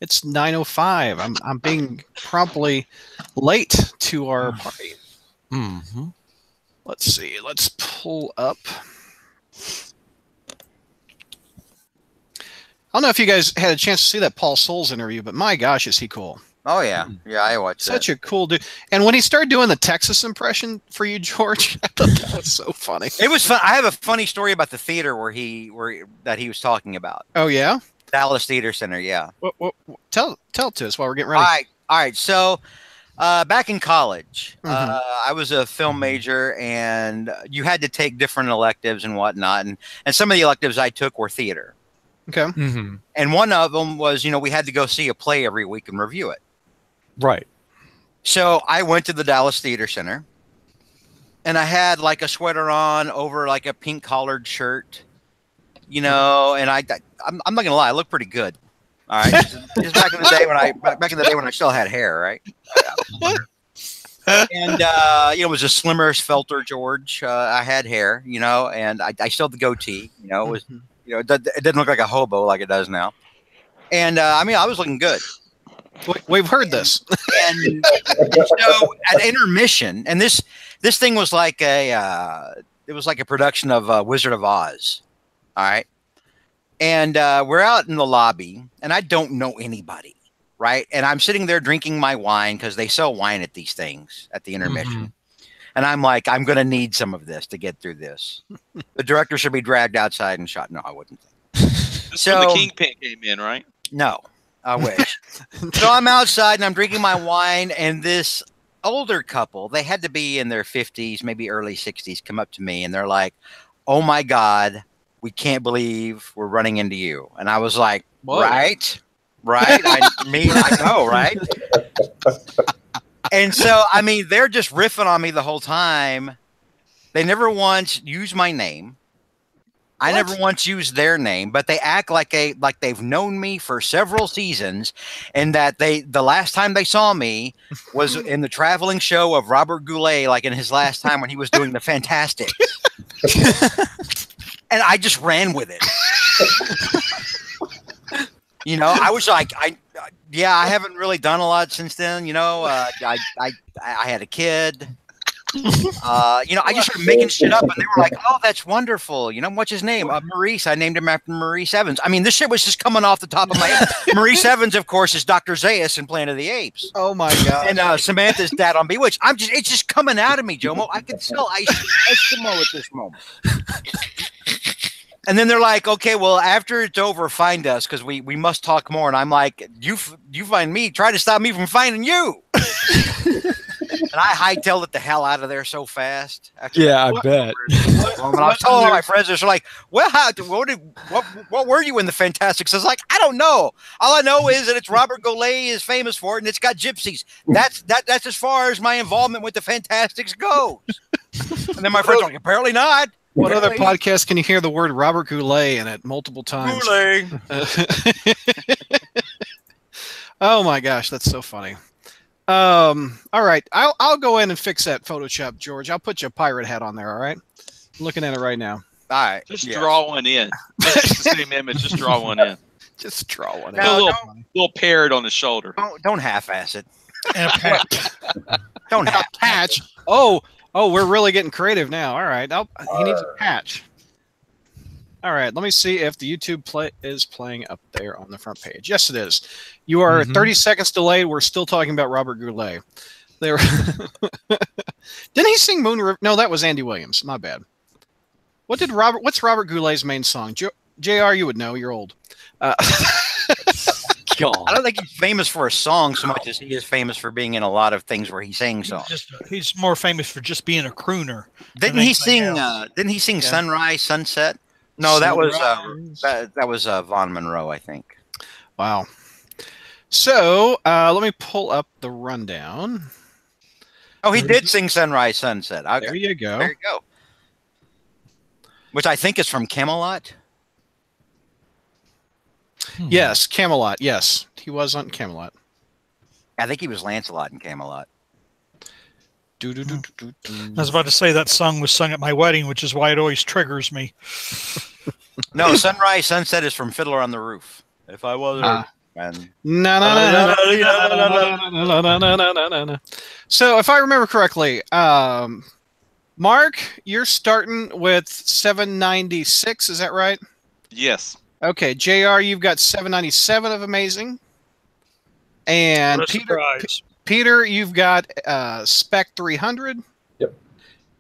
It's 9:05. I'm being promptly late to our party. Mm-hmm. Let's see. Let's pull up. I don't know if you guys had a chance to see that Paul Souls interview, but my gosh, is he cool. Oh, yeah. Yeah, I watched Such a cool dude. And when he started doing the Texas impression for you, George, I thought that was so funny. It was fun. I have a funny story about the theater that he was talking about. Oh, yeah? Dallas Theater Center, yeah. Tell it to us while we're getting ready. All right. So back in college, I was a film major, and you had to take different electives and whatnot. And some of the electives I took were theater. Okay. Mm-hmm. And one of them was, we had to go see a play every week and review it. Right. So I went to the Dallas Theater Center, and I had like a sweater on over like a pink collared shirt, and I'm not gonna lie, I look pretty good. All right, just back in the day when I still had hair, right? And it was a slimmer, felter George. I had hair, and I still had the goatee. It was, it didn't look like a hobo like it does now. And I was looking good. We've heard this. And so at intermission, and this thing was like it was like a production of Wizard of Oz. All right. And we're out in the lobby, and I don't know anybody, right? And I'm sitting there drinking my wine because they sell wine at these things at the intermission. Mm-hmm. And I'm like, I'm going to need some of this to get through this. The director should be dragged outside and shot. No, I wouldn't. So the Kingpin came in, right? No. I wish. So I'm outside and I'm drinking my wine, and this older couple, they had to be in their 50s, maybe early 60s, come up to me, and they're like, "Oh my God, we can't believe we're running into you." And I was like, "Whoa. Right? I know, right?" And so, they're just riffing on me the whole time. They never once used my name. I never once used their name, but they act like they've known me for several seasons, and that the last time they saw me was in the traveling show of Robert Goulet, like in his last time when he was doing the Fantastic. And I just ran with it. I was like, I haven't really done a lot since then. I had a kid. I just started making shit up, and they were like, "Oh, that's wonderful." What's his name? Maurice. I named him after Maurice Evans. This shit was just coming off the top of my head. Maurice Evans, of course, is Dr. Zaius in Planet of the Apes. Oh my God. And Samantha's dad on Bewitched. It's just coming out of me, Jomo. I could sell Eskimo at this moment. And then they're like, "Okay, well, after it's over, find us because we must talk more." And I'm like, "You find me. Try to stop me from finding you." And I hightailed it the hell out of there so fast. Yeah, I bet. When I was telling all my friends, they're like, "Well, what were you in the Fantastics?" I was like, "I don't know. All I know is that it's Robert Goulet is famous for it, and it's got gypsies. That's as far as my involvement with the Fantastics goes." And then my friends are like, "Apparently not." What other podcast can you hear the word Robert Goulet in it multiple times? Goulet. Oh my gosh, that's so funny. All right, I'll go in and fix that Photoshop, George. I'll put your pirate hat on there. All right, I'm looking at it right now. All right, just draw one in. Just the same image. Just draw one in. Just draw one. No, a little parrot on the shoulder. Don't half-ass it. And a patch. Don't have a patch. Oh, we're really getting creative now. All right, he needs a patch. All right, let me see if the YouTube is playing up there on the front page. Yes, it is. You are 30 seconds delayed. We're still talking about Robert Goulet. Didn't he sing Moon River? No, that was Andy Williams. My bad. What's Robert Goulet's main song? JR, you would know. You're old. I don't think he's famous for a song so much as he is famous for being in a lot of things where he sings songs. He's more famous for just being a crooner. Didn't he sing Sunrise, Sunset? No, that was Vaughn Monroe, I think. Wow. So let me pull up the rundown. Oh, he did sing Sunrise, Sunset. Okay. There you go. There you go. Which I think is from Camelot. Yes, Camelot. Yes, he was on Camelot. I think he was Lancelot in Camelot. I was about to say that song was sung at my wedding, which is why it always triggers me. No, Sunrise, Sunset is from Fiddler on the Roof. If I was man. No. So, if I remember correctly, Mark, you're starting with 796. Is that right? Yes. Okay, JR, you've got 797 of amazing, and What a surprise. Peter, you've got Spec 300. Yep.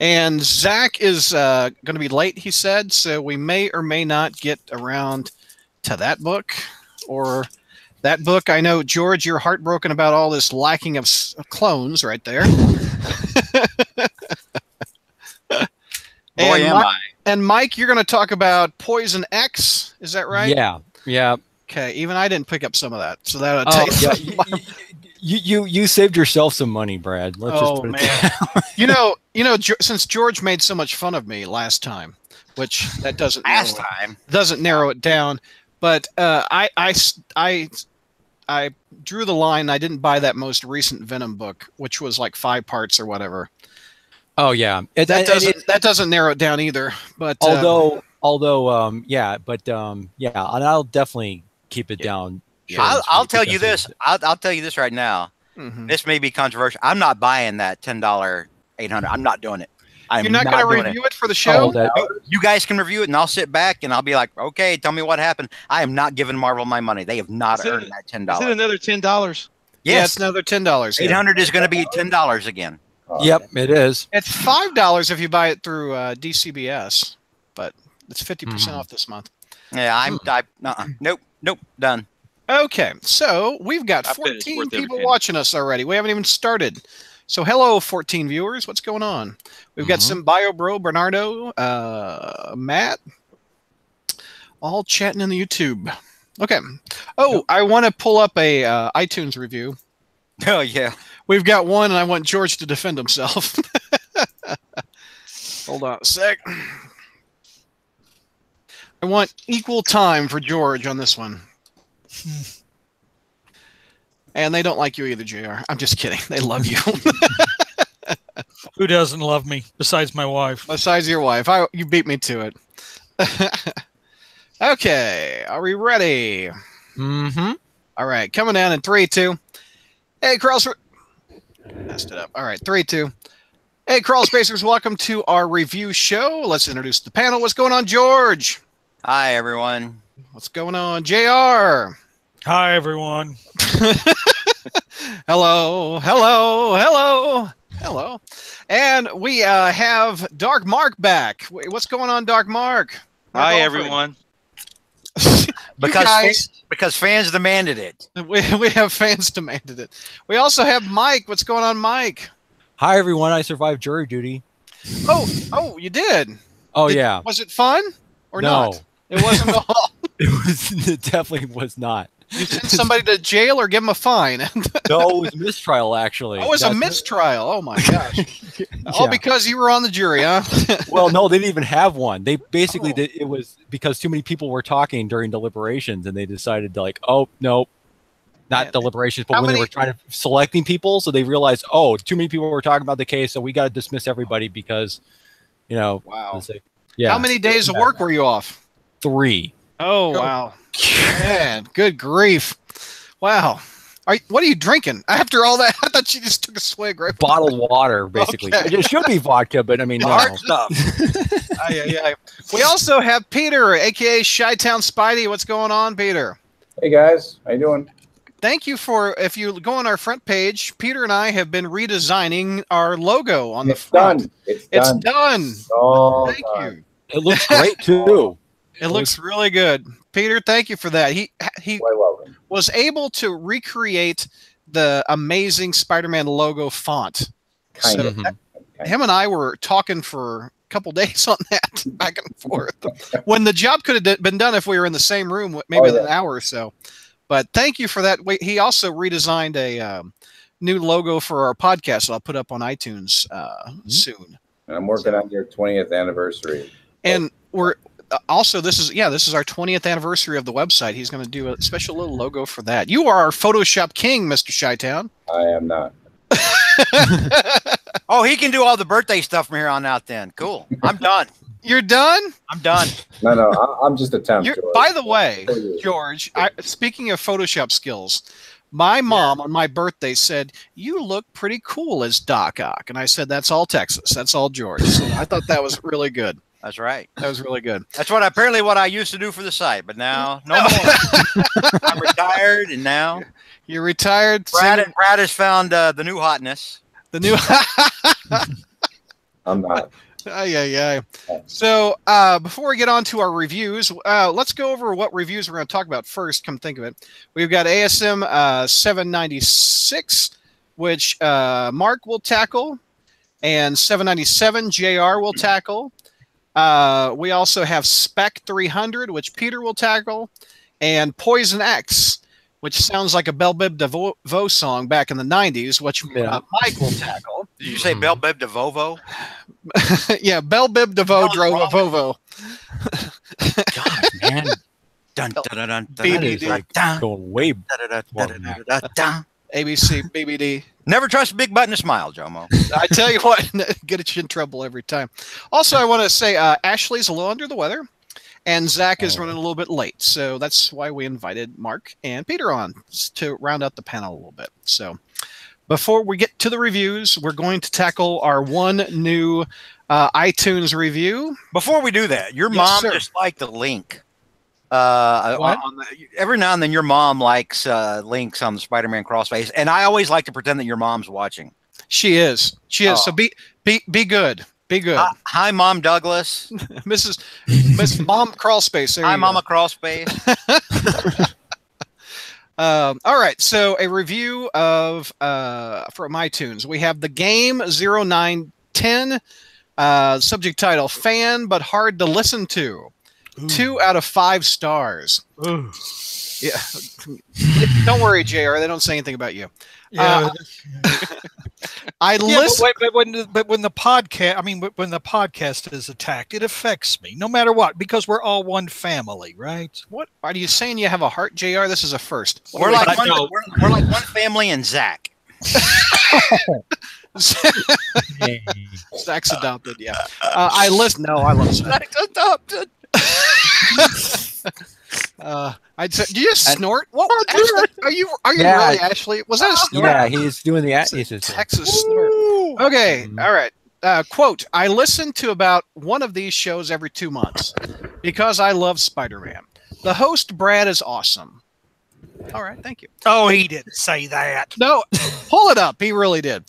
And Zach is going to be late, he said, so we may or may not get around to that book or that book. I know, George, you're heartbroken about all this lacking of clones right there. Boy, am I. And Mike, you're going to talk about Poison X. Is that right? Yeah. Yeah. Okay. Even I didn't pick up some of that, so that'll Oh, take. yeah. You saved yourself some money, Brad. Let's just put it man. Since George made so much fun of me last time, which that doesn't narrow it down, but I drew the line. I didn't buy that most recent Venom book, which was like 5 parts or whatever. Oh yeah, That doesn't narrow it down either. But and I'll definitely keep it down. I'll tell you this. I'll tell you this right now. Mm-hmm. This may be controversial. I'm not buying that $10 800. I'm not doing it. You're not going to review it for the show? You guys can review it, and I'll sit back and I'll be like, okay, tell me what happened. I am not giving Marvel my money. They have not earned that $10. Is it another $10? Yes, yeah, it's another $10. 800 is going to be $10 again. Yep, it is. It's $5 if you buy it through DCBS, but it's 50% off this month. Yeah, nope, done. Okay, so we've got 14 people watching us already. We haven't even started. So hello, 14 viewers. What's going on? We've got some Bro, Bernardo, Matt, all chatting in the YouTube. Okay. Oh, I want to pull up a iTunes review. Oh, yeah. We've got one, and I want George to defend himself. Hold on a sec. I want equal time for George on this one. And they don't like you either, JR. I'm just kidding. They love you. Who doesn't love me besides my wife? Besides your wife. You beat me to it. Okay. Are we ready? Mm-hmm. All right. Coming down in 3, 2. Hey, Carl. Messed it up. All right. 3, 2. Hey, Crawl Spacers. Welcome to our review show. Let's introduce the panel. What's going on, George? Hi, everyone. What's going on, JR? Hi, everyone. Hello. And we have Dark Mark back. What's going on, Dark Mark? Hi, everyone. Because fans demanded it. We have fans demanded it. We also have Mike. What's going on, Mike? Hi, everyone. I survived jury duty. Oh, you did? Oh, yeah. Was it fun or No. not? It wasn't at all. It definitely was not. You sent somebody to jail or give them a fine? No, it was a mistrial, actually. Oh, it was a mistrial. Oh, my gosh. All because you were on the jury, huh? Well, no, they didn't even have one. They basically did. It was because too many people were talking during deliberations, and they decided to no, not deliberations, but when they were trying to selecting people, so they realized, too many people were talking about the case, so we got to dismiss everybody because, Wow. Yeah. How many days of work were you off? 3. Oh, wow. Man, good grief. Wow. What are you drinking? After all that, I thought you just took a swig, right? Bottled water, basically. Okay. It should be vodka, but I mean, no. Hard stuff. We also have Peter, a.k.a. Chi-Town Spidey. What's going on, Peter? Hey, guys. How you doing? Thank you if you go on our front page, Peter and I have been redesigning our logo on the front. It's done. Oh, Thank you. It looks great, too. It looks really good. Peter, thank you for that. He was able to recreate the amazing Spider-Man logo font. Him and I were talking for a couple days on that, back and forth. When the job could have been done if we were in the same room, maybe an hour or so. But thank you for that. He also redesigned a new logo for our podcast that I'll put up on iTunes soon. And I'm working on your 20th anniversary. And we're also, this is our 20th anniversary of the website. He's going to do a special little logo for that. You are our Photoshop king, Mr. Chi-Town. I am not. Oh, he can do all the birthday stuff from here on out then. Cool. I'm done. You're done? I'm done. No, I'm just a temp. You're, George. by the way, For you. George, speaking of Photoshop skills, my mom on my birthday said, "You look pretty cool as Doc Ock." And I said, "That's all Texas. That's all George." So I thought that was really good. That's right. That was really good. That's what I used to do for the site, but now no more. I'm retired, and now You're retired. Brad has found the new hotness. The new. I'm not. Yeah. So before we get on to our reviews, let's go over what reviews we're going to talk about first. Come think of it, we've got ASM 796, which Mark will tackle, and 797 JR will tackle. We also have Spec 300, which Peter will tackle, and Poison X, which sounds like a Bell Biv DeVoe song back in the 90s, which Mike will tackle. Did you say Bell Biv DeVoe? Yeah, Bell Biv DeVoe drove a Vovo. God, man. Dun, dun, dun, dun, That is like going way. ABC, BBD. Never trust a big button to smile, Jomo. I tell you what, get you in trouble every time. Also, I want to say Ashley's a little under the weather, and Zach is running a little bit late. So that's why we invited Mark and Peter on to round out the panel a little bit. So before we get to the reviews, we're going to tackle our one new iTunes review. Before we do that, your mom just liked the link. Every now and then your mom likes links on the Spider-Man crossface, and I always like to pretend that your mom's watching. She is. So be good. Be good. Hi, Mom Douglas. Miss Mom Crawlspace. Hi, Mama Crawlspace. All right, so a review of from iTunes. We have the game 0910, subject title fan but hard to listen to. Ooh. 2 out of 5 stars. Ooh. Yeah, don't worry, JR. They don't say anything about you. Yeah, listen. But when the podcast is attacked, it affects me no matter what, because we're all one family, right? What are you saying? You have a heart, JR? This is a first. We're like one family and Zach. Zach's adopted. Yeah, I listen. No, I love Zach. Zach's adopted. I'd say, do you just snort? What? Ashley, are you really, Ashley? Was that a snort? Yeah, he's doing the Texas snort. Okay, all right. Quote, I listen to about one of these shows every 2 months because I love Spider-Man. The host, Brad, is awesome. All right, thank you. Oh, he didn't say that. No, pull it up. He really did.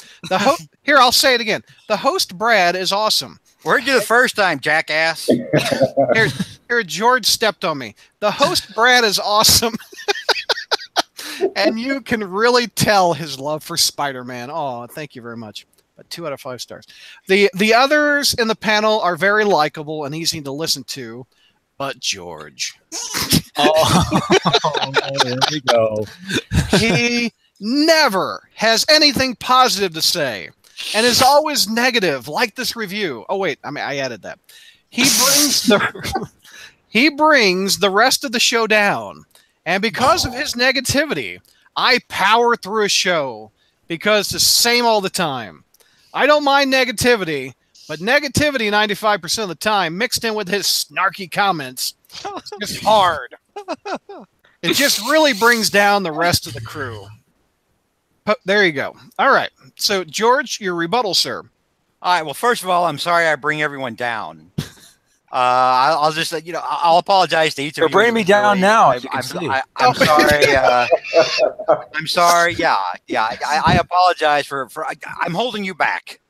Here, I'll say it again. The host, Brad, is awesome. Where'd you the first time, jackass? Here, George stepped on me. The host, Brad, is awesome. And you can really tell his love for Spider-Man. Oh, thank you very much. But 2 out of 5 stars. The others in the panel are very likable and easy to listen to, but George. There we go. He never has anything positive to say and is always negative, like this review. Oh, wait. I added that. He brings the rest of the show down. And because of his negativity, I power through a show because it's the same all the time. I don't mind negativity, but negativity 95% of the time mixed in with his snarky comments is just hard. It just really brings down the rest of the crew. There you go. All right. So, George, your rebuttal, sir. All right. Well, first of all, I'm sorry I bring everyone down. I'll just, I'll apologize to each of you. You're bringing me down now. I'm sorry. I'm sorry. Yeah. I apologize for. I'm holding you back.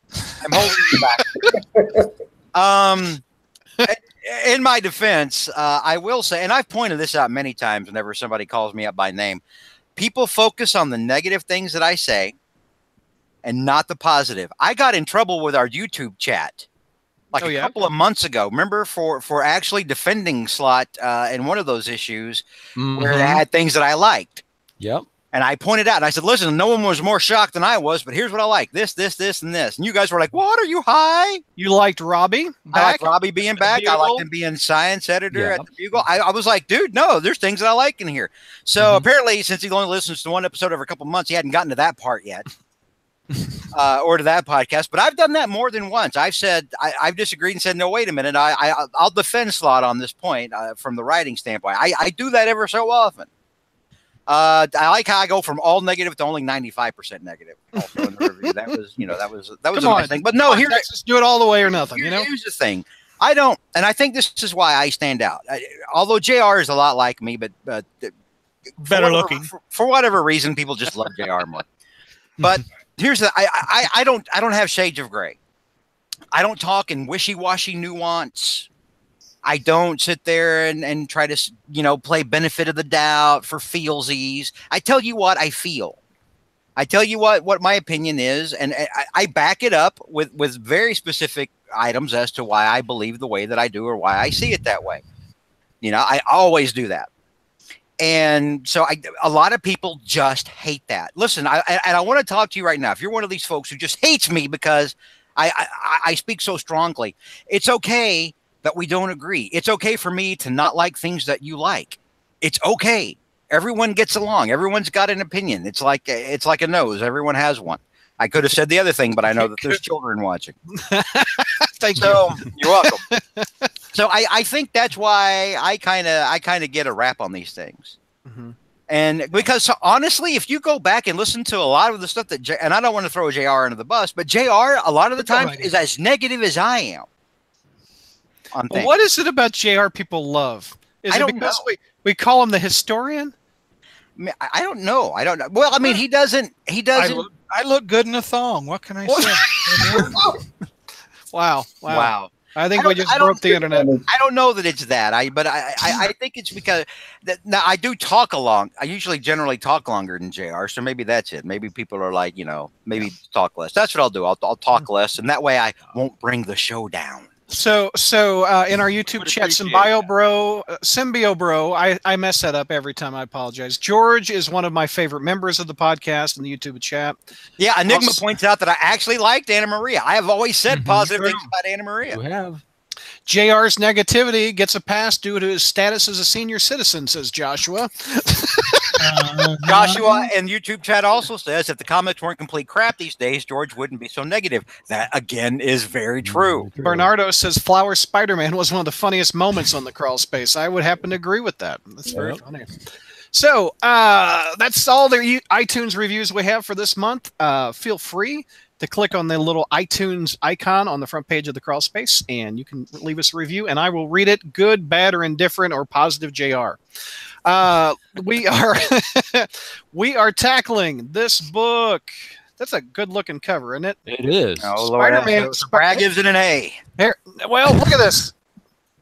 In my defense, I will say, and I've pointed this out many times whenever somebody calls me up by name, people focus on the negative things that I say and not the positive. I got in trouble with our YouTube chat. A couple of months ago, remember, for actually defending Slot in one of those issues where they had things that I liked. Yep. And I pointed out, and I said, listen, no one was more shocked than I was, but here's what I like. This, and this. And you guys were like, what? Are you high? You liked Robbie back? I liked Robbie being back. I liked him being science editor at the Bugle. I was like, dude, no, there's things that I like in here. So apparently, since he only listens to one episode every couple months, he hadn't gotten to that part yet. or to that podcast. But I've done that more than once. I've said I've disagreed and said, no, wait a minute. I'll defend Slot on this point from the writing standpoint. I do that ever so often. I like how I go from all negative to only 95% negative. Also in the review. That was a nice thing. But no, let's just do it all the way or nothing. Here's the thing. I don't, and I think this is why I stand out. Although JR is a lot like me, but better looking. For whatever reason, people just love JR more. But here's the I don't have shades of gray. I don't talk in wishy-washy nuance. I don't sit there and try to play benefit of the doubt for feelsies. I tell you what I feel. I tell you what my opinion is, and I back it up with very specific items as to why I believe the way that I do or why I see it that way. I always do that. And so a lot of people just hate that. Listen, I want to talk to you right now. If you're one of these folks who just hates me because I speak so strongly, it's okay that we don't agree. It's okay for me to not like things that you like. It's okay. Everyone gets along. Everyone's got an opinion. It's like a nose. Everyone has one. I could have said the other thing, but I know that there's children watching. Thank you. You're welcome. So I think that's why I kind of get a rap on these things. Mm-hmm. And because honestly, if you go back and listen to a lot of the stuff and I don't want to throw JR under the bus, but JR a lot of the time is as negative as I am. What is it about JR people love? Is it because we call him the historian? I don't know. Well, I mean, he doesn't. I look good in a thong. What can I say? Wow. I think we just broke the internet. I don't know that it's that. But I think it's because now I do talk along. I generally talk longer than JR, so maybe that's it. Maybe people are like, maybe talk less. That's what I'll do. I'll talk less, and that way I won't bring the show down. So in our YouTube chat, Symbio Bro, I mess that up every time. I apologize. George is one of my favorite members of the podcast in the YouTube chat. Yeah, Enigma points out that I actually liked Anna Maria. I have always said positive things about Anna Maria. You have. JR's negativity gets a pass due to his status as a senior citizen, says Joshua. Joshua in YouTube chat also says if the comics weren't complete crap these days, George wouldn't be so negative. That, again, is very true. Bernardo says Flower Spider-Man was one of the funniest moments on the crawl space. I would happen to agree with that. That's very funny. So that's all the iTunes reviews we have for this month. Feel free to click on the little iTunes icon on the front page of the crawl space, and you can leave us a review, and I will read it, good, bad, or indifferent, or positive JR. We are tackling this book. That's a good-looking cover, isn't it? It is. Oh, Spider-Man. Brad gives it an A. Here, well, look at this.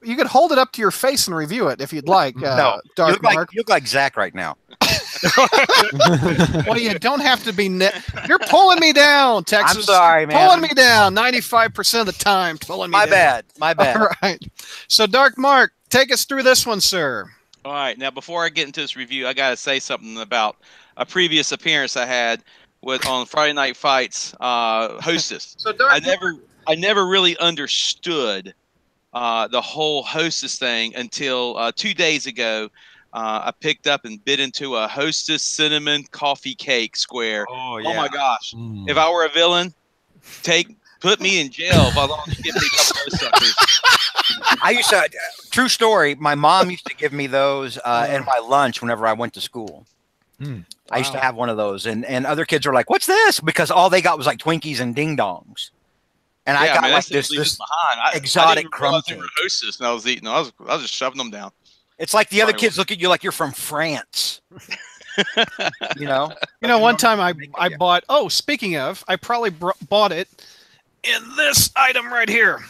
You could hold it up to your face and review it if you'd like. No, Dark Mark. You look like Zach right now. Well, you don't have to be. You're pulling me down, Texas. I'm sorry, man. Pulling me down 95% of the time. Pulling me down. My bad. All right. So, Dark Mark, take us through this one, sir. All right. Now, before I get into this review, I got to say something about a previous appearance I had on Friday Night Fights Hostess. So, Dark I never really understood the whole Hostess thing until 2 days ago. I picked up and bit into a Hostess cinnamon coffee cake square. Oh, yeah. Oh my gosh. If I were a villain, put me in jail if I long to give me a couple of those suckers. I used to, true story, my mom used to give me those in my lunch whenever I went to school. I used to have one of those, and other kids were like, what's this? Because all they got was like Twinkies and Ding Dongs. And I got like this exotic crumb cake. Hostess, and I was eating them. I was just shoving them down. It's like the other kids look at you like you're from France. One time I bought, speaking of, I probably bought it in this item right here.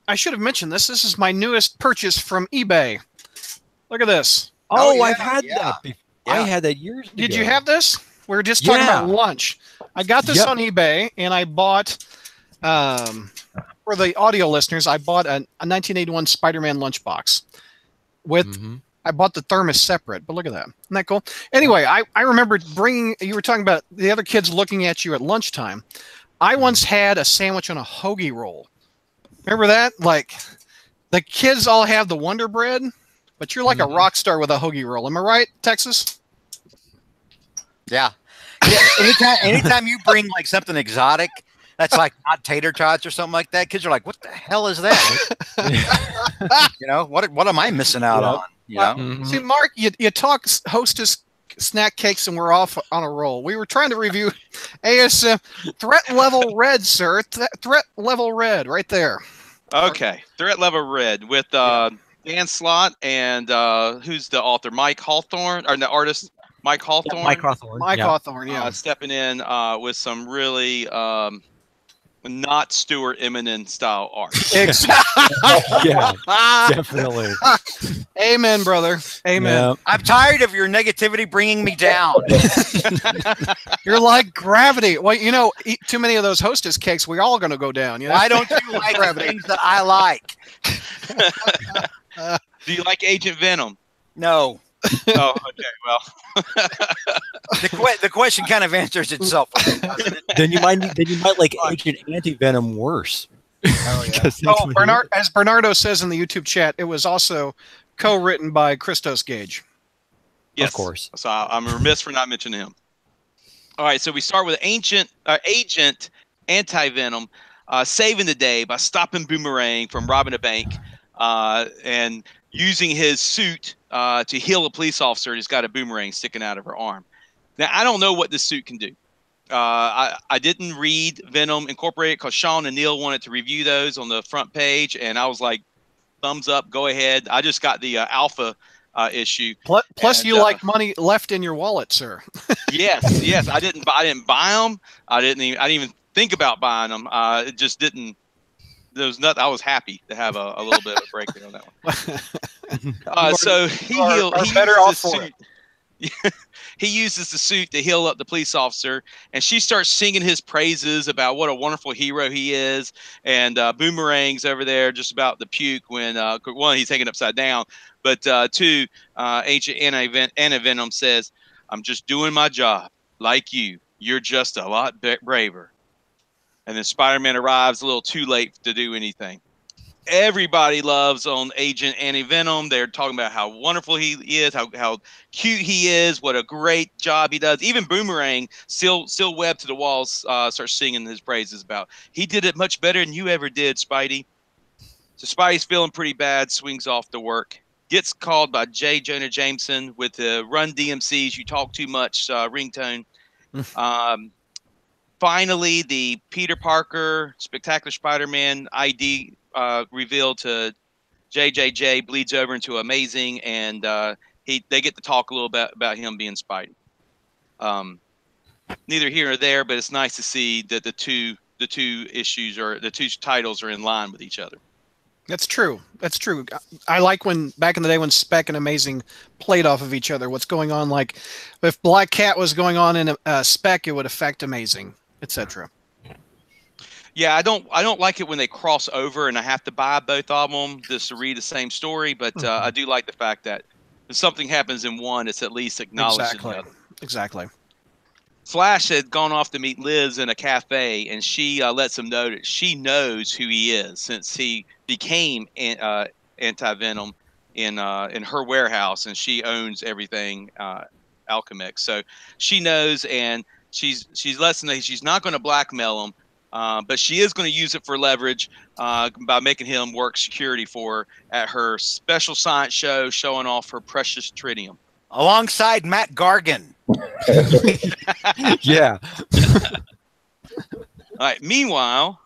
I should have mentioned this. This is my newest purchase from eBay. Look at this. Oh, yeah, I've had that before. Yeah. I had that years ago. Did you have this? We were just talking about lunch. I got this on eBay, and I bought, for the audio listeners, I bought a 1981 Spider-Man lunchbox. I bought the thermos separate, but look at that. Isn't that cool? Anyway, I remember you were talking about the other kids looking at you at lunchtime. I once had a sandwich on a hoagie roll. Remember that? Like, the kids all have the Wonder Bread, but you're like a rock star with a hoagie roll. Am I right, Texas? Yeah. anytime you bring like something exotic that's like not tater tots or something like that, kids are like, "What the hell is that?" You know, what am I missing out on? You know? See, Mark, you talk Hostess snack cakes, and we're off on a roll. We were trying to review ASM threat level red, sir. Threat level red, right there. Okay, threat level red with Dan Slott and who's the author? Mike Hawthorne, or the artist Mike Hawthorne. Mike Hawthorne. Mike Hawthorne, yeah. Stepping in with some really not Stuart Eminem style art. Yeah, definitely. Amen, brother. Amen. Yeah. I'm tired of your negativity bringing me down. You're like gravity. Well, you know, eat too many of those Hostess cakes, we're all going to go down. You know? Why don't you like the things that I like? Do you like Agent Venom? No. Oh, okay. Well, The question kind of answers itself. Doesn't it? Then you might like Agent Anti-Venom worse. Oh, yeah. Oh, as Bernardo says in the YouTube chat, it was also co-written by Christos Gage. yes, Of course. So I'm remiss for not mentioning him. All right, so we start with Agent Anti-Venom saving the day by stopping Boomerang from robbing a bank and using his suit to heal a police officer who's got a boomerang sticking out of her arm. Now, I don't know what this suit can do. I didn't read Venom Incorporated because Sean and Neil wanted to review those on the front page, and I was like, thumbs up, go ahead. I just got the alpha issue. Plus, And, you like money left in your wallet, sir. Yes. I didn't buy them. I didn't even think about buying them. It just didn't. There was nothing. I was happy to have a little bit of a break there on that one. So he better off for it. He uses the suit to heal up the police officer, and she starts singing his praises about what a wonderful hero he is. And Boomerang's over there just about to puke when one, he's hanging upside down, but two, Agent Anti-Venom says, "I'm just doing my job, like you. You're just a lot braver." And then Spider-Man arrives a little too late to do anything. Everybody loves on Agent Anti-Venom. They're talking about how wonderful he is, how cute he is, what a great job he does. Even Boomerang, still webbed to the walls, starts singing his praises about, he did it much better than you ever did, Spidey. So Spidey's feeling pretty bad, swings off to work. Gets called by J. Jonah Jameson with the Run DMC's You Talk Too Much ringtone. Finally, the Peter Parker Spectacular Spider-Man ID revealed to JJJ bleeds over into Amazing, and they get to talk a little bit about him being Spidey. Neither here nor there, but it's nice to see that the two issues or the two titles are in line with each other. That's true. That's true. I like when back in the day when Spec and Amazing played off of each other. What's going on? Like if Black Cat was going on in Spec, it would affect Amazing, etc. Yeah, I don't like it when they cross over and I have to buy both of them just to read the same story. But I do like the fact that if something happens in one, it's at least acknowledged in the other. Exactly. Flash had gone off to meet Liz in a cafe, and she lets him know that she knows who he is since he became Anti-Venom in her warehouse, and she owns everything Alchemix. So she knows, and she's lets him know she's not going to blackmail him, but she is going to use it for leverage by making him work security for her at her special science show, showing off her precious tritium. Alongside Matt Gargan. Yeah. All right. Meanwhile,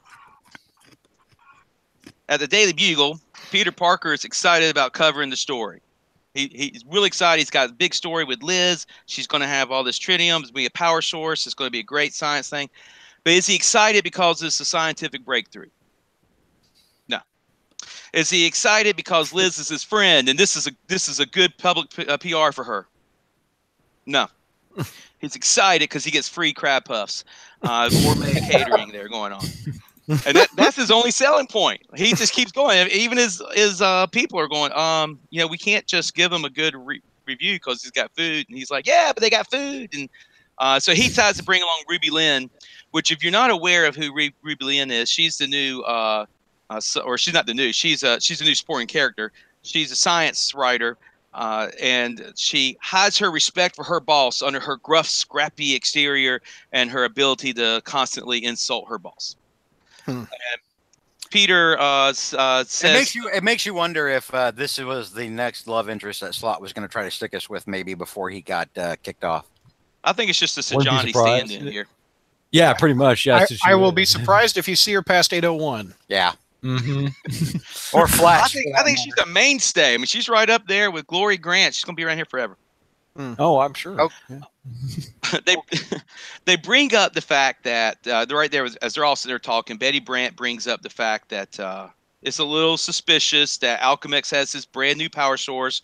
at the Daily Bugle, Peter Parker is excited about covering the story. He's really excited. He's got a big story with Liz. She's going to have all this tritium. It's going to be a power source. It's going to be a great science thing. But is he excited because it's a scientific breakthrough? No. Is he excited because Liz is his friend and this is a good public PR for her? No. He's excited because he gets free crab puffs, gourmet catering there going on, and that's his only selling point. He just keeps going. Even his people are going, we can't just give him a good review because he's got food, and he's like, yeah, but they got food, and so he decides to bring along Ruby Lynn, which if you're not aware of who Ruby Lynn is, she's the new, or she's not the new, she's a new supporting character. She's a science writer. and she hides her respect for her boss under her gruff, scrappy exterior and her ability to constantly insult her boss. And Peter says, it makes you wonder if this was the next love interest that Slott was going to try to stick us with, maybe before he got kicked off. I think it's just a Wouldn't be Johnny surprised. stand-in here. Yeah, pretty much. Yeah, I will be surprised if you see her past 801. Yeah. Mm-hmm. Or Flash. I think she's a mainstay. I mean, she's right up there with Glory Grant. She's going to be around here forever. Oh, I'm sure. Oh. Yeah. They bring up the fact that they're right there as they're all sitting there talking. Betty Brant brings up the fact that it's a little suspicious that Alchemex has this brand new power source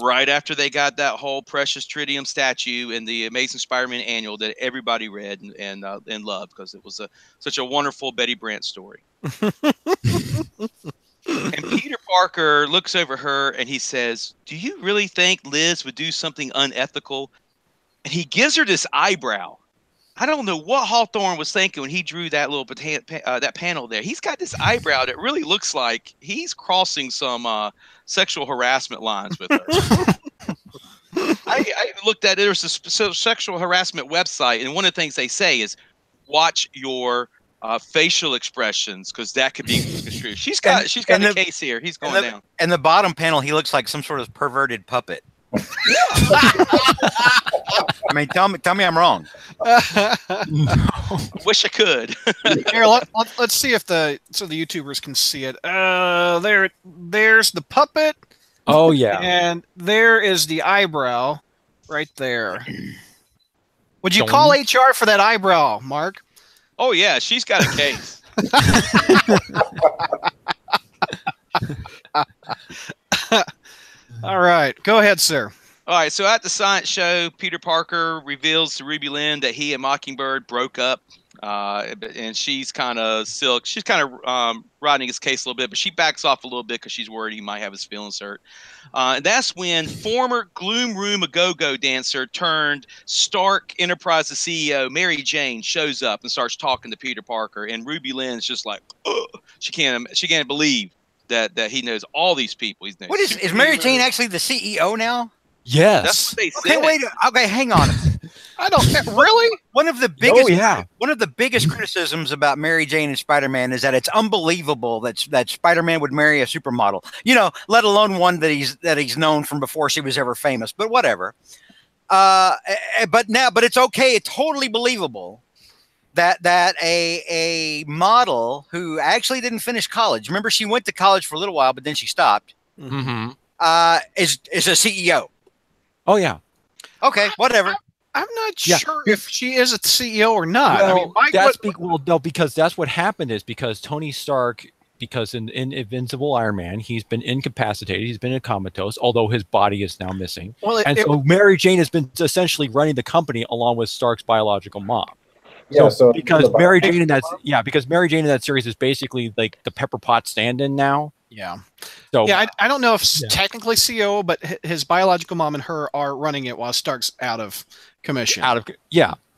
right after they got that whole precious tritium statue in the Amazing Spider-Man annual that everybody read and loved because it was such a wonderful Betty Brant story. And Peter Parker looks over her and he says, "Do you really think Liz would do something unethical?" And he gives her this eyebrow. I don't know what Hawthorne was thinking when he drew that little that panel there. He's got this eyebrow that really looks like he's crossing some sexual harassment lines with her. I looked at it. There's a sexual harassment website, and one of the things they say is watch your facial expressions because that could be construed. She's got a case here. He's going down. And the bottom panel, he looks like some sort of perverted puppet. I mean, tell me I'm wrong. Wish I could. Here, let's see if the YouTubers can see it. There's the puppet. Oh yeah. And there is the eyebrow right there. Would you call HR for that eyebrow, Mark? Oh yeah, she's got a case. All right, go ahead, sir. All right, so at the science show, Peter Parker reveals to Ruby Lynn that he and Mockingbird broke up, and she's kind of silk. She's kind of riding his case a little bit, but she backs off a little bit because she's worried he might have his feelings hurt. And that's when former Gloom Room A-Go-Go dancer turned Stark Enterprises CEO Mary Jane shows up and starts talking to Peter Parker, and Ruby Lynn's just like, ugh. She can't believe that he knows all these people. What is Mary Jane actually the CEO now? Yes. That's what they said. Okay, wait. Okay, hang on. I don't really. One of the biggest, yeah. One of the biggest criticisms about Mary Jane and Spider-Man is that it's unbelievable that Spider-Man would marry a supermodel. You know, let alone one that he's known from before she was ever famous. But whatever. But it's okay. It's totally believable that a model who actually didn't finish college. Remember, she went to college for a little while, but then she stopped. Mm-hmm. Is a CEO. Oh yeah. Okay, whatever. I'm not sure if she is a CEO or not. Well, I mean, Mike, because that's what happened is because Tony Stark, because in Invincible Iron Man, he's been incapacitated, he's been in comatose, although his body is now missing. Well, so Mary Jane has been essentially running the company along with Stark's biological mom. Yeah, so because Mary Jane in that series is basically like the Pepper Potts stand-in now. Yeah. So yeah, I don't know if technically CEO, but his biological mom and her are running it while Stark's out of commission.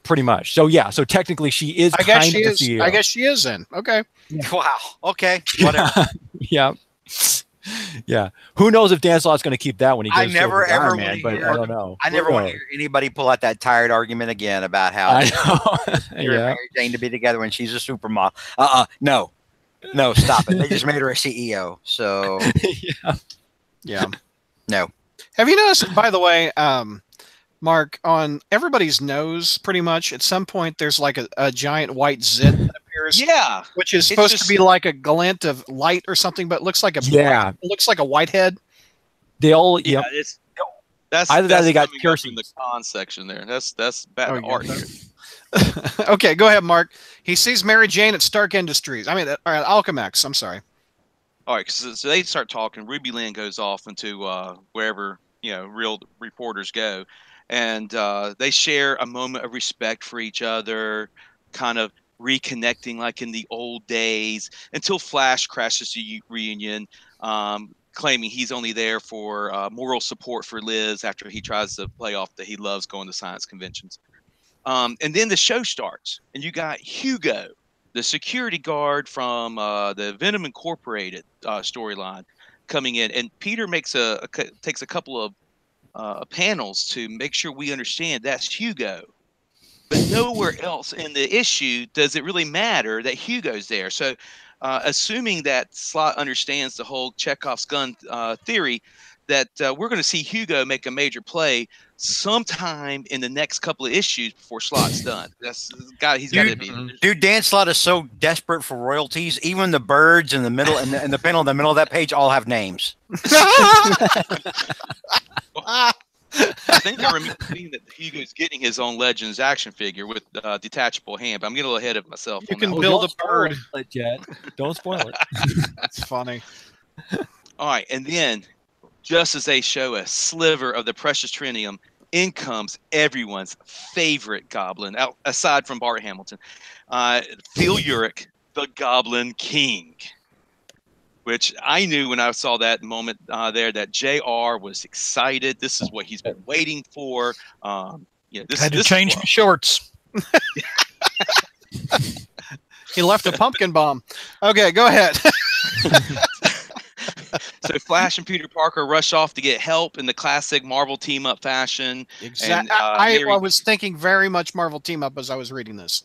Pretty much. So so technically she is. I guess she is in. Okay. Yeah. Wow. Okay. Whatever. Yeah. Who knows if Dan Slott's going to keep that when he goes to Iron Man, but I don't know. I never want to hear anybody pull out that tired argument again about how Mary Jane to be together when she's a supermodel. No, stop it. They just made her a CEO. So yeah. No. Have you noticed, by the way, Mark, on everybody's nose, pretty much at some point there's like a giant white zit that appears. Yeah. Which is supposed to be like a glint of light or something, but it looks like it looks like a whitehead. They all that's either that or they got piercings in the con section there. That's bad art here. Okay, go ahead, Mark. He sees Mary Jane at Stark Industries. I mean, Alchemex. I'm sorry. All right, so they start talking. Ruby Lynn goes off into wherever real reporters go, and they share a moment of respect for each other, kind of reconnecting like in the old days. Until Flash crashes the reunion, claiming he's only there for moral support for Liz after he tries to play off that he loves going to science conventions. And then the show starts, and you got Hugo, the security guard from the Venom Incorporated storyline, coming in, and Peter takes a couple of panels to make sure we understand that's Hugo. But nowhere else in the issue does it really matter that Hugo's there. So, assuming that Slott understands the whole Chekhov's gun theory, that we're going to see Hugo make a major play sometime in the next couple of issues before Slott's done. He's got to be. Dude, Dan Slott is so desperate for royalties. Even the birds in the middle and the panel in the middle of that page all have names. I think I remember seeing that Hugo's getting his own Legends action figure with detachable hand, but I'm getting a little ahead of myself. You can build a bird. Don't spoil it. That's funny. All right, and then just as they show a sliver of the precious trinium, in comes everyone's favorite goblin, aside from Bart Hamilton, Phil Urich, the Goblin King. Which I knew when I saw that moment there that JR was excited. This is what he's been waiting for. This had to change my shorts. He left a pumpkin bomb. Okay, go ahead. So Flash and Peter Parker rush off to get help in the classic Marvel team-up fashion. Exactly. I was thinking very much Marvel team-up as I was reading this.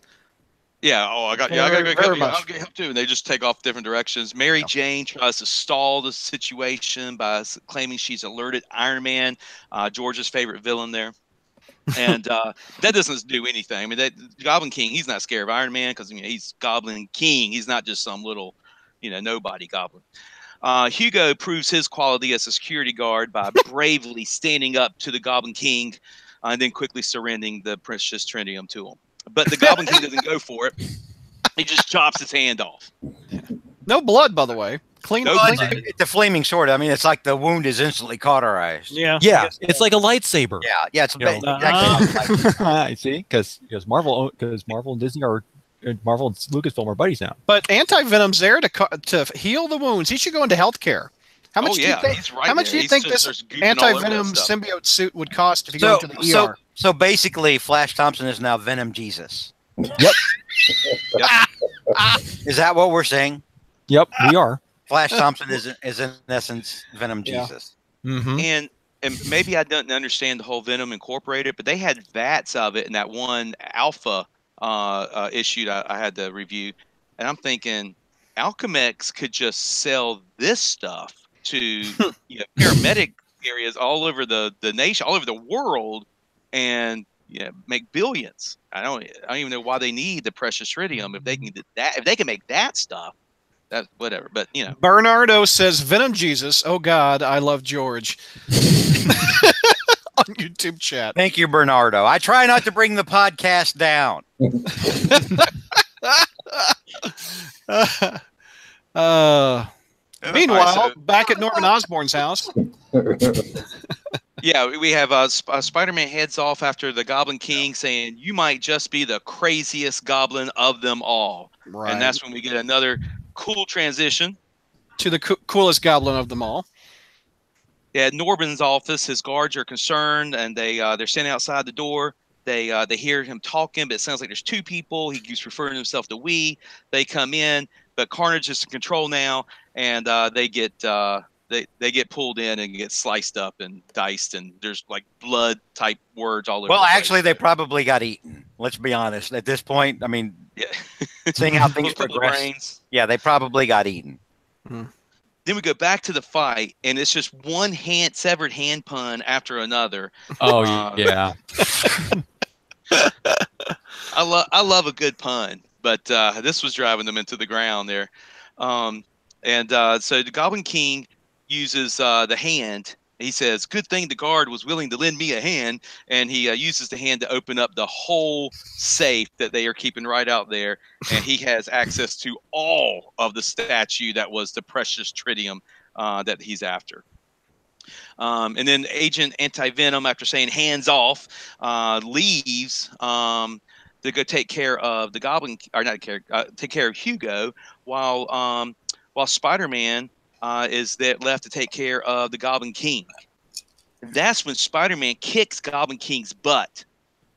Yeah. Oh, I gotta go help you. I'll get help too. And they just take off different directions. Mary Jane tries to stall the situation by claiming she's alerted Iron Man, George's favorite villain there. And that doesn't do anything. I mean, Goblin King, he's not scared of Iron Man because he's Goblin King. He's not just some little, nobody goblin. Hugo proves his quality as a security guard by bravely standing up to the Goblin King and then quickly surrendering the precious trinium to him. But the Goblin King doesn't go for it. He just chops his hand off. No blood, by the way. Clean. It's a flaming sword. I mean, it's like the wound is instantly cauterized. Yeah. It's like a lightsaber. Yeah. It's I see, because Marvel and Disney are Marvel and Lucasfilm are buddies now. But Anti-Venom's there to heal the wounds. He should go into healthcare. How much do you think? How much do you think this Anti-Venom symbiote suit would cost if you go into the ER? So basically, Flash Thompson is now Venom Jesus. Yep. Is that what we're saying? Yep, we are. Flash Thompson is in essence Venom Jesus. Mm-hmm. And maybe I don't understand the whole Venom Incorporated, but they had vats of it in that one Alpha issue that I had to review, and I'm thinking Alchemex could just sell this stuff to paramedic areas all over the nation, all over the world, and make billions. I don't even know why they need the precious tritium if they can do that. If they can make that stuff, that's whatever. But Bernardo says Venom Jesus. Oh God, I love George. On YouTube chat. Thank you, Bernardo. I try not to bring the podcast down. Meanwhile, back at Norman Osborn's house. Yeah, we have Spider-Man heads off after the Goblin King saying, "You might just be the craziest goblin of them all." Right. And that's when we get another cool transition to the coolest goblin of them all. Yeah, at Norman's office, his guards are concerned, and they're standing outside the door. They hear him talking, but it sounds like there's two people. He keeps referring to himself to we. They come in, but Carnage is in control now, and they get pulled in and get sliced up and diced, and there's like blood type words all over. Well, actually, they probably got eaten. Let's be honest. At this point, I mean, seeing how things progress, they probably got eaten. Mm-hmm. Then we go back to the fight, and it's just one severed hand pun after another. Oh yeah. I love a good pun, but this was driving them into the ground there. So the Goblin King uses the hand. He says, "Good thing the guard was willing to lend me a hand," and he uses the hand to open up the whole safe that they are keeping right out there, and he has access to all of the statue that was the precious tritium that he's after. And then Agent Anti-Venom, after saying hands off, leaves to go take care of the Goblin, or not take care of Hugo, while Spider-Man is left to take care of the Goblin King. That's when Spider-Man kicks Goblin King's butt,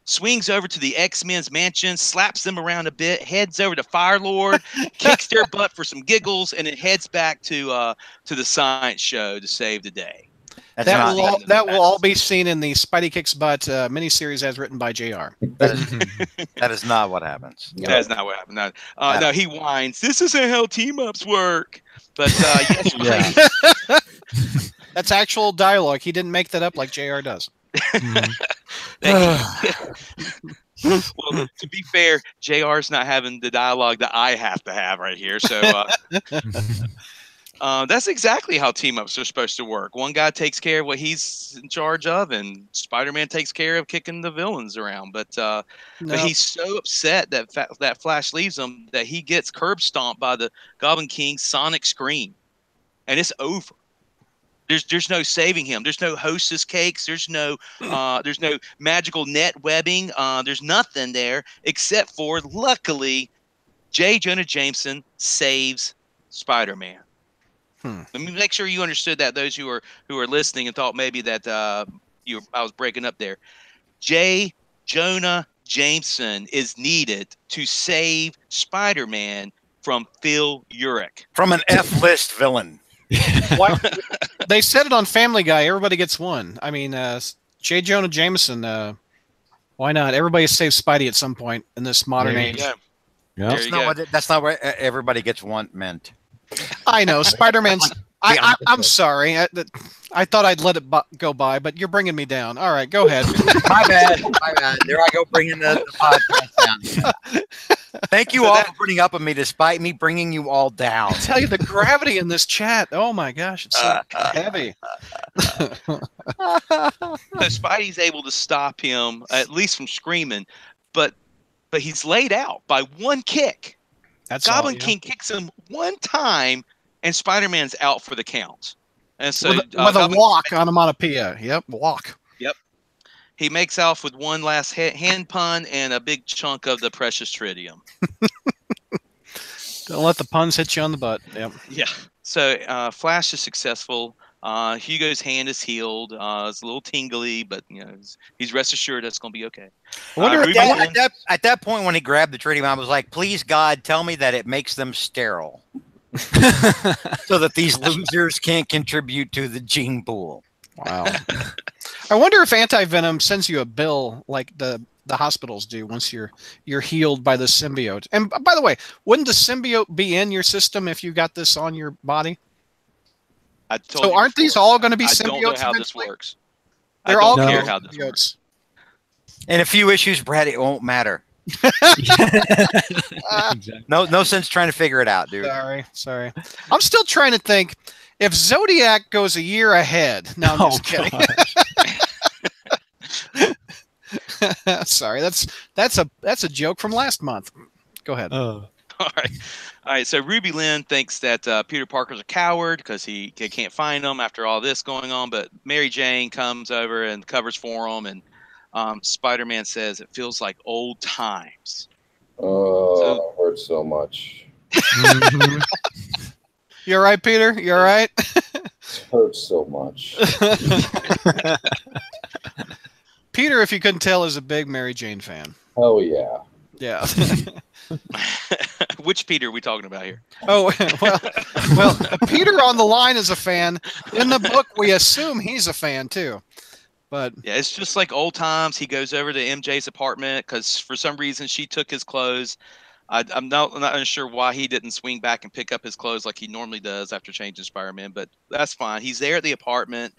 swings over to the X-Men's mansion, slaps them around a bit, heads over to Firelord, kicks their butt for some giggles, and then heads back to the science show to save the day. That's That not will all, the that will all best. be seen in the Spidey Kicks Butt miniseries as written by JR. That is not what happens. No. That's not what happened. No, no, he whines. This isn't how team ups work. But yes, Yeah. Spidey, That's actual dialogue. He didn't make that up like JR does. well, to be fair, JR's not having the dialogue that I have to have right here. So that's exactly how team ups are supposed to work. One guy takes care of what he's in charge of, and Spider-Man takes care of kicking the villains around. But he's so upset that that Flash leaves him that he gets curb stomped by the Goblin King's sonic scream, and it's over. There's no saving him. There's no hostess cakes. There's no magical net webbing. There's nothing there except for, luckily, J. Jonah Jameson saves Spider-Man. Let me make sure you understood that. Those who are listening and thought maybe that I was breaking up there. J. Jonah Jameson is needed to save Spider-Man from Phil Urich. From an F-list villain. Why, they said it on Family Guy. Everybody gets one. I mean, J. Jonah Jameson. Why not? Everybody saves Spidey at some point in this modern There you age. go. Yeah. That's not what everybody gets one meant. I know Spider-Man's. I'm sorry. I thought I'd let it go by, but you're bringing me down. All right, go ahead. My bad. My bad. There I go, bringing the podcast down. Thank you all for putting up with me, despite me bringing you all down. I tell you, the gravity in this chat. Oh my gosh, it's so heavy. So Spidey's able to stop him at least from screaming, but he's laid out by one kick. That's Goblin all, yeah. King kicks him one time, and Spider-Man's out for the count. And so with a walk onomatopoeia. Yep, walk. Yep. He makes off with one last hand pun and a big chunk of the precious tritium. Don't let the puns hit you on the butt. Yep. Yeah. So Flash is successful. Hugo's hand is healed. It's a little tingly, but he's rest assured that's going to be okay. I wonder At that point, when he grabbed the tritium, I was like, "Please, God, tell me that it makes them sterile, so that these losers can't contribute to the gene pool." Wow. I wonder if Anti-Venom sends you a bill like the hospitals do once you're healed by the symbiote. And by the way, wouldn't the symbiote be in your system if you got this on your body? So aren't these all going to be symbiotes? I don't know how eventually? this works. They're I all don't going care to how be this symbiotes. works. In a few issues, Brad, it won't matter. Exactly. No sense trying to figure it out, dude. Sorry. I'm still trying to think if Zodiac goes a year ahead. No, I'm just kidding. Sorry, that's a joke from last month. Go ahead. All right. So Ruby Lynn thinks that Peter Parker's a coward because he can't find him after all this going on. But Mary Jane comes over and covers for him, and Spider-Man says it feels like old times. Oh, it hurts so much. You all right, Peter? You all right? It hurts so much. Peter, if you couldn't tell, is a big Mary Jane fan. Oh yeah. Yeah. Which Peter are we talking about here? Oh, well, Peter on the line is a fan. In the book, we assume he's a fan too. But yeah, it's just like old times. He goes over to MJ's apartment because for some reason she took his clothes. I'm not sure why he didn't swing back and pick up his clothes like he normally does after changing Spider-Man, but that's fine. He's there at the apartment,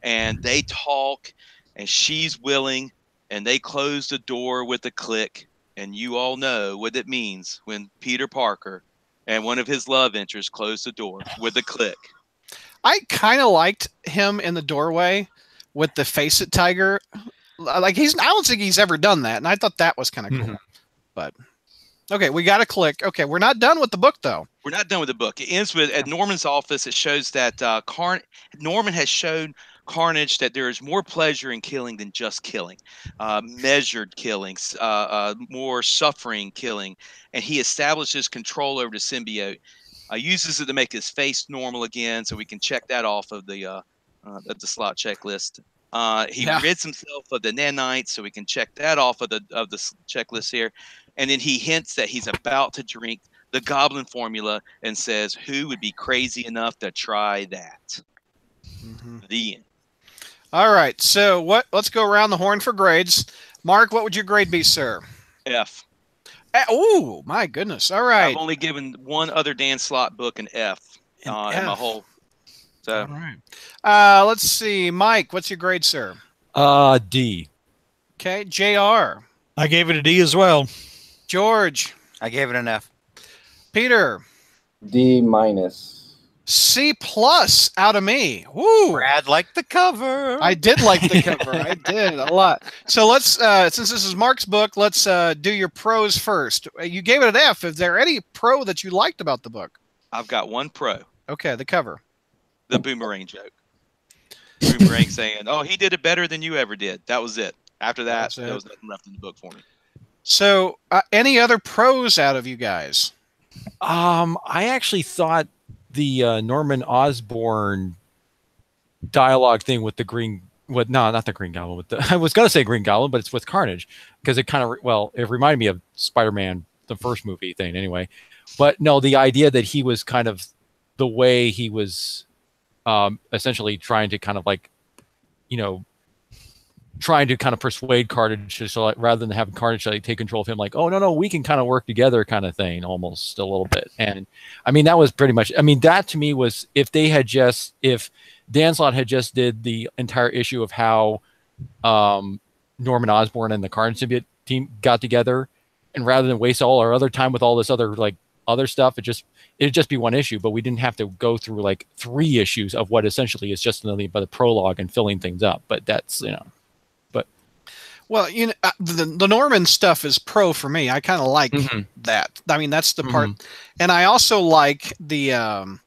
and they talk, and she's willing, and they close the door with a click. And you all know what it means when Peter Parker and one of his love interests close the door with a click. I kind of liked him in the doorway with the face it tiger. Like I don't think he's ever done that, and I thought that was kind of cool. But okay, we got a click. Okay, we're not done with the book though. We're not done with the book. It ends with at Norman's office. It shows that Norman has shown Carnage that there is more pleasure in killing than just killing, measured killings, more suffering killing, and he establishes control over the symbiote. Uses it to make his face normal again, so we can check that off of the slot checklist. He rids himself of the nanites, so we can check that off of the checklist here, and then he hints that he's about to drink the Goblin formula and says, "Who would be crazy enough to try that?" The end. All right. So let's go around the horn for grades. Mark, what would your grade be, sir? F. Oh, my goodness. All right. I've only given one other Dan Slott book an F, in my whole. So. All right. Let's see. Mike, what's your grade, sir? D. Okay. JR. I gave it a D as well. George. I gave it an F. Peter. D minus. C+ out of me. Woo! Brad liked the cover. I did like the cover. I did a lot. So let's, since this is Mark's book, let's do your pros first. You gave it an F. Is there any pro that you liked about the book? I've got one pro. Okay, the cover. The boomerang joke. Boomerang saying, "Oh, he did it better than you ever did." That was it. After that, there was nothing left in the book for me. So, any other pros out of you guys? I actually thought the Norman Osborn dialogue thing with the not the Green Goblin, I was gonna say Green Goblin, but it's with Carnage, because it kind of it reminded me of Spider-Man, the first movie thing anyway. But no, the idea that he was kind of the way he was essentially trying to kind of trying to kind of persuade Carnage, so rather than having Carnage take control of him, like, oh no, we can kind of work together, kind of thing, almost a little bit. And I mean, that was pretty much. I mean, that to me was if Dan Slott had just did the entire issue of how Norman Osborn and the Carnage symbiote team got together, and rather than waste all our other time with all this other stuff, it'd just be one issue. But we didn't have to go through like 3 issues of what essentially is just nothing but a prologue and filling things up. But that's Well, the Norman stuff is pro for me. I kind of like that. I mean, that's the part, and I also like the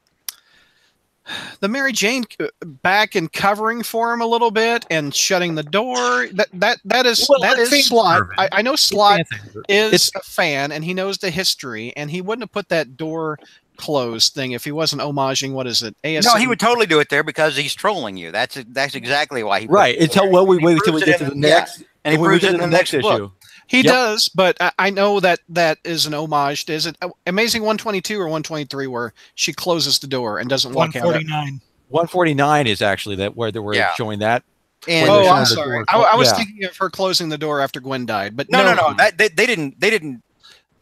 Mary Jane back and covering for him a little bit and shutting the door. That is Slott. I know Slott is a fan and he knows the history, and he wouldn't have put that door closed thing if he wasn't homaging, what is it? ASM? No, he would totally do it there because he's trolling you. That's exactly why he. Right. Until we wait until we get to the next. Yeah. And he proves it in the next issue. He does, but I know that is an homage. Is it Amazing 122 or 123 where she closes the door and doesn't walk out? 149. 149 is actually where they were showing that. And I'm sorry. I was thinking of her closing the door after Gwen died, but no. They didn't. They didn't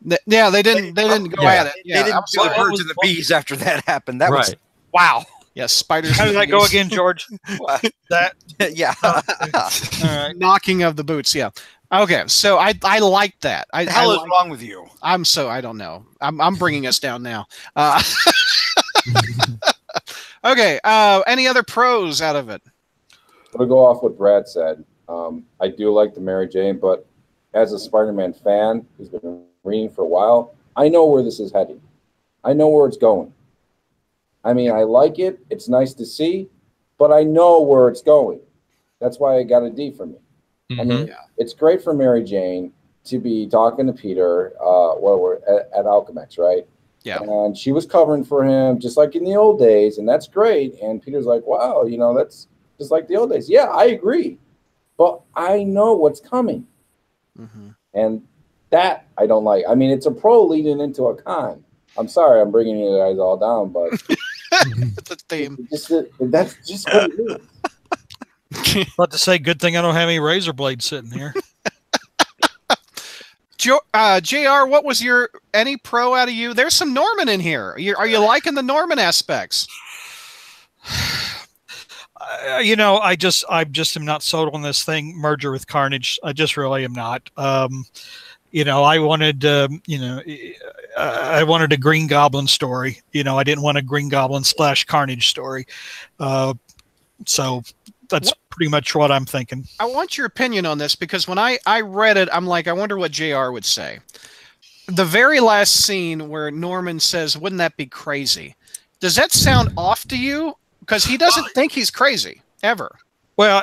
go at it. Yeah, they didn't do the birds and the bees after that happened. That was wow. Yes, spiders. How did that go again, George? That yeah. All right. Knocking of the boots. Yeah. Okay, so I like that. What the hell is wrong with you? I don't know. I'm bringing us down now. Okay. Any other pros out of it? I'm gonna go off what Brad said. I do like the Mary Jane, but as a Spider-Man fan who's been reading for a while, I know where this is heading. I know where it's going. I mean, I like it. It's nice to see, but I know where it's going. That's why I got a D for me. I mean, it's great for Mary Jane to be talking to Peter we're at Alchemex, right? Yeah. And she was covering for him just like in the old days, and that's great. And Peter's like, wow, that's just like the old days. Yeah, I agree. But I know what's coming. And that I don't like. I mean, it's a pro leading into a con. I'm sorry I'm bringing you guys all down, but it's a theme. That's just what it is. About to say, good thing I don't have any razor blades sitting here. JR, what was any pro out of you? There's some Norman in here. Are you liking the Norman aspects? I just am not sold on this thing merger with Carnage. I just really am not. I wanted I wanted a Green Goblin story. I didn't want a Green Goblin / Carnage story. So that's pretty much what I'm thinking. I want your opinion on this because when I read it, I'm like, I wonder what JR would say. The very last scene where Norman says, "Wouldn't that be crazy?" Does that sound off to you? Because he doesn't think he's crazy ever. Well,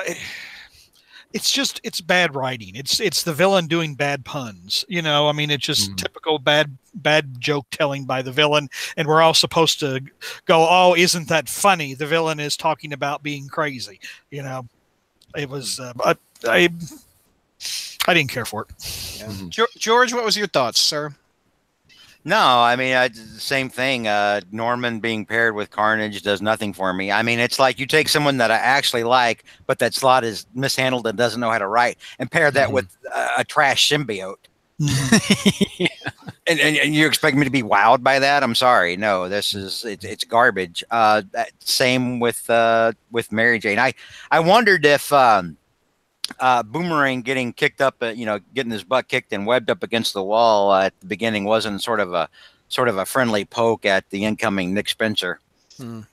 it's bad writing. It's the villain doing bad puns. I mean, it's just typical bad joke telling by the villain, and we're all supposed to go, "Oh, isn't that funny?" The villain is talking about being crazy. It was I didn't care for it. Yeah. George, what was your thoughts, sir? No, I mean, same thing. Norman being paired with Carnage does nothing for me. I mean, it's like you take someone that I actually like, but that slot is mishandled and doesn't know how to write, and pair that with a trash symbiote. And you expect me to be wowed by that? I'm sorry. No, it's garbage. Same with Mary Jane. I wondered if Boomerang getting kicked up, getting his butt kicked and webbed up against the wall at the beginning wasn't sort of a friendly poke at the incoming Nick Spencer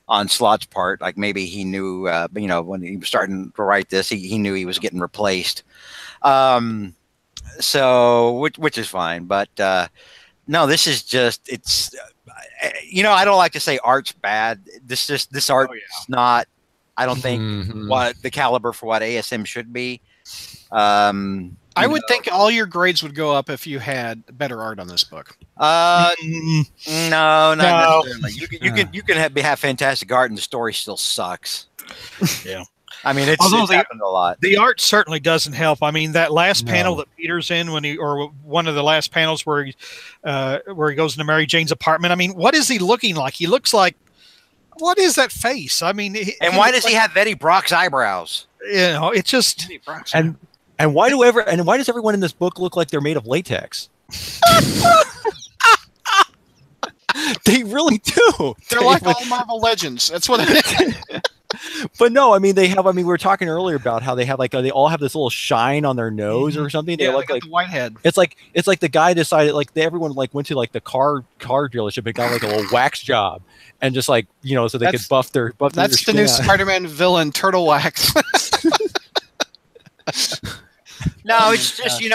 on Slot's part. Like maybe he knew, when he was starting to write this, he knew he was getting replaced. So which is fine, but no, this is just I don't like to say art's bad. This art is not. I don't think what the caliber for what ASM should be. I would think all your grades would go up if you had better art on this book. No, not necessarily. You can have fantastic art and the story still sucks. Yeah. I mean, it's happened a lot. The art certainly doesn't help. I mean, that last panel that Peter's in or one of the last panels where he goes into Mary Jane's apartment. I mean, what is he looking like? He looks like, what is that face? I mean, why does he have Eddie Brock's eyebrows? It's just and why does everyone in this book look like they're made of latex? They really do. They're like all Marvel Legends. That's what it is. But no, I mean we were talking earlier about how they have they all have this little shine on their nose or something. Yeah, they look like the whitehead. It's like the guy decided everyone went to the car dealership and got a little wax job and just so they could buff their That's the new Spider-Man villain, Turtle Wax. No, it's just we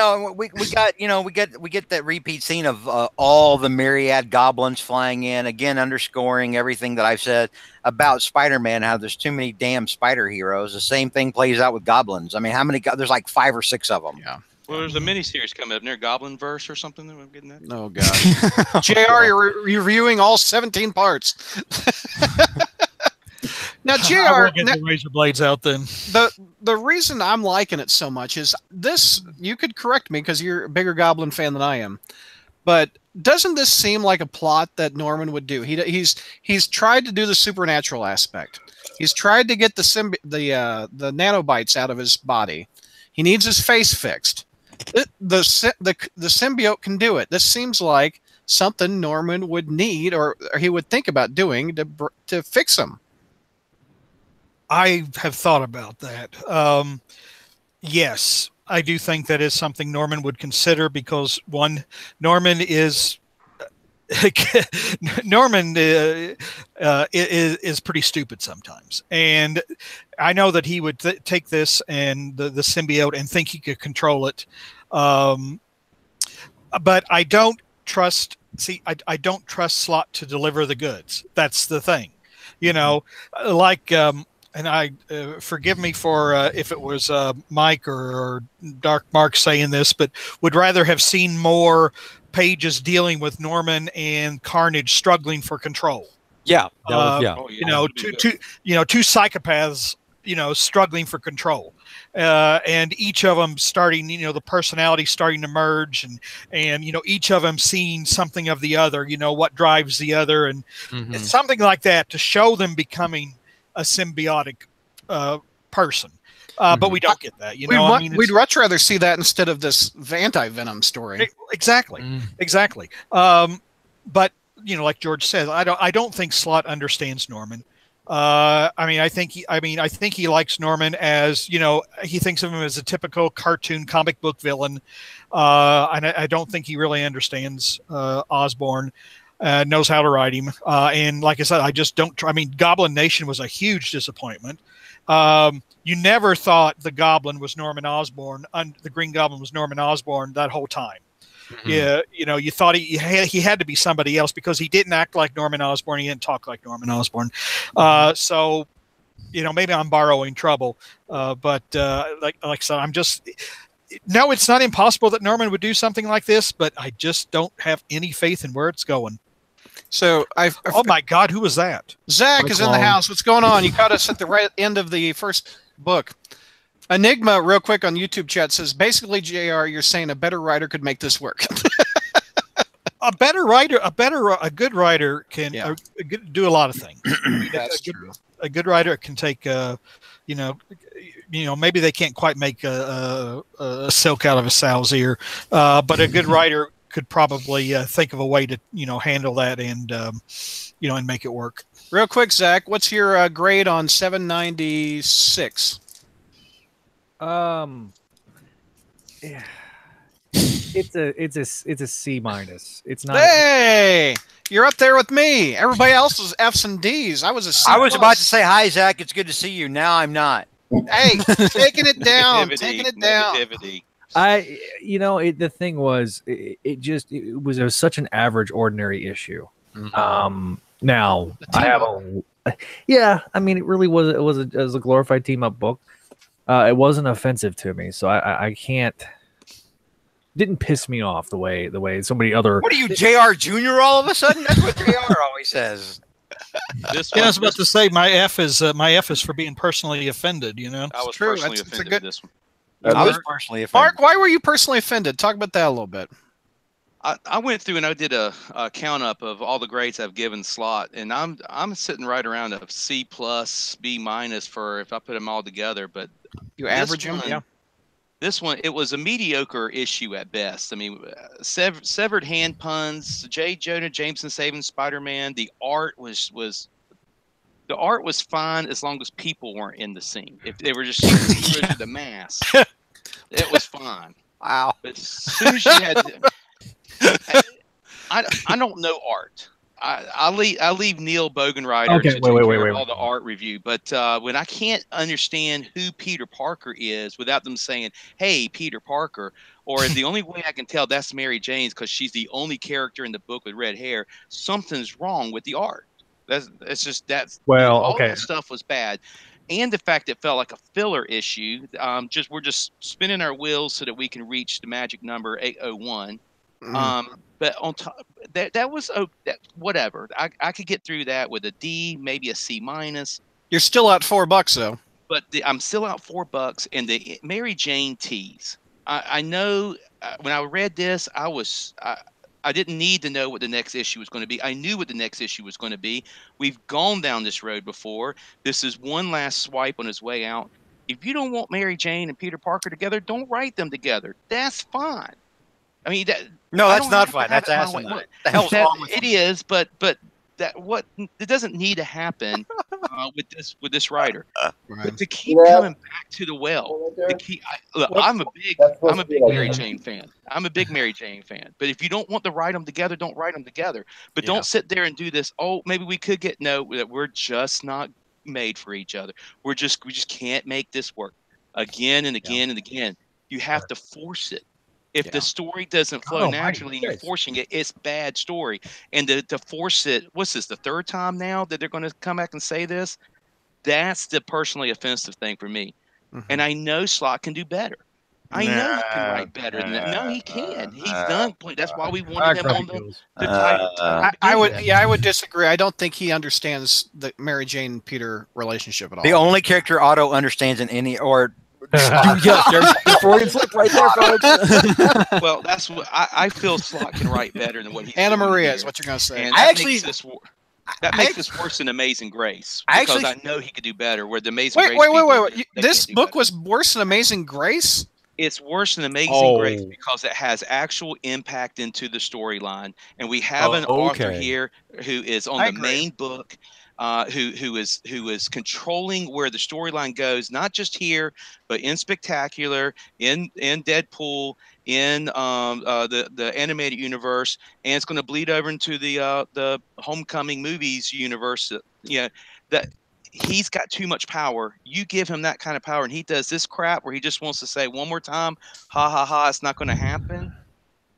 get that repeat scene of all the myriad goblins flying in again, underscoring everything that I've said about Spider-Man. How there's too many damn spider heroes. The same thing plays out with goblins. I mean, how many? There's like 5 or 6 of them. Yeah. Well, there's a miniseries coming up near Goblin Verse or something. That I'm getting that. Oh God, JR, you're reviewing all 17 parts. Now, JR, I will get the razor blades out then. The reason I'm liking it so much is this. You could correct me because you're a bigger Goblin fan than I am, but doesn't this seem like a plot that Norman would do? He's tried to do the supernatural aspect. He's tried to get the nanobites out of his body. He needs his face fixed. The symbiote can do it. This seems like something Norman would need or he would think about doing to fix him. I have thought about that. Yes, I do think that is something Norman would consider because Norman is pretty stupid sometimes, and I know that he would take this and the symbiote and think he could control it. But I don't trust. I don't trust Slott to deliver the goods. That's the thing, And I forgive me for if it was Mike or Dark Mark saying this, but would rather have seen more pages dealing with Norman and Carnage struggling for control. Yeah, two psychopaths, struggling for control, and each of them starting, the personality starting to merge, and each of them seeing something of the other, what drives the other, and something like that to show them becoming a symbiotic person. But we don't get that. We'd much rather see that instead of this anti-Venom story. Exactly. But like George says, I don't think Slott understands Norman. I think he likes Norman as he thinks of him as a typical cartoon comic book villain, and I don't think he really understands Osborn. Knows how to write him. And like I said, I just don't try. I mean, Goblin Nation was a huge disappointment. You never thought the Goblin was Norman Osborn. The Green Goblin was Norman Osborn that whole time. Yeah, you thought he had to be somebody else because he didn't act like Norman Osborn. He didn't talk like Norman Osborn. So, maybe I'm borrowing trouble. But like I said, I'm just. No, it's not impossible that Norman would do something like this, but I just don't have any faith in where it's going. So oh my God, who was that? Zach is in the house. What's going on? You caught us at the right end of the first book. Enigma, real quick on YouTube chat says, basically, JR, you're saying a better writer could make this work. a good writer can do a lot of things. That's true. A good writer can take, you know, maybe they can't quite make a silk out of a sow's ear, but a good writer could probably think of a way to, handle that and, and make it work. Real quick, Zach, what's your grade on 796? Yeah. It's a C minus. It's not. Hey, you're up there with me. Everybody else was F's and D's. I was a C. I was about to say hi, Zach. It's good to see you. Now I'm not. Hey, taking it down. Taking it down. Negativity. The thing was, it was such an average, ordinary issue. Now I have it really was. It was a glorified team up book. It wasn't offensive to me, so I can't. Didn't piss me off the way somebody other. What are you, JR Jr. all of a sudden? That's what JR always says. I was about to say my F is for being personally offended. I was personally offended with this one. I was personally offended. Mark, why were you personally offended? Talk about that a little bit. I went through and I did a count up of all the grades I've given Slot, and I'm sitting right around a C plus, B minus for if I put them all together. But you average them, yeah. This one, it was a mediocre issue at best. I mean, severed hand puns, J. Jonah Jameson saving Spider-Man. The art was fine as long as people weren't in the scene. If they were just shooting through the mask, it was fine. Wow. But as soon as you had I don't know art. I leave Neil Bogenreiter to all the art review. But when I can't understand who Peter Parker is without them saying, "Hey, Peter Parker," or the only way I can tell that's Mary Jane's because she's the only character in the book with red hair, something's wrong with the art. All that stuff was bad. And the fact it felt like a filler issue. We're just spinning our wheels so that we can reach the magic number 801. But on top, that was whatever. I could get through that with a D, maybe a C minus. You're still out $4 though. But I'm still out $4, and the Mary Jane tease. I know when I read this, I didn't need to know what the next issue was going to be. I knew what the next issue was going to be. We've gone down this road before. This is one last swipe on his way out. If you don't want Mary Jane and Peter Parker together, don't write them together. That's fine. I mean, that's not fine. That's asinine. What the hell's wrong with it? Is, but it doesn't need to happen with this writer. But to keep coming back to the well. I'm a big Mary Jane fan. I'm a big Mary Jane fan. But if you don't want to write them together, don't write them together. But don't sit there and do this. Oh, maybe we could that we're just not made for each other. We just can't make this work again and again and again. You have to force it. If the story doesn't flow naturally and you're forcing it, it's bad story. And to force it, what's this, the third time now that they're going to come back and say this? That's the personally offensive thing for me. And I know Slott can do better. I know he can write better than that. No, he can. He's done. That's why we wanted him on the title. I would disagree. I don't think he understands the Mary Jane and Peter relationship at all. The only character Otto understands in any or there's Freudian slip right there, folks. Well, that's what I feel. Slott can write better than what he's Anna doing Maria here. is what you're going to say. And that makes this worse than Amazing Grace because I know he could do better. Where the Amazing Grace. Wait! This book was worse than Amazing Grace. It's worse than Amazing Grace because it has actual impact into the storyline, and we have an author here who is on the main book. Who is controlling where the storyline goes, not just here, but in Spectacular, in Deadpool, in the animated universe, and it's going to bleed over into the Homecoming movies universe. That he's got too much power. You give him that kind of power, and he does this crap where he just wants to say one more time, "Ha ha ha!" It's not going to happen.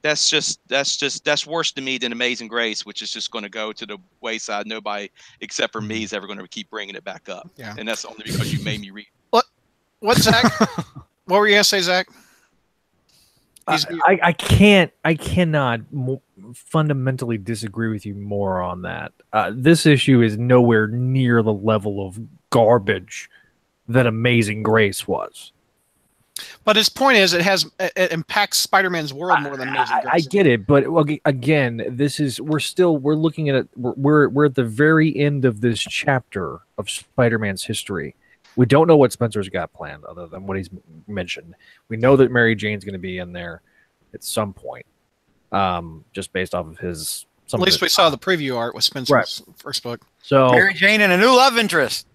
That's worse to me than Amazing Grace, which is just going to go to the wayside. Nobody except for me is ever going to keep bringing it back up. Yeah. And that's only because you made me read. What, Zach? What were you going to say, Zach? I cannot fundamentally disagree with you more on that. This issue is nowhere near the level of garbage that Amazing Grace was. But his point is, it impacts Spider-Man's world more than Amazing Grace. I get it, but again, we're looking at it. We're at the very end of this chapter of Spider-Man's history. We don't know what Spencer's got planned other than what he's mentioned. We know that Mary Jane's going to be in there at some point, just based off of his. At least we saw the preview art with Spencer's first book. So Mary Jane and a new love interest.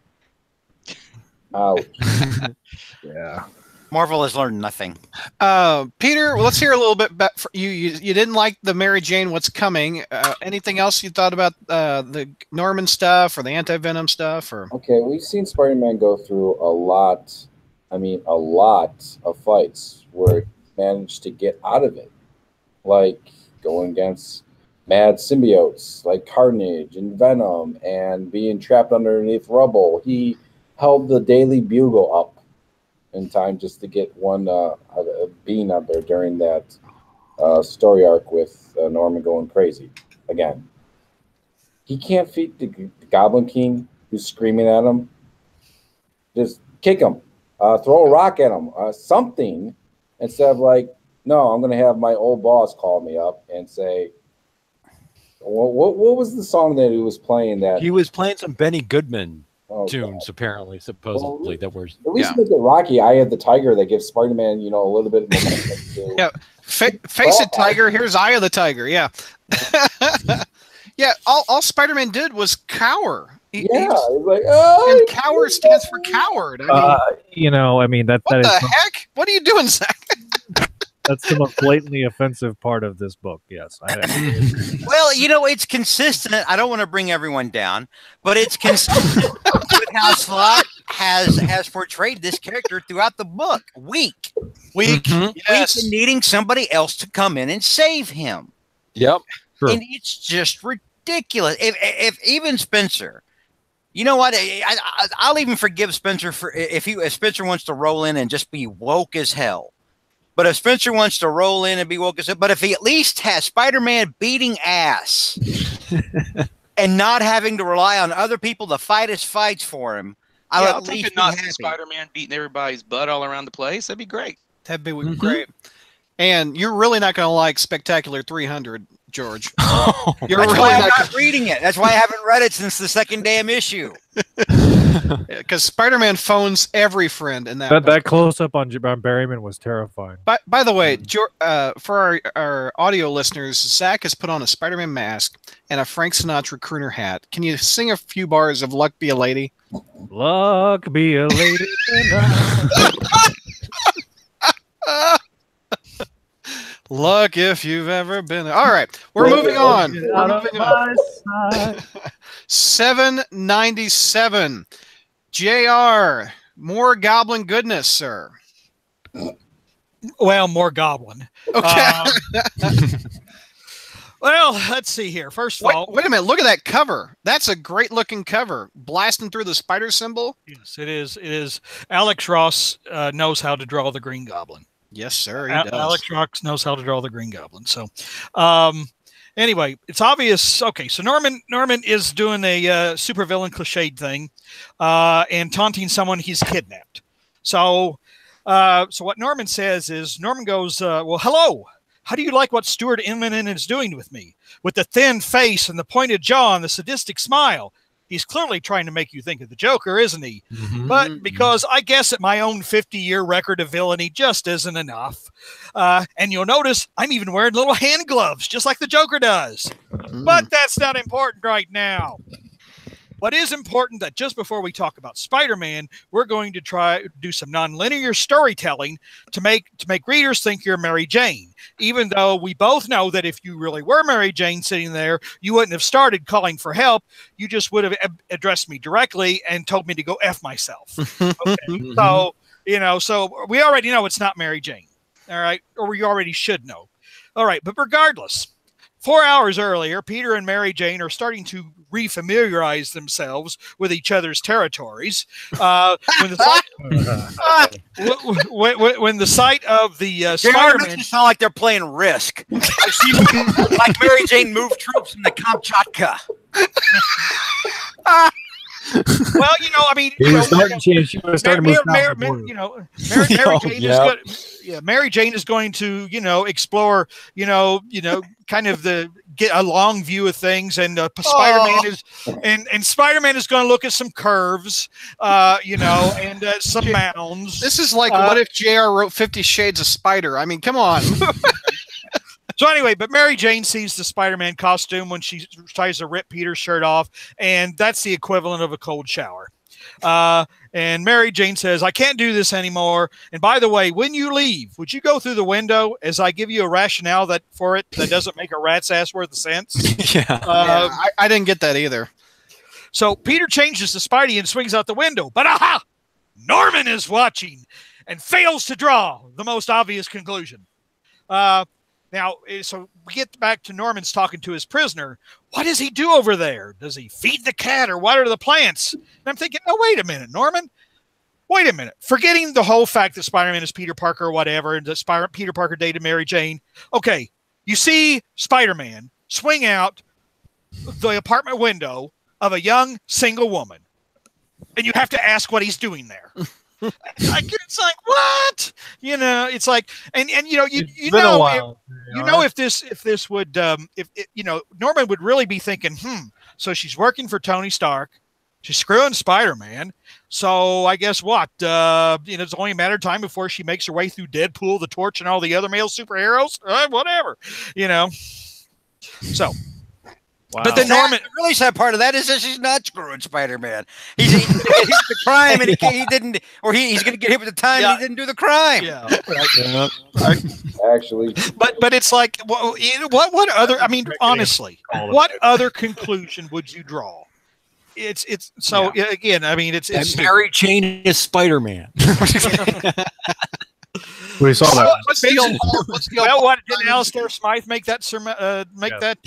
Ouch. Yeah. Marvel has learned nothing. Peter, well, let's hear a little bit about you didn't like the Mary Jane What's Coming. Anything else you thought about the Norman stuff or the Anti-Venom stuff? Or Okay, we've seen Spider-Man go through a lot of fights where he managed to get out of it. Like going against mad symbiotes like Carnage and Venom and being trapped underneath rubble. He held the Daily Bugle up in time just to get one bean out there during that story arc with Norman going crazy again. He can't beat the Goblin King who's screaming at him. Just kick him, throw a rock at him, something, instead of like, no, I'm going to have my old boss call me up and say, what was the song that he was playing? That he was playing some Benny Goodman God. tunes, apparently, supposedly, that were. At least make it Rocky, Eye of the Tiger, that gives Spider-Man, a little bit of momentum to. yeah, face it, Tiger. Here's Eye of the Tiger. Yeah, yeah. All Spider-Man did was cower. He's like, oh, and cower stands for coward. I mean, that what is the heck? What are you doing, Zach? that's the most blatantly offensive part of this book. Yes. Well, it's consistent. I don't want to bring everyone down, but it's consistent with how Slott has portrayed this character throughout the book. Weak, Yes. and needing somebody else to come in and save him. Yep. True. And it's just ridiculous. If even Spencer, you know what? I'll even forgive Spencer for if Spencer wants to roll in and just be woke as hell. But if Spencer wants to roll in and be woke as hell, but if he at least has Spider-Man beating ass and not having to rely on other people to fight his fights for him, I'll take a not Spider-Man beating everybody's butt all around the place. That'd be great. That'd be great. And you're really not going to like Spectacular 300, George. You're That's really why I'm not not reading it. That's why I haven't read it since the second damn issue. because Spider-Man phones every friend in that. That close up on Berryman was terrifying. By the way, for our audio listeners, Zach has put on a Spider-Man mask and a Frank Sinatra crooner hat. Can you sing a few bars of "Luck Be a Lady"? Luck be a lady tonight. Luck if you've ever been there. All right, we're moving on. We're moving on. 797. JR, more goblin goodness, sir. Well, more goblin. Okay. Well, let's see here. First of all, wait a minute. Look at that cover. That's a great looking cover. Blasting through the spider symbol. Yes, it is. It is. Alex Ross knows how to draw the Green Goblin. Yes, sir. He does. Alex Ross knows how to draw the Green Goblin. So, anyway, it's obvious. Okay, so Norman is doing a supervillain cliched thing, and taunting someone he's kidnapped. So what Norman says is, Norman goes, well, hello. How do you like what Stuart Immonen is doing with me? With the thin face and the pointed jaw and the sadistic smile. He's clearly trying to make you think of the Joker, isn't he? But because I guess that my own 50-year record of villainy just isn't enough. And you'll notice I'm even wearing little hand gloves, just like the Joker does. But that's not important right now. What is important that just before we talk about Spider-Man, we're going to try to do some nonlinear storytelling to make readers think you're Mary Jane. Even though we both know that if you really were Mary Jane sitting there, you wouldn't have started calling for help. You just would have addressed me directly and told me to go F myself. Okay. So we already know it's not Mary Jane. All right. Or we already should know. All right. But regardless, 4 hours earlier, Peter and Mary Jane are starting to refamiliarize themselves with each other's territories. When the sight of the Spider-Man makes it sound like they're playing Risk. Like Mary Jane moved troops in the Kamchatka. Well, I mean, She was starting to Mary Jane is going to, explore, kind of get a long view of things, and Spider-Man is going to look at some curves, and some mounds. This is like, what if JR wrote 50 Shades of Spider? I mean, come on. So anyway, but Mary Jane sees the Spider-Man costume when she tries to rip Peter's shirt off, and that's the equivalent of a cold shower. And Mary Jane says, I can't do this anymore. And by the way, when you leave, would you go through the window as I give you a rationale that doesn't make a rat's ass worth of sense? I didn't get that either. So Peter changes to Spidey and swings out the window. But aha! Norman is watching and fails to draw the most obvious conclusion. Now, so we get back to Norman's talking to his prisoner. What does he do over there? Does he feed the cat or water the plants? And I'm thinking, oh, wait a minute, Norman. Wait a minute. Forgetting the whole fact that Spider-Man is Peter Parker or whatever, and that Peter Parker dated Mary Jane. Okay, you see Spider-Man swing out the apartment window of a young single woman, and you have to ask what he's doing there. It's like, what? It's like, and if this would, Norman would really be thinking, so she's working for Tony Stark, she's screwing Spider-Man, so I guess what, it's only a matter of time before she makes her way through Deadpool, the Torch, and all the other male superheroes, whatever, so. Wow. But the really sad part of that is that she's not screwing Spider-Man. He's the crime, and he didn't, or he's going to get hit with the time, and he didn't do the crime. Yeah, Actually. But it's like, what other? I mean, honestly, what other conclusion would you draw? It's so again. I mean, it's Mary Jane is Spider-Man. We saw that. What's the old, what did Alistair Smythe make that that?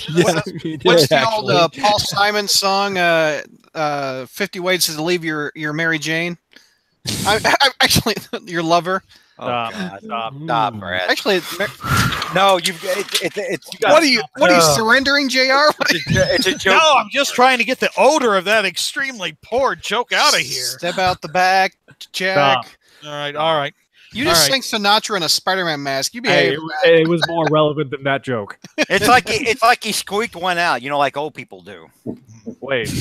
What's the old Paul Simon song? 50 Ways to Leave Your Mary Jane. Actually, your lover. Oh God! Stop, Brad. Actually, no. What are you surrendering, JR? It's a joke. No, I'm just trying to get the odor of that extremely poor joke out of here. Step out the back, Jack. All right. You just sang Sinatra in a Spider-Man mask. You behave. Hey, it was more relevant than that joke. It's like he squeaked one out, like old people do. Wait,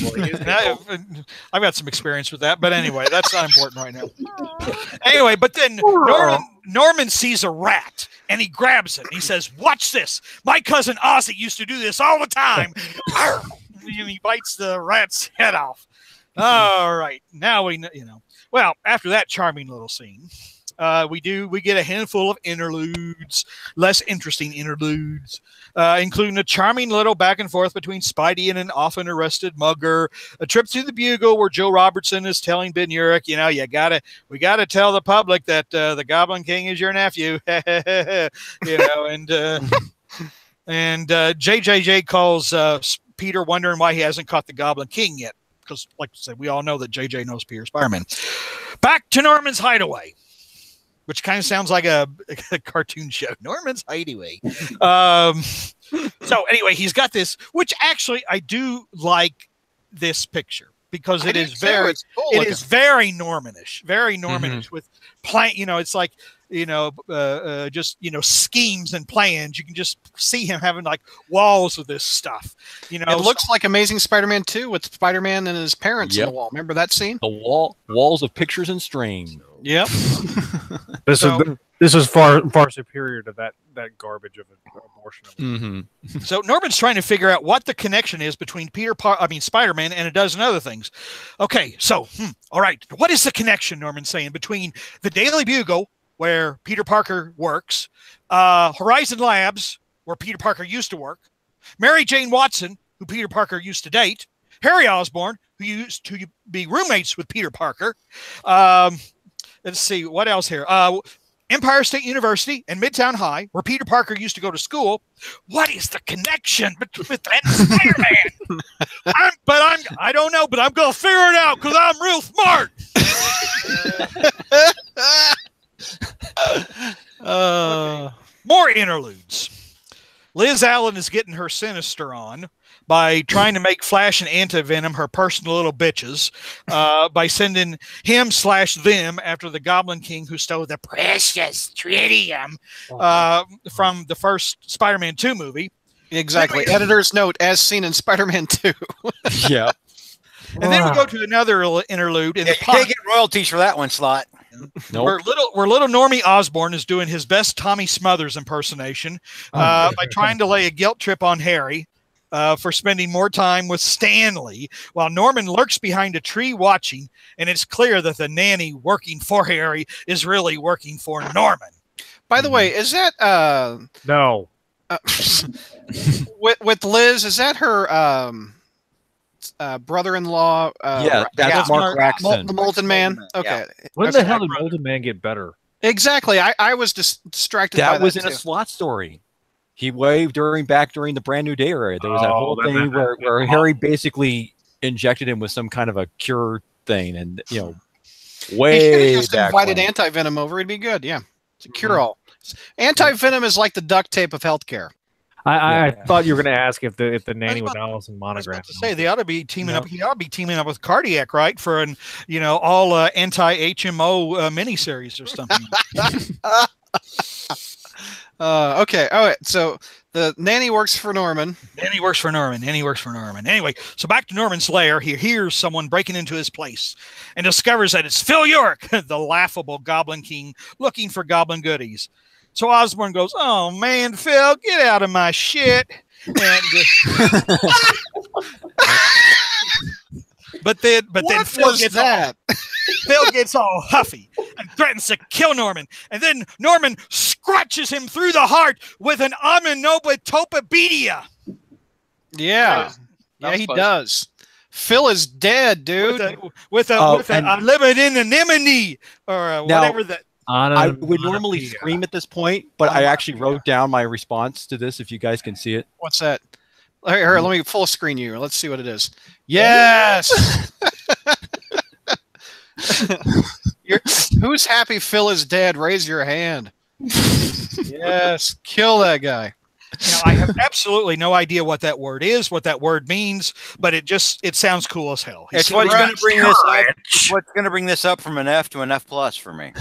I've got some experience with that, but anyway, that's not important right now. Anyway, but then Norman sees a rat and he grabs it. And he says, "Watch this! My cousin Ozzy used to do this all the time." And he bites the rat's head off. All right, now we know. Well, after that charming little scene. We get a handful of interludes, less interesting interludes, including a charming little back and forth between Spidey and an often arrested mugger, a trip to the Bugle where Joe Robertson is telling Ben Urich, we gotta tell the public that the Goblin King is your nephew, and JJJ calls Peter wondering why he hasn't caught the Goblin King yet, because like I said, we all know that JJ knows Peter Spider-Man. Back to Norman's hideaway. Which kind of sounds like a cartoon show. Norman's Hideaway. So anyway, he's got this, which actually I do like this picture because it is very Normanish, very Normanish with it's like, just, schemes and plans. You can just see him having like walls of this stuff. It looks like Amazing Spider-Man 2 with Spider-Man and his parents on the wall. Remember that scene? The walls of pictures and string. Yep. This is far superior to that garbage of an abortion. Mm-hmm. So Norman's trying to figure out what the connection is between Spider-Man and a dozen other things. Okay, so all right, what is the connection? Norman's saying between the Daily Bugle, where Peter Parker works, Horizon Labs, where Peter Parker used to work, Mary Jane Watson, who Peter Parker used to date, Harry Osborn, who used to be roommates with Peter Parker. Let's see, what else here? Empire State University and Midtown High, where Peter Parker used to go to school. What is the connection between that and Spider-Man? I don't know, but I'm going to figure it out because I'm real smart. More interludes. Liz Allen is getting her Sinister on. by trying to make Flash and Anti-Venom her personal little bitches, by sending him/them after the Goblin King who stole the precious tritium from the first Spider-Man 2 movie. Exactly. Editor's note, as seen in Spider-Man 2. Yeah. And then we go to another interlude in Yeah, the you can't get royalties for that one, Slot. Nope. where little Normie Osborn is doing his best Tommy Smothers impersonation by trying to lay a guilt trip on Harry for spending more time with Stanley, while Norman lurks behind a tree watching, and it's clear that the nanny working for Harry is really working for Norman. By the way, is that No. with Liz? Is that her brother-in-law? Yeah, that's Mark Raxton. The Molten Man. Yeah. Okay. When the hell did Molten Man get better? Exactly. I was distracted by That that was in too. a Slot story. He waved back during the Brand New Day era. There was that whole thing where Harry basically injected him with some kind of a cure thing, and He way just back invited when. Anti-Venom over. It'd be good. Yeah, it's a cure-all. Anti-Venom is like the duct tape of healthcare. I thought you were going to ask if the nanny was Allison I was Monogram. about to say they ought to be teaming up. He ought to be teaming up with Cardiac, right, for an all anti-HMO miniseries or something. Okay. All right. So the nanny works for Norman. Nanny works for Norman. Anyway, so back to Norman's lair. He hears someone breaking into his place and discovers that it's Phil York, the laughable Goblin King, looking for goblin goodies. So Osborn goes, "Oh man, Phil, get out of my shit!" And but then Phil gets all huffy and threatens to kill Norman, and then Norman scratches him through the heart with an onomatopoeia. Yeah. Yeah, he does. Phil is dead, dude. With a limited anemone or whatever that. I would normally scream at this point, but I actually wrote down my response to this. If you guys can see it, What's that? Here, let me full screen you. Let's see what it is. Yes. Who's happy Phil is dead? Raise your hand. Yes, kill that guy. Now, I have absolutely no idea what that word is, what that word means, but it sounds cool as hell. It's what's going to bring this up. What's going to bring this up from an F to an F plus for me?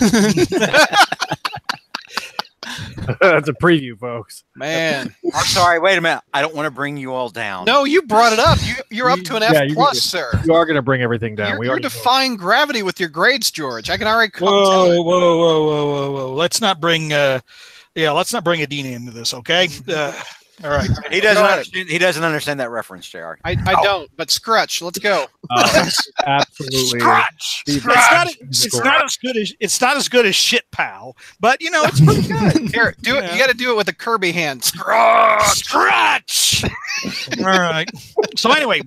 That's a preview, folks. Man, I'm sorry. Wait a minute. I don't want to bring you all down. no, you brought it up. You're up to an F plus, sir. You are going to bring everything down. You're defying gravity with your grades, George. I can already tell Whoa, it. whoa. Let's not bring Adina into this, okay? All right. He doesn't understand that reference, JR. I don't, but Scrutch, let's go. Absolutely. Scratch. It's not as good as Shit Pal, but it's pretty good. Here, do it. You got to do it with a Kirby hand. Scratch. All right. So anyway,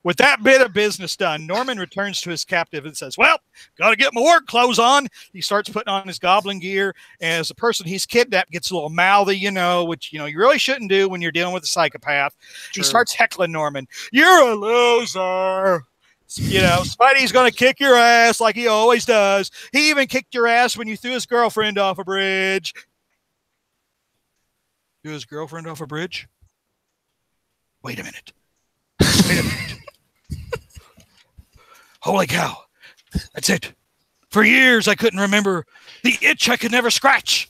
with that bit of business done, Norman returns to his captive and says, "Well, got to get my work clothes on." He starts putting on his goblin gear, and as the person he's kidnapped gets a little mouthy, which you really shouldn't do when you're dealing with a psychopath. He starts heckling Norman. "You're a loser." Spidey's going to kick your ass like he always does. He even kicked your ass when you threw his girlfriend off a bridge. Threw his girlfriend off a bridge? Wait a minute. Holy cow. That's it. For years, I couldn't remember the itch I could never scratch.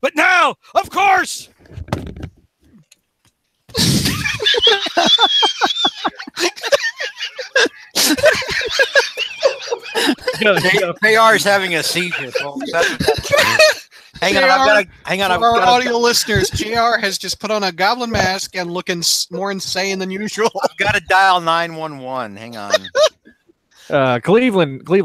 But now, of course. JR is having a seizure, folks. Hang on, hang on. For our audio listeners, JR has just put on a goblin mask and looking more insane than usual. I've got to dial 911. Hang on. Cleveland, please.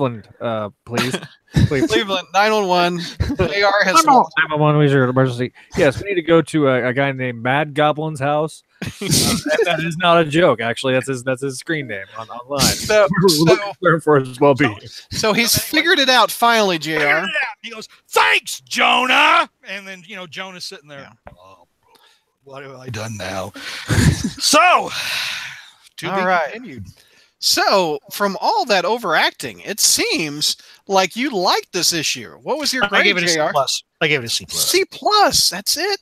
Cleveland 911. JR has 911. Was your emergency? Yes, we need to go to a guy named Mad Goblin's house. That is not a joke. Actually, that's his screen name online. So for his well-being. So he's figured it out finally, JR. He goes, "Thanks, Jonah." And then Jonah's sitting there. Yeah. Oh, what have I done now? So, to be continued. So, from all that overacting, it seems like you liked this issue. What was your grade, JR? I gave it a C+. C+. That's it.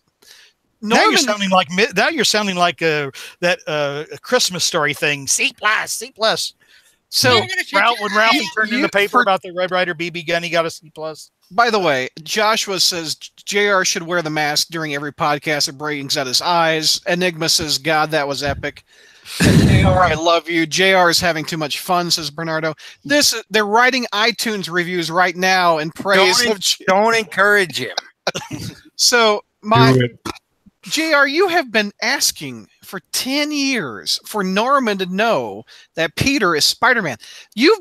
Now Norman, you're sounding like that Christmas Story thing. C+. so When Ralphie turned in the paper about the Red Ryder BB gun, he got a C+. by the way, Joshua says JR should wear the mask during every podcast. It brings out his eyes. Enigma says, God, that was epic. JR, I love you. JR is having too much fun, says Bernardo. They're writing iTunes reviews right now in praise of Don't encourage him. So JR, you have been asking for 10 years for Norman to know that Peter is Spider-Man. You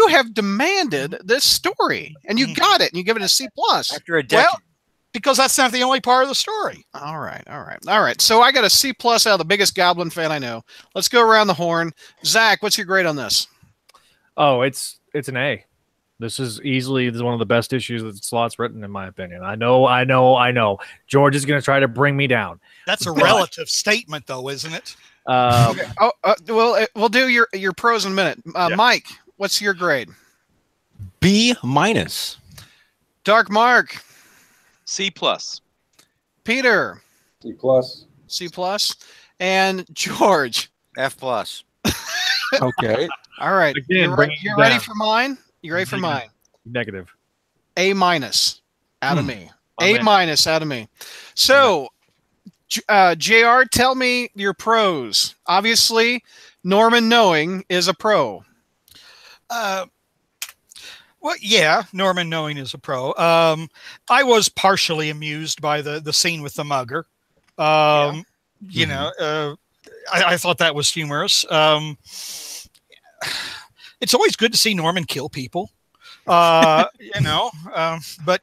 have demanded this story, and you got it, and you give it a C+. After a decade. Well, because that's not the only part of the story. All right. So I got a C+ out of the biggest Goblin fan I know. Let's go around the horn. Zach, what's your grade on this? Oh, it's an A. This is one of the best issues that Slott's written, in my opinion. I know. George is going to try to bring me down. That's a relative statement, though, isn't it? Well, we'll do your pros in a minute. Mike, what's your grade? B-. Dark Mark. C+. Peter. C+. C+. And George. F+. Okay. All right. Again, you're ready for mine? You ready for mine? Negative. A- out of me. A- out of me. So, JR, tell me your pros. Obviously, Norman knowing is a pro. Well, yeah, Norman knowing is a pro. I was partially amused by the scene with the mugger. You know, I thought that was humorous. It's always good to see Norman kill people, you know. But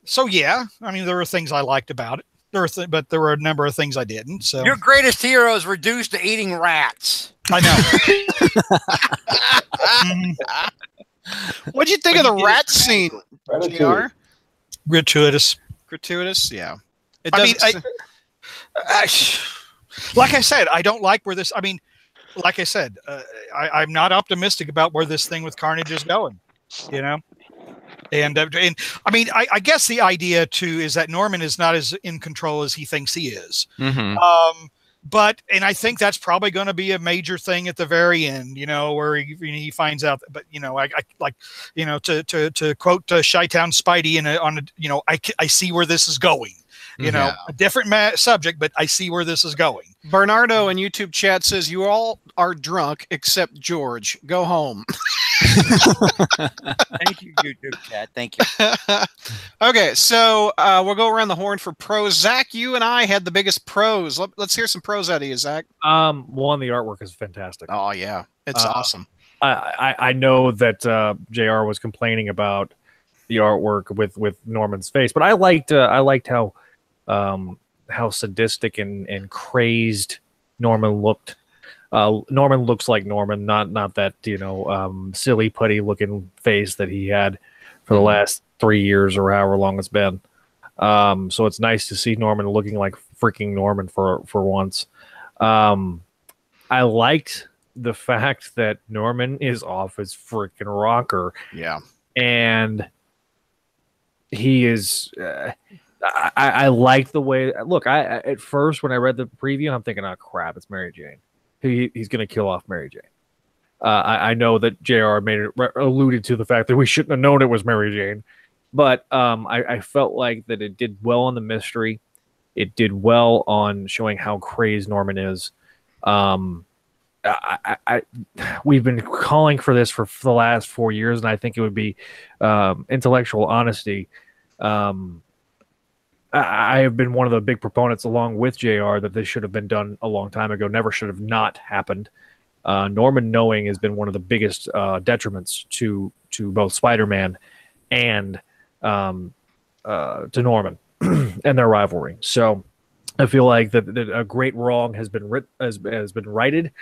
so yeah, I mean, there were things I liked about it. But there were a number of things I didn't. So Your greatest hero is reduced to eating rats. I know. What'd you think of the rat scene, JR? Gratuitous. Yeah. Like I said, I don't like where this. I mean, like I said, I'm not optimistic about where this thing with Carnage is going. You know, and I mean, I guess the idea too is that Norman is not as in control as he thinks he is. But I think that's probably going to be a major thing at the very end, you know, where he finds out. But you know, I like, you know, to quote Chi-Town Spidey you know, I see where this is going. You know, a different subject, but I see where this is going. Bernardo in YouTube chat says you all are drunk except George. Go home. Thank you, YouTube chat. Thank you. Okay, so we'll go around the horn for pros. Zach, you and I had the biggest pros. Let's hear some pros out of you, Zach. One, the artwork is fantastic. Oh yeah, it's awesome. I know that JR was complaining about the artwork with Norman's face, but I liked how sadistic and crazed Norman looked. Norman looks like Norman, not that, you know, silly putty looking face that he had for the last 3 years or however long it's been. So it's nice to see Norman looking like freaking Norman for once. I liked the fact that Norman is off his freaking rocker. Yeah. And he is I like the way. Look, at first when I read the preview, I'm thinking, oh crap, it's Mary Jane. He's going to kill off Mary Jane. I know that JR alluded to the fact that we shouldn't have known it was Mary Jane, but I felt like that it did well on the mystery. It did well on showing how crazed Norman is. We've been calling for this for the last 4 years, and I think it would be intellectual honesty. I have been one of the big proponents, along with JR, that this should have been done a long time ago. Never should have not happened. Norman knowing has been one of the biggest detriments to both Spider-Man and to Norman and their rivalry. So I feel like that a great wrong has been righted,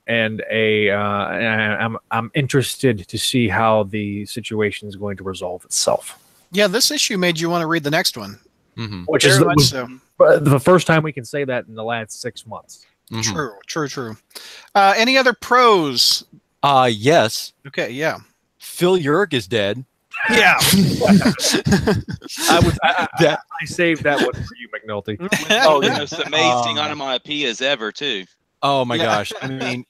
and I'm interested to see how the situation is going to resolve itself. Yeah, this issue made you want to read the next one. Which is the first time we can say that in the last 6 months. True. Any other pros? Yes. Okay, yeah. Phil Urich is dead. Yeah. I saved that one for you, McNulty. Oh, the most amazing onomatopoeias ever, too. Oh my gosh! I mean,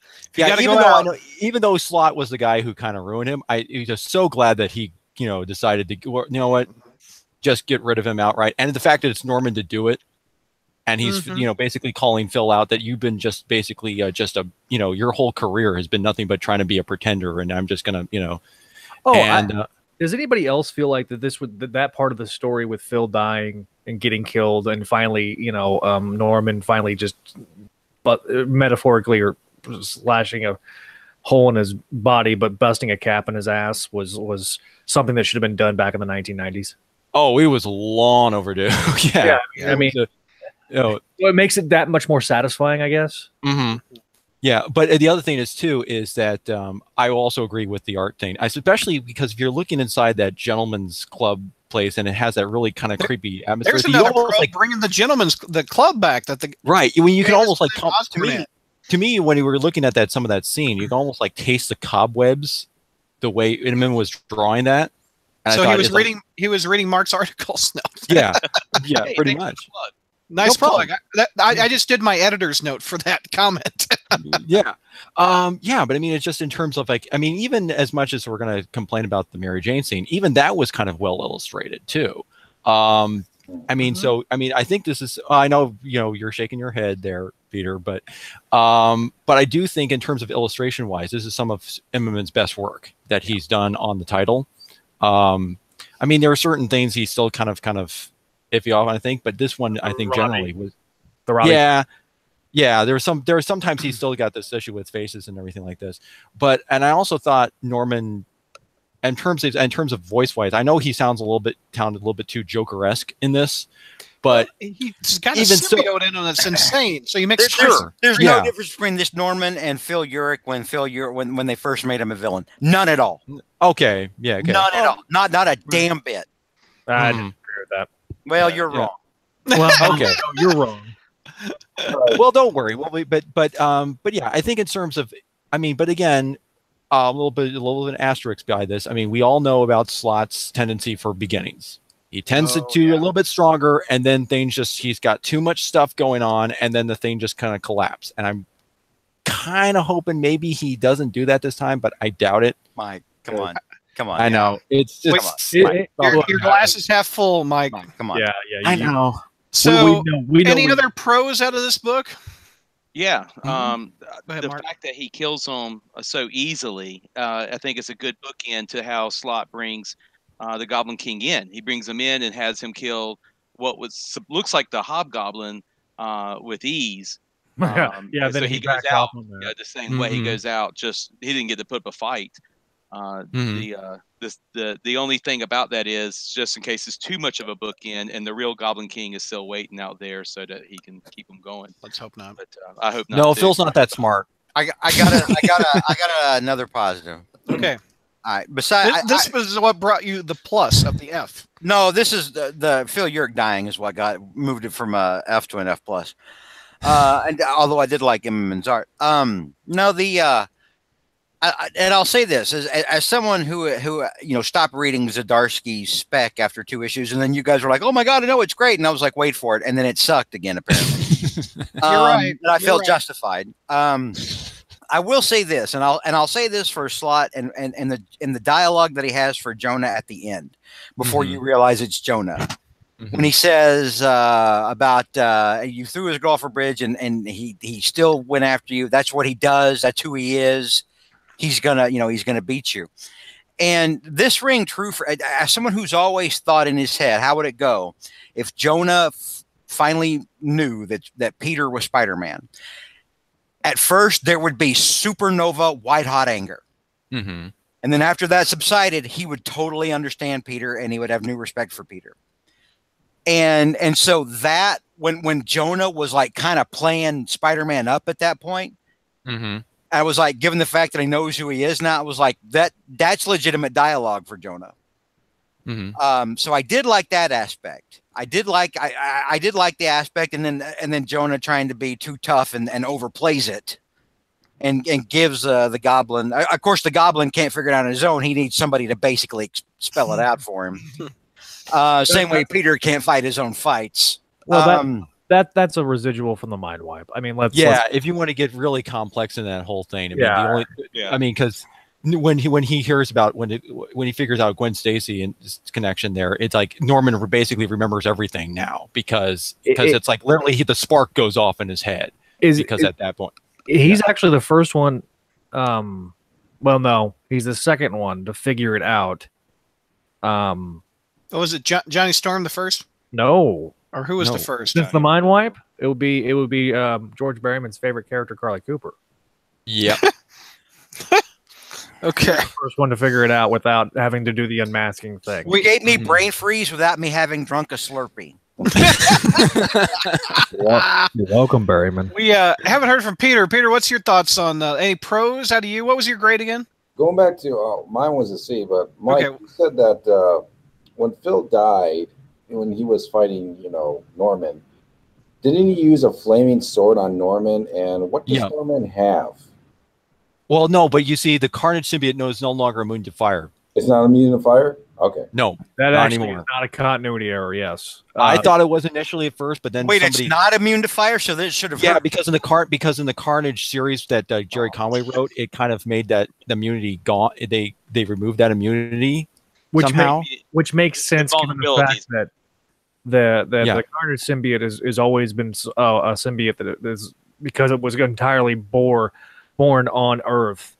even though Slott was the guy who kind of ruined him, I was just so glad that he, decided to, just get rid of him outright. And the fact that it's Norman to do it, and he's, basically calling Phil out that you've been just basically your whole career has been nothing but trying to be a pretender, and I'm just gonna, does anybody else feel like that part of the story with Phil dying and getting killed, and finally, Norman finally just, but metaphorically or slashing a hole in his body, but busting a cap in his ass was something that should have been done back in the 1990s? Oh, it was long overdue. Yeah. I mean, it makes it that much more satisfying, I guess. Mm-hmm. Yeah, but the other thing is that I also agree with the art thing, especially because if you're looking inside that gentleman's club place and it has that really kind of creepy atmosphere. There's another pro bringing the club back. Right. When you can almost like to me when you were looking at some of that scene, you can almost like taste the cobwebs the way Inman was drawing that. And so he was reading Mark's articles. No. Yeah, hey, pretty much. Nice plug. I just did my editor's note for that comment. Yeah. But I mean, it's just in terms of even as much as we're going to complain about the Mary Jane scene, even that was kind of well illustrated too. I think this is, I know, you're shaking your head there, Peter, but I do think in terms of illustration wise, this is some of Immonen's best work that he's done on the title. There are certain things he's still kind of iffy off, I think, but this one I think generally was the Robbie. Yeah. There are sometimes he's still got this issue with faces and everything like this, and I also thought Norman, in terms of voice wise, I know he sounds a little bit too Joker-esque in this, but he's got a symbiote in him that's insane. So you mix there's no difference between this Norman and Phil Urich when they first made him a villain. None at all. Okay. Yeah. Okay. None at all. Not a damn bit. I didn't agree with that. Well, you're wrong. Well, okay, you're wrong. Well, don't worry. Well, but yeah, I think in terms of, but again, a little bit of an asterisk by this. We all know about Slott's tendency for beginnings. He tends to a little bit stronger, and then he's got too much stuff going on, and then the thing just kind of collapses. And I'm kind of hoping maybe he doesn't do that this time, but I doubt it. Mike, come on. I know. It's your glass is half full, Mike. Come on. Yeah. I know. So, any other pros out of this book? Yeah. Go ahead, The Mark. fact that he kills them so easily, I think it's a good bookend to how Slott brings the Goblin King in. He brings him in and has him kill what looks like the Hobgoblin with ease. Then so he goes backed out off on that. the same way he goes out. Just he didn't get to put up a fight. The only thing about that is just in case it's too much of a bookend, and the real Goblin King is still waiting out there so that he can keep him going. Let's hope not. But I hope not. No, too. Phil's not that smart. I got another positive. Okay. All right. Besides, this was what brought you the plus of the F. No, this is the Phil Urich dying is what moved it from a F to an F plus. And although I did like Immonen's art, and I'll say this as someone who stopped reading Zdarsky's spec after 2 issues, and then you guys were like, "Oh my god, I know it's great," and I was like, "Wait for it," and then it sucked again apparently. You're right. And I felt justified. I will say this, and I'll say this for Slott and the dialogue that he has for Jonah at the end, before you realize it's Jonah. When he says about you threw his girl off a bridge and he still went after you. That's what he does. That's who he is. He's gonna beat you. And this ring true for as someone who's always thought in his head, how would it go if Jonah finally knew that Peter was Spider-Man? At first, there would be supernova white hot anger. And then after that subsided, he would totally understand Peter and he would have new respect for Peter. And so that when Jonah was like kind of playing Spider-Man up at that point, I was like, given the fact that he knows who he is now, I was like, that's legitimate dialogue for Jonah. So I did like that aspect. I did like the aspect, and then Jonah trying to be too tough and overplays it. and gives the Goblin. Of course, the Goblin can't figure it out on his own. He needs somebody to basically spell it out for him. Same way Peter can't fight his own fights. Well, that's a residual from the mind wipe. I mean, let's if you want to get really complex in that whole thing, I mean, Yeah. I mean, because when he hears about when he figures out Gwen Stacy and his connection there, it's like Norman basically remembers everything now because it's like literally the spark goes off in his head at that point he's actually the first one. Well, no, he's the second one to figure it out. Was it Johnny Storm the first? No. Or who was the first? Since the mind wipe, it would be George Berryman's favorite character, Carly Cooper. Yeah. Okay. First one to figure it out without having to do the unmasking thing. We gave me brain freeze without me having drunk a Slurpee. You're welcome, Berryman. We haven't heard from Peter. Peter, what's your thoughts on any pros out of you? What was your grade again? Going back to mine was a C, but Mike, you said that when Phil died, when he was fighting, Norman, didn't he use a flaming sword on Norman? And what does Norman have? Well, no, but you see, the Carnage symbiote is no longer immune to fire. It's not immune to fire? Okay. No, that not actually anymore. is not a continuity error. Yes, I thought it was initially at first, but then wait, it's not immune to fire, so this should have. Yeah, because in the Carnage series that Jerry Conway wrote, it kind of made that immunity gone. They removed that immunity somehow, which makes sense given the fact that the Carnage symbiote is always been a symbiote that is because it was entirely born on Earth.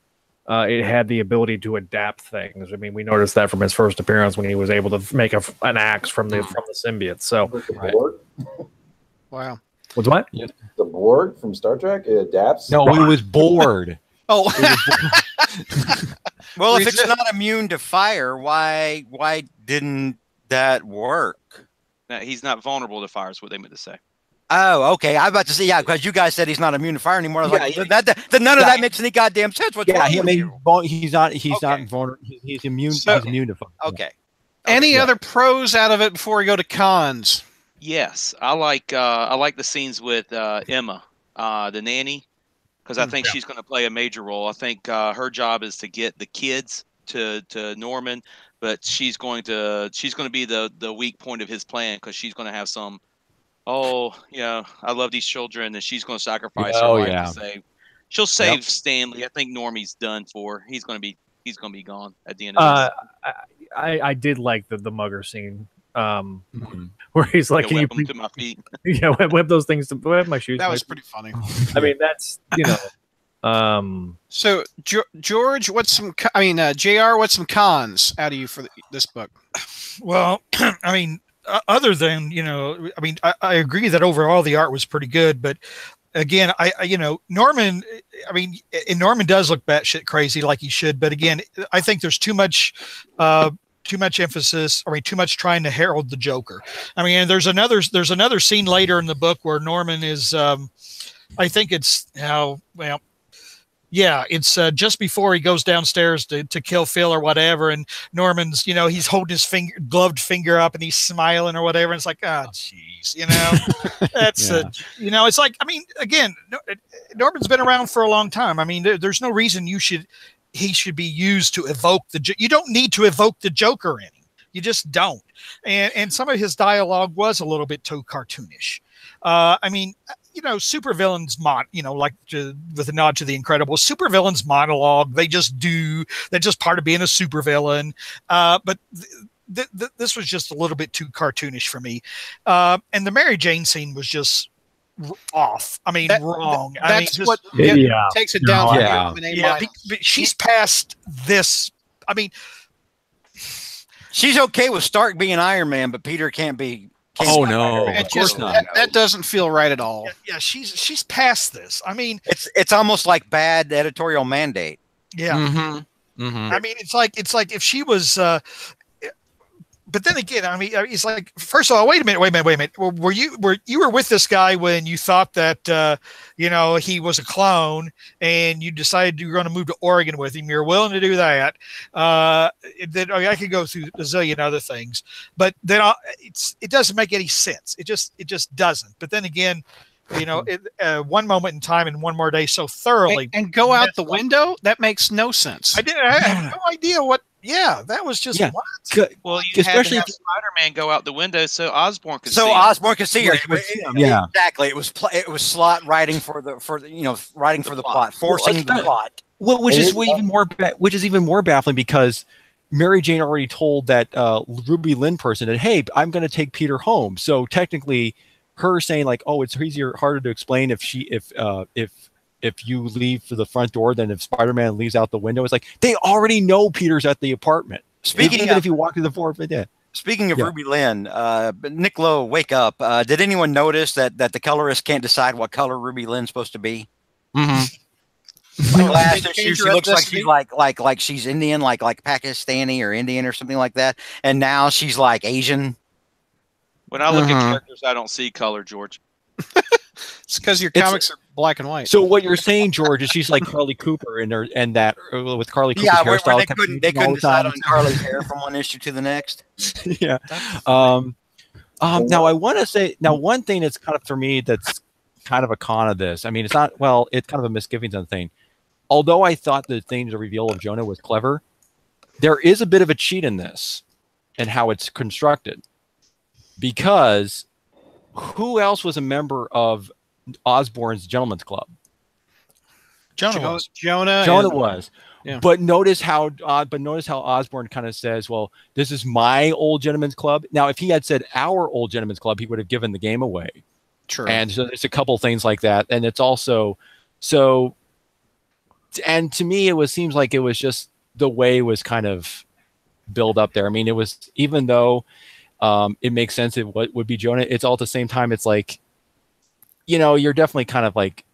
It had the ability to adapt things. I mean, we noticed that from his first appearance when he was able to make an axe from the symbiote. So, wow. What's what? Yeah. The Borg from Star Trek, it adapts. No, he was bored. Oh. Well, if it's not immune to fire, why didn't that work? No, he's not vulnerable to fire. Is what they meant to say. Oh, okay. I was about to say, because you guys said he's not immune to fire anymore. I was none of that makes any goddamn sense. What's wrong with you? He's not vulnerable. He's immune. He's immune to fire. Okay. Any other pros out of it before we go to cons? Yes, I like the scenes with Emma, the nanny, because I think she's going to play a major role. I think her job is to get the kids to Norman, but she's going to be the weak point of his plan because she's going to have some. Oh, yeah, I love these children, and she's going to sacrifice her life to save. She'll save Stanley. I think Normie's done for. He's going to be gone at the end of this. I did like the mugger scene, where he's like, "Can you please?" To my feet. Yeah, whip those things to whip my shoes. That was pretty funny. I mean, that's So George, what's some? Jr. What's some cons out of you for this book? Well, I mean. Other than, I agree that overall the art was pretty good, but again, Norman, and Norman does look batshit crazy like he should, but again, I think there's too much emphasis, too much trying to herald the Joker. I mean, there's another scene later in the book where Norman is, I think it's it's just before he goes downstairs to kill Phil or whatever, and Norman's, he's holding his gloved finger up and he's smiling or whatever, and it's like, oh, jeez, that's it's like, again, Norman's been around for a long time. I mean, there's no reason he should be used to evoke you don't need to evoke the Joker in him. You just don't. And some of his dialogue was a little bit too cartoonish. Supervillains with a nod to The Incredibles, supervillains monologue. They're just part of being a supervillain. But this was just a little bit too cartoonish for me. And the Mary Jane scene was just off. Wrong. That's what takes it down. But she's past this. She's okay with Stark being Iron Man, but Peter can't be. Oh no! Of course not. That doesn't feel right at all. Yeah, she's past this. It's almost like bad editorial mandate. Yeah. Mm-hmm. Mm-hmm. It's like if she was. But then again, it's like, first of all, wait a minute. Were you with this guy when you thought that he was a clone and you decided you were going to move to Oregon with him? You're willing to do that. Then I could go through a zillion other things, but then it doesn't make any sense. It just doesn't. But then again, one moment in time and one more day so thoroughly and go out the window. That makes no sense. I have no idea what. Yeah, that was just what? Well, you especially had to have Spider-Man go out the window so Osborn could see. So Osborn could see her. Yeah, exactly. It was Slott writing for the plot, forcing the plot. Well, which is even more baffling because Mary Jane already told that Ruby Lynn person that, hey, I'm going to take Peter home. So technically, her saying like, oh, it's harder to explain if you leave for the front door than if Spider-Man leaves out the window. It's like they already know Peter's at the apartment. Even if you walk through the forefront, yeah. Speaking of Ruby Lynn, Nick Lowe, wake up! Did anyone notice that the colorist can't decide what color Ruby Lynn's supposed to be? Mm-hmm. Like last issue, she looks like she's like she's Indian, like Pakistani or Indian or something like that, and now she's like Asian. When I look at characters, I don't see color, George. It's because your comics are black and white. So what you're saying, George, is she's like Carly Cooper and that with Carly Cooper's hairstyle. They couldn't decide on Carly's hair from one issue to the next. Yeah. Now I want to say one thing that's kind of for me that's kind of a con of this. I mean, it's not it's kind of a misgivings on the thing. Although I thought the reveal of Jonah was clever, there is a bit of a cheat in this and how it's constructed. Because who else was a member of Osborn's Gentleman's Club? Jonah was. Yeah. But notice how Osborn kind of says, well, this is my old gentleman's club. Now, if he had said our old gentleman's club, he would have given the game away. True. And so there's a couple things like that. And it's also so, and to me, seems like it was just the way it was kind of built up there. I mean, it was, even though it makes sense what would be Jonah, it's all at the same time, it's like, you're definitely kind of like,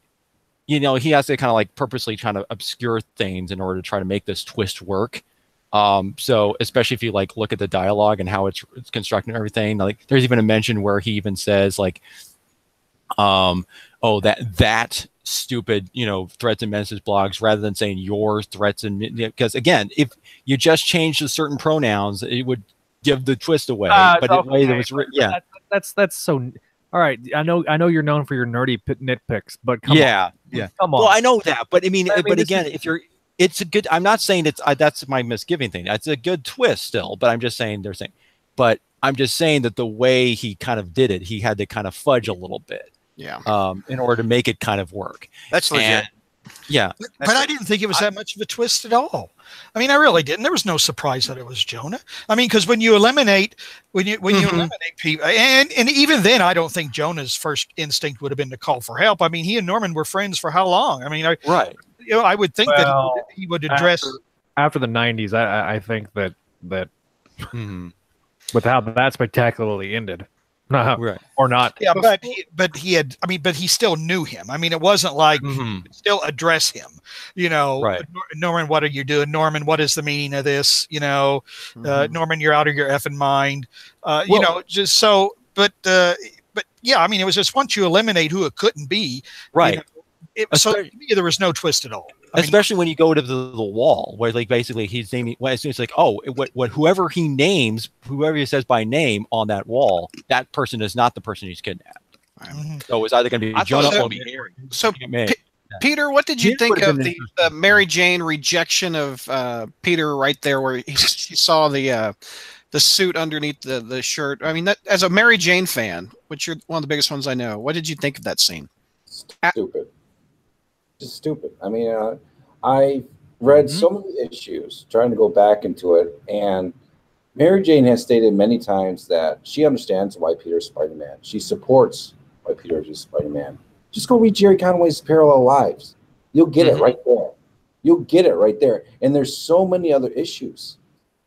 he has to kind of like purposely trying to obscure things in order to try to make this twist work. So especially if you like look at the dialogue and how it's constructed and everything, like there's even a mention where he even says like, that stupid, threats and menaces blogs, rather than saying your threats and, because again, if you just changed the certain pronouns, it would give the twist away. But in a way that was that's so. All right, I know you're known for your nerdy nitpicks, but come on. Come on. Well, I know that, but again, it's a good. I'm not saying that's my misgiving thing. It's a good twist still, but I'm just saying but I'm just saying that the way he kind of did it, he had to kind of fudge a little bit, in order to make it kind of work. That's legit. But I didn't think it was that much of a twist at all. I mean, I really didn't. There was no surprise that it was Jonah. I mean, because when you eliminate people, and even then, I don't think Jonah's first instinct would have been to call for help. I mean, he and Norman were friends for how long? I mean, I would think that he would address after the '90s. I think that with how that spectacularly ended. Or not. Yeah, but he still knew him. I mean, it wasn't like still address him. Norman, what are you doing? Norman, what is the meaning of this? Norman, you're out of your effing mind. Just so. But yeah, I mean, it was just once you eliminate who it couldn't be, right? So to me, there was no twist at all. Especially when you go to the wall, where like basically he's naming. Well, it's like, whoever he names, whoever he says by name on that wall, that person is not the person he's kidnapped. So it's either going to be Jonah or Harry. So, Peter, what did you think of the Mary Jane rejection of Peter right there, where she saw the suit underneath the shirt? I mean, that, as a Mary Jane fan, which you're one of the biggest ones I know, what did you think of that scene? Stupid. Just stupid. I mean, I read so many issues trying to go back into it, and Mary Jane has stated many times that she understands why Peter's Spider-Man. She supports why Peter is Spider-Man. Just go read Jerry Conway's Parallel Lives. You'll get it right there. You'll get it right there. And there's so many other issues.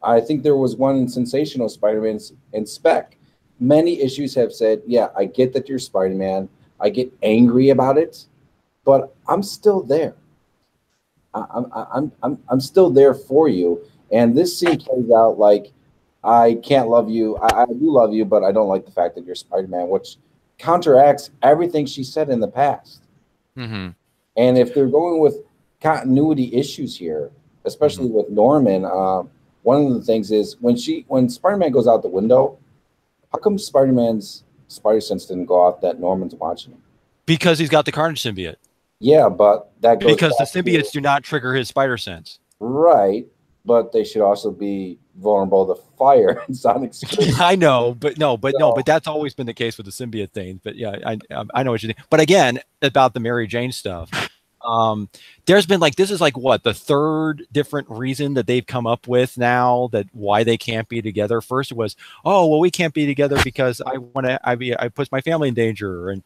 I think there was one in Sensational Spider-Man and Spec. Many issues have said, yeah, I get that you're Spider-Man. I get angry about it. But I'm still there. I'm still there for you. And this scene plays out like I can't love you. I do love you, but I don't like the fact that you're Spider-Man, which counteracts everything she said in the past. And if they're going with continuity issues here, especially with Norman, one of the things is when Spider-Man goes out the window, how come Spider-Man's spider sense didn't go off that Norman's watching him? Because he's got the Carnage symbiote. Yeah, but that goes because the back to- symbiotes do not trigger his spider sense. Right, but they should also be vulnerable to fire and sonic scream. I know, but that's always been the case with the symbiote thing. But yeah, I know what you think. But again, about the Mary Jane stuff, there's been like, this is like what, the third different reason that they've come up with now that why they can't be together. First it was, oh well, we can't be together because I put my family in danger, and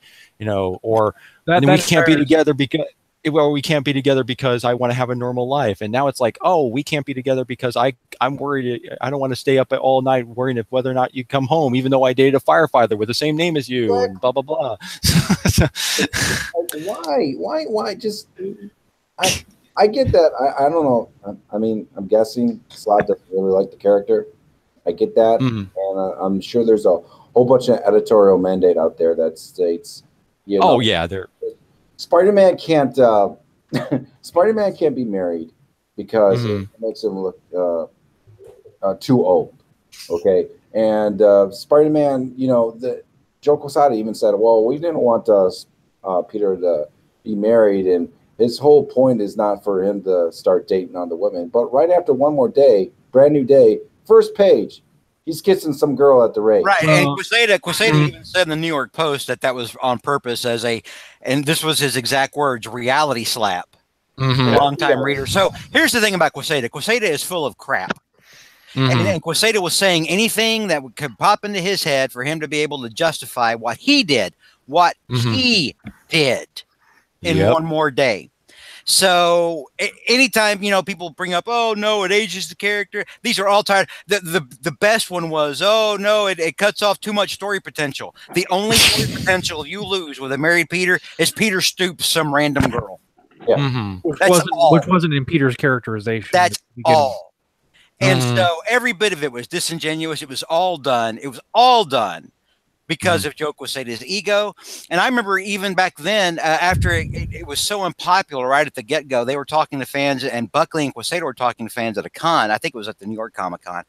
or we can't be together because. Well, we can't be together because I want to have a normal life. And now it's like, oh, we can't be together because I'm worried. I don't want to stay up all night worrying if whether or not you come home, even though I dated a firefighter with the same name as you, and blah, blah, blah. Why? Just, I get that. I don't know. I mean, I'm guessing Slott doesn't really like the character. I get that. And I'm sure there's a whole bunch of editorial mandate out there that states, oh, yeah, they're. Spider-Man can't be married because it makes him look too old. Okay, and Spider-Man, the Joe Quesada even said, "Well, we didn't want Peter to be married, and his whole point is not for him to start dating on the women." But right after One More Day, Brand New Day, first page, he's kissing some girl at the rave. Right, and Quesada even said in the New York Post that was on purpose and this was his exact words, reality slap. Long-time reader. So here's the thing about Quesada. Quesada is full of crap. And Quesada was saying anything that could pop into his head for him to be able to justify what he did in One More Day. So anytime, people bring up, oh, no, it ages the character. These are all tired. The best one was, oh, no, it cuts off too much story potential. The only story potential you lose with a married Peter is Peter stoops some random girl. Yeah. Which wasn't in Peter's characterization. That's all. And so every bit of it was disingenuous. It was all done. It was all done because of Joe Quesada's ego. And I remember even back then, after it was so unpopular right at the get-go, they were talking to fans, and Buckley and Quesada were talking to fans at a con. I think it was at the New York Comic Con.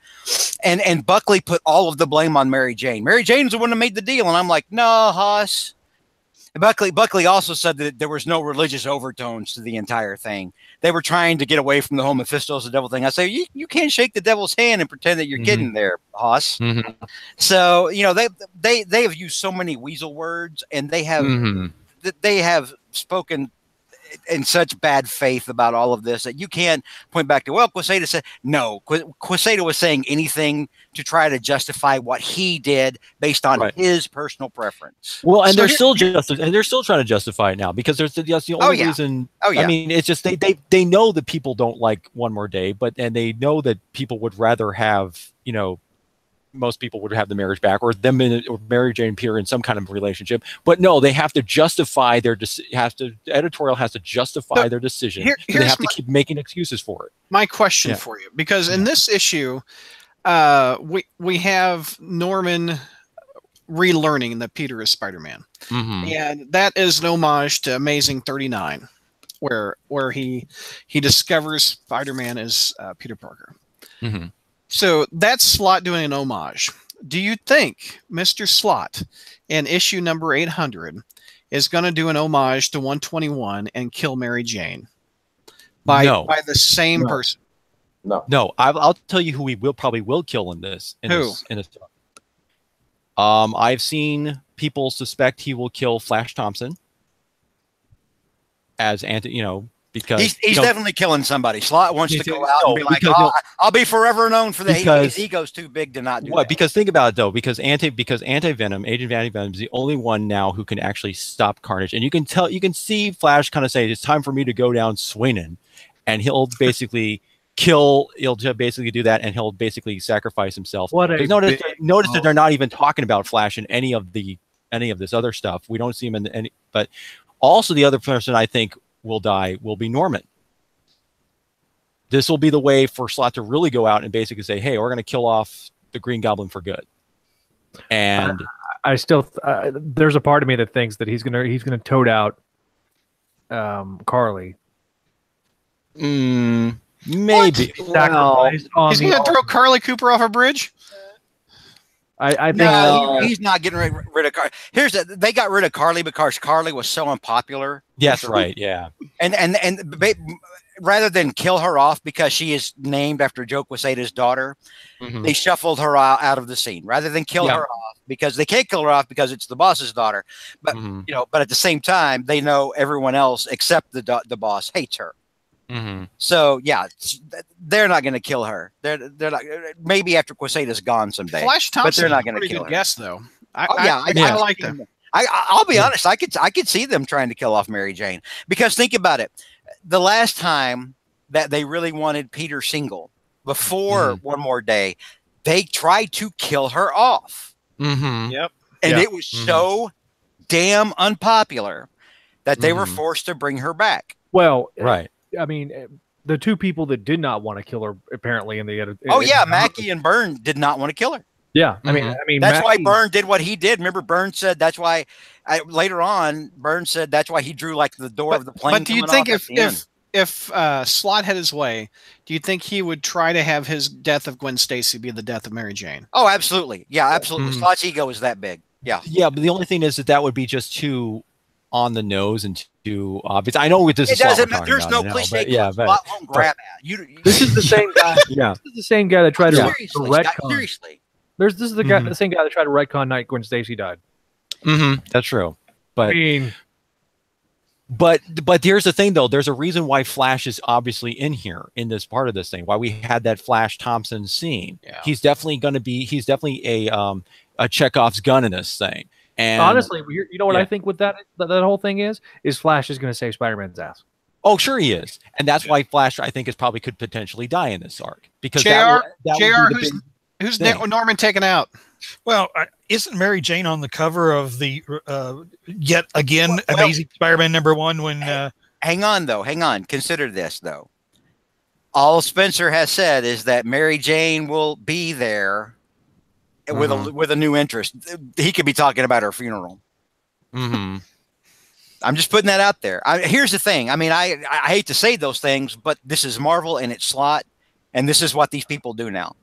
And Buckley put all of the blame on Mary Jane. Mary Jane's the one that made the deal. And I'm like, no, Haas. Buckley also said that there was no religious overtones to the entire thing. They were trying to get away from the whole Mephisto's the devil thing. I say, you can't shake the devil's hand and pretend that you're kidding there, Haas. So, they have used so many weasel words, and they have spoken in such bad faith about all of this that you can't point back to, well, Quesada said, no, Quesada was saying anything to try to justify what he did based on his personal preference. Well, and they're still trying to justify it now because that's the only reason. Oh, yeah. I mean, it's just they know that people don't like One More Day, and they know that people would rather have, most people would have the marriage back, or them or Mary Jane and Peter in some kind of relationship. But no, they have to justify the editorial has to justify their decision. They have to keep making excuses for it. My question for you, because in this issue, we have Norman relearning that Peter is Spider-Man, and that is an homage to Amazing 39, where he discovers Spider-Man is Peter Parker. So that's Slott doing an homage. Do you think Mr. Slott in issue number 800 is going to do an homage to 121 and kill Mary Jane by the same person? No. I'll tell you who we probably will kill in this. I've seen people suspect he will kill Flash Thompson as because he's definitely killing somebody. Slott wants to go out and be like, I'll be forever known for that. His ego's too big to not do that. Because think about it though, because Anti-Venom, Agent Anti-Venom is the only one now who can actually stop Carnage. And you can see Flash kind of say, it's time for me to go down swinging. And he'll basically he'll basically do that, and he'll basically sacrifice himself. Notice that they're not even talking about Flash in any of this other stuff. We don't see him in any, but also the other person I think will die will be Norman. This will be the way for Slott to really go out and basically say, hey, we're going to kill off the Green Goblin for good. And I still there's a part of me that thinks that he's gonna toad out Carly. Maybe. He's going to throw Carly Cooper off a bridge? I think No, he's not getting rid of Carly. They got rid of Carly because Carly was so unpopular. Yes, right. Yeah. Rather than kill her off because she is named after Joe Quesada's daughter, Mhm. they shuffled her out of the scene. Rather than kill her off because they can't kill her off because it's the boss's daughter. But but at the same time, they know everyone else except the boss hates her. So yeah, they're not going to kill her. They're not. Maybe after Quesada's gone someday. Flash Thompson, but they're not going to kill her. Guess though. I like them. I'll be honest. I could see them trying to kill off Mary Jane because think about it. The last time that they really wanted Peter single before One More Day, they tried to kill her off. Yep. And it was so damn unpopular that they were forced to bring her back. Well, right. I mean, the two people that did not want to kill her apparently in the Mackie and Byrne did not want to kill her. Yeah, I mean that's why Byrne did what he did. Remember, Byrne said that's why. Later on, Byrne said that's why he drew like the door of the plane. But do you think if Slott had his way, do you think he would try to have his death of Gwen Stacy be the death of Mary Jane? Oh, absolutely. Yeah, absolutely. Slott's ego is that big. Yeah. Yeah, but the only thing is that would be just too on the nose and too obvious. I know this is doesn't matter. There's no cliche. Slott won't grab at. This is the same guy. This is the same guy that tried to retcon. Seriously. This is the guy, the same guy that tried to retcon night Gwen Stacy died. That's true. But I mean, but here's the thing, though. There's a reason why Flash is obviously in here in this part of this thing. Why we had that Flash Thompson scene. Yeah. He's definitely going to be. He's definitely a Chekhov's gun in this thing. And honestly, you know what I think with that whole thing is Flash is going to save Spider-Man's ass. Oh, sure he is, and that's why Flash I think could potentially die in this arc because who's Norman taken out? Well, isn't Mary Jane on the cover of the yet again Amazing Spider-Man #1? When hang on, consider this though. All Spencer has said is that Mary Jane will be there with a new interest. He could be talking about her funeral. I'm just putting that out there. Here's the thing. I mean, I hate to say those things, but this is Marvel and it's Slott, and this is what these people do now.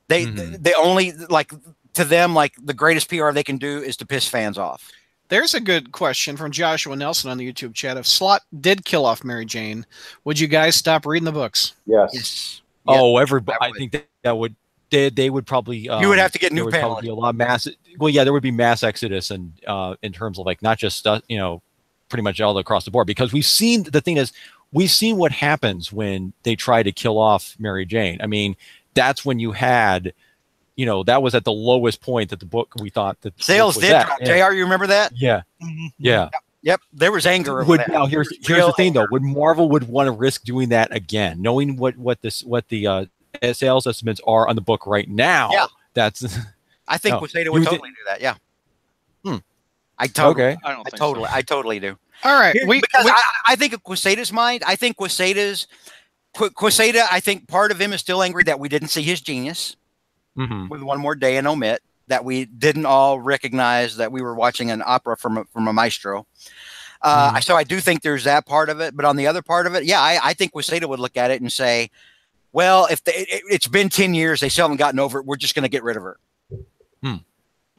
They only like to them like the greatest PR they can do is to piss fans off. There's a good question from Joshua Nelson on the YouTube chat. If Slott did kill off Mary Jane, would you guys stop reading the books? Yes. Oh, everybody. I think that would. They would probably. You would have to get new panels. Probably a lot of mass. Well, yeah, there would be mass exodus, and in terms of like not just pretty much all across the board, because we've seen what happens when they try to kill off Mary Jane. I mean, that's when you had, that was at the lowest point that the book we thought that sales did drop. JR, you remember that? Yeah, yeah. Yep, there was anger over that. Now here's the thing though: would Marvel want to risk doing that again, knowing what the sales estimates are on the book right now? Yeah, I think Quesada would totally do that. Yeah. I totally do. All right, I think of Quesada's mind. I think Quesada. I think part of him is still angry that we didn't see his genius with One More Day and Omit. That we didn't all recognize that we were watching an opera from a maestro. So I do think there's that part of it. But on the other part of it, yeah, I think Quesada would look at it and say, well, if it's been 10 years, they still haven't gotten over it, we're just going to get rid of her.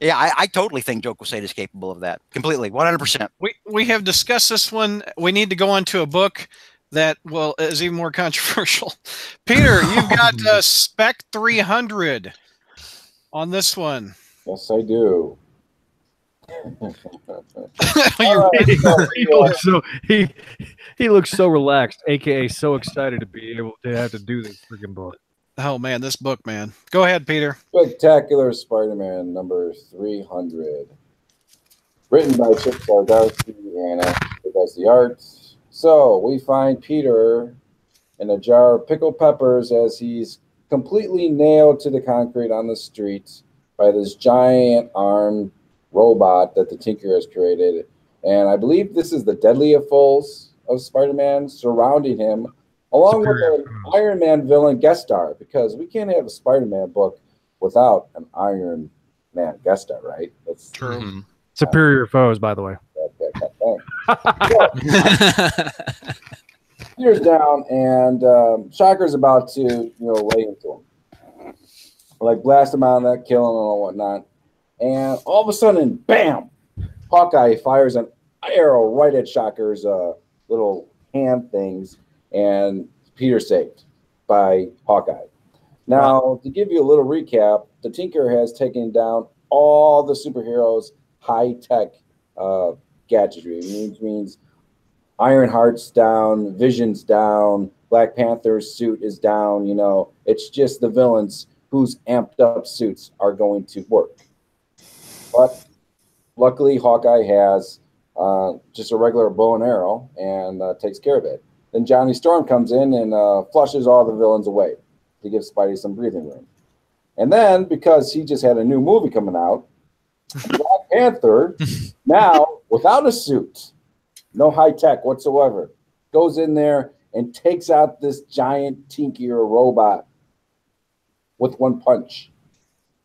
Yeah, I totally think Joe Quesada is capable of that. Completely, 100%. We have discussed this one. We need to go on to a book that is even more controversial. Peter, you've got Spec 300 on this one. Yes, I do. He looks so relaxed, aka so excited to be able to have to do this freaking book. Oh man, this book, man. Go ahead, Peter. Spectacular Spider-Man number 300. Written by Chip Zdarsky and Ashley does the art. So we find Peter in a jar of pickled peppers as he's completely nailed to the concrete on the street by this giant armed robot that the Tinker has created. And I believe this is the Deadly of Foes of Spider-Man surrounding him, along with an Iron Man villain guest star, because we can't have a Spider-Man book without an Iron Man guest star, right? That's true. Superior Foes, by the way. Peter's down, and Shocker's about to lay into him. like blast him out of that, kill him and whatnot. And all of a sudden, bam! Hawkeye fires an arrow right at Shocker's little hand things, and Peter's saved by Hawkeye. Now, to give you a little recap, the Tinker has taken down all the superheroes' high-tech gadgetry. It means Ironheart's down, Vision's down, Black Panther's suit is down. You know, it's just the villains whose amped-up suits are going to work. But luckily, Hawkeye has just a regular bow and arrow and takes care of it. Then Johnny Storm comes in and flushes all the villains away to give Spidey some breathing room. And then, because he just had a new movie coming out, Black Panther, now without a suit, no high tech whatsoever, goes in there and takes out this giant Tinker robot with one punch.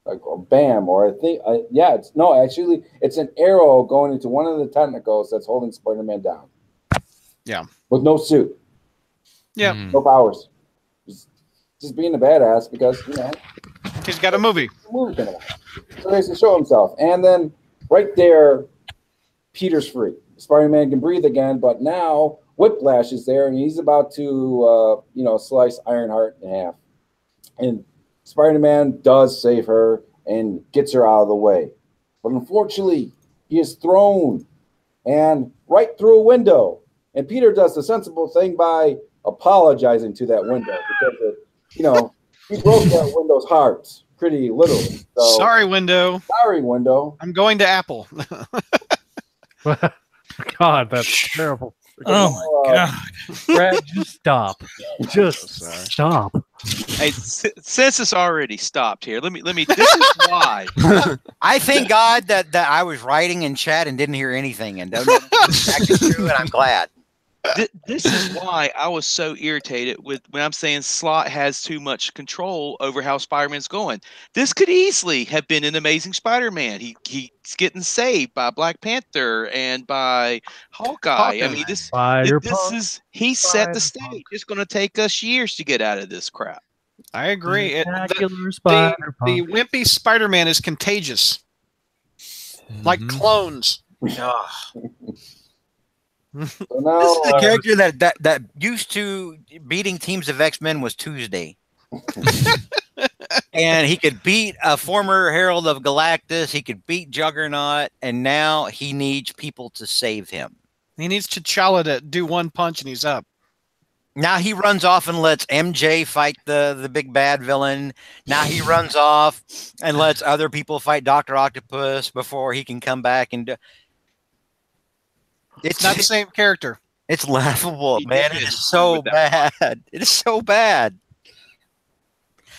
Like, or bam, or I think, it's an arrow going into one of the tentacles that's holding Spider-Man down. Yeah. With no suit. Yeah. No powers. Just being a badass because, you know, he's got a movie. So he has to show himself. And then right there, Peter's free. Spider-Man can breathe again, but now Whiplash is there, and he's about to, slice Ironheart in half. And Spider-Man does save her and gets her out of the way. But unfortunately, he is thrown and right through a window. And Peter does the sensible thing by apologizing to that window because he broke that window's heart, pretty literally. So, sorry, window. Sorry, window. I'm going to Apple. God, that's terrible. Oh my God. Brad, just stop. Just stop. Hey, since it's already stopped here, let me. This is why. I thank God that I was writing in chat and didn't hear anything, and don't know it's actually true, and I'm glad. This is why I was so irritated when I'm saying Slott has too much control over how Spider-Man's going. This could easily have been an Amazing Spider-Man. He's getting saved by Black Panther and by Hawkeye. I mean, he set the stage. It's going to take us years to get out of this crap. I agree. The wimpy Spider-Man is contagious, like clones. So now, this is the character that used to beating teams of X-Men was Tuesday. And he could beat a former Herald of Galactus. He could beat Juggernaut. And now he needs people to save him. He needs T'Challa to do one punch and he's up. Now he runs off and lets MJ fight the big bad villain. Now he runs off and lets other people fight Dr. Octopus before he can come back and do... It's not the same character. It's laughable, man. It is so bad. It is so bad.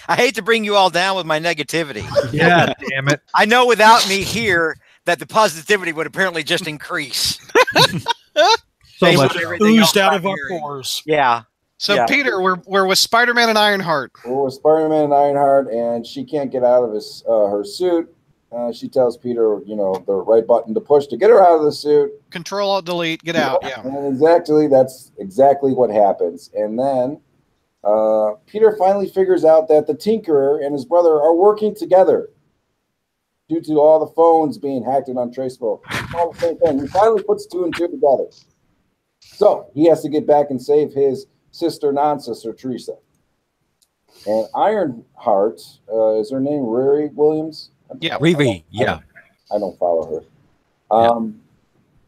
I hate to bring you all down with my negativity. Yeah, damn it. I know without me here that the positivity would apparently just increase. So much oozed out of our pores. Yeah. So Peter, we're with Spider-Man and Ironheart. We're with Spider-Man and Ironheart, and she can't get out of her suit. She tells Peter, the right button to push to get her out of the suit. Control-Alt-Delete, get out. Yeah. And that's exactly what happens. And then Peter finally figures out that the Tinkerer and his brother are working together due to all the phones being hacked and untraceable. All the same thing. He finally puts two and two together. So he has to get back and save his non-sister, Teresa. And Ironheart, is her name Riri Williams? Yeah, Riri. Yeah. I don't follow her.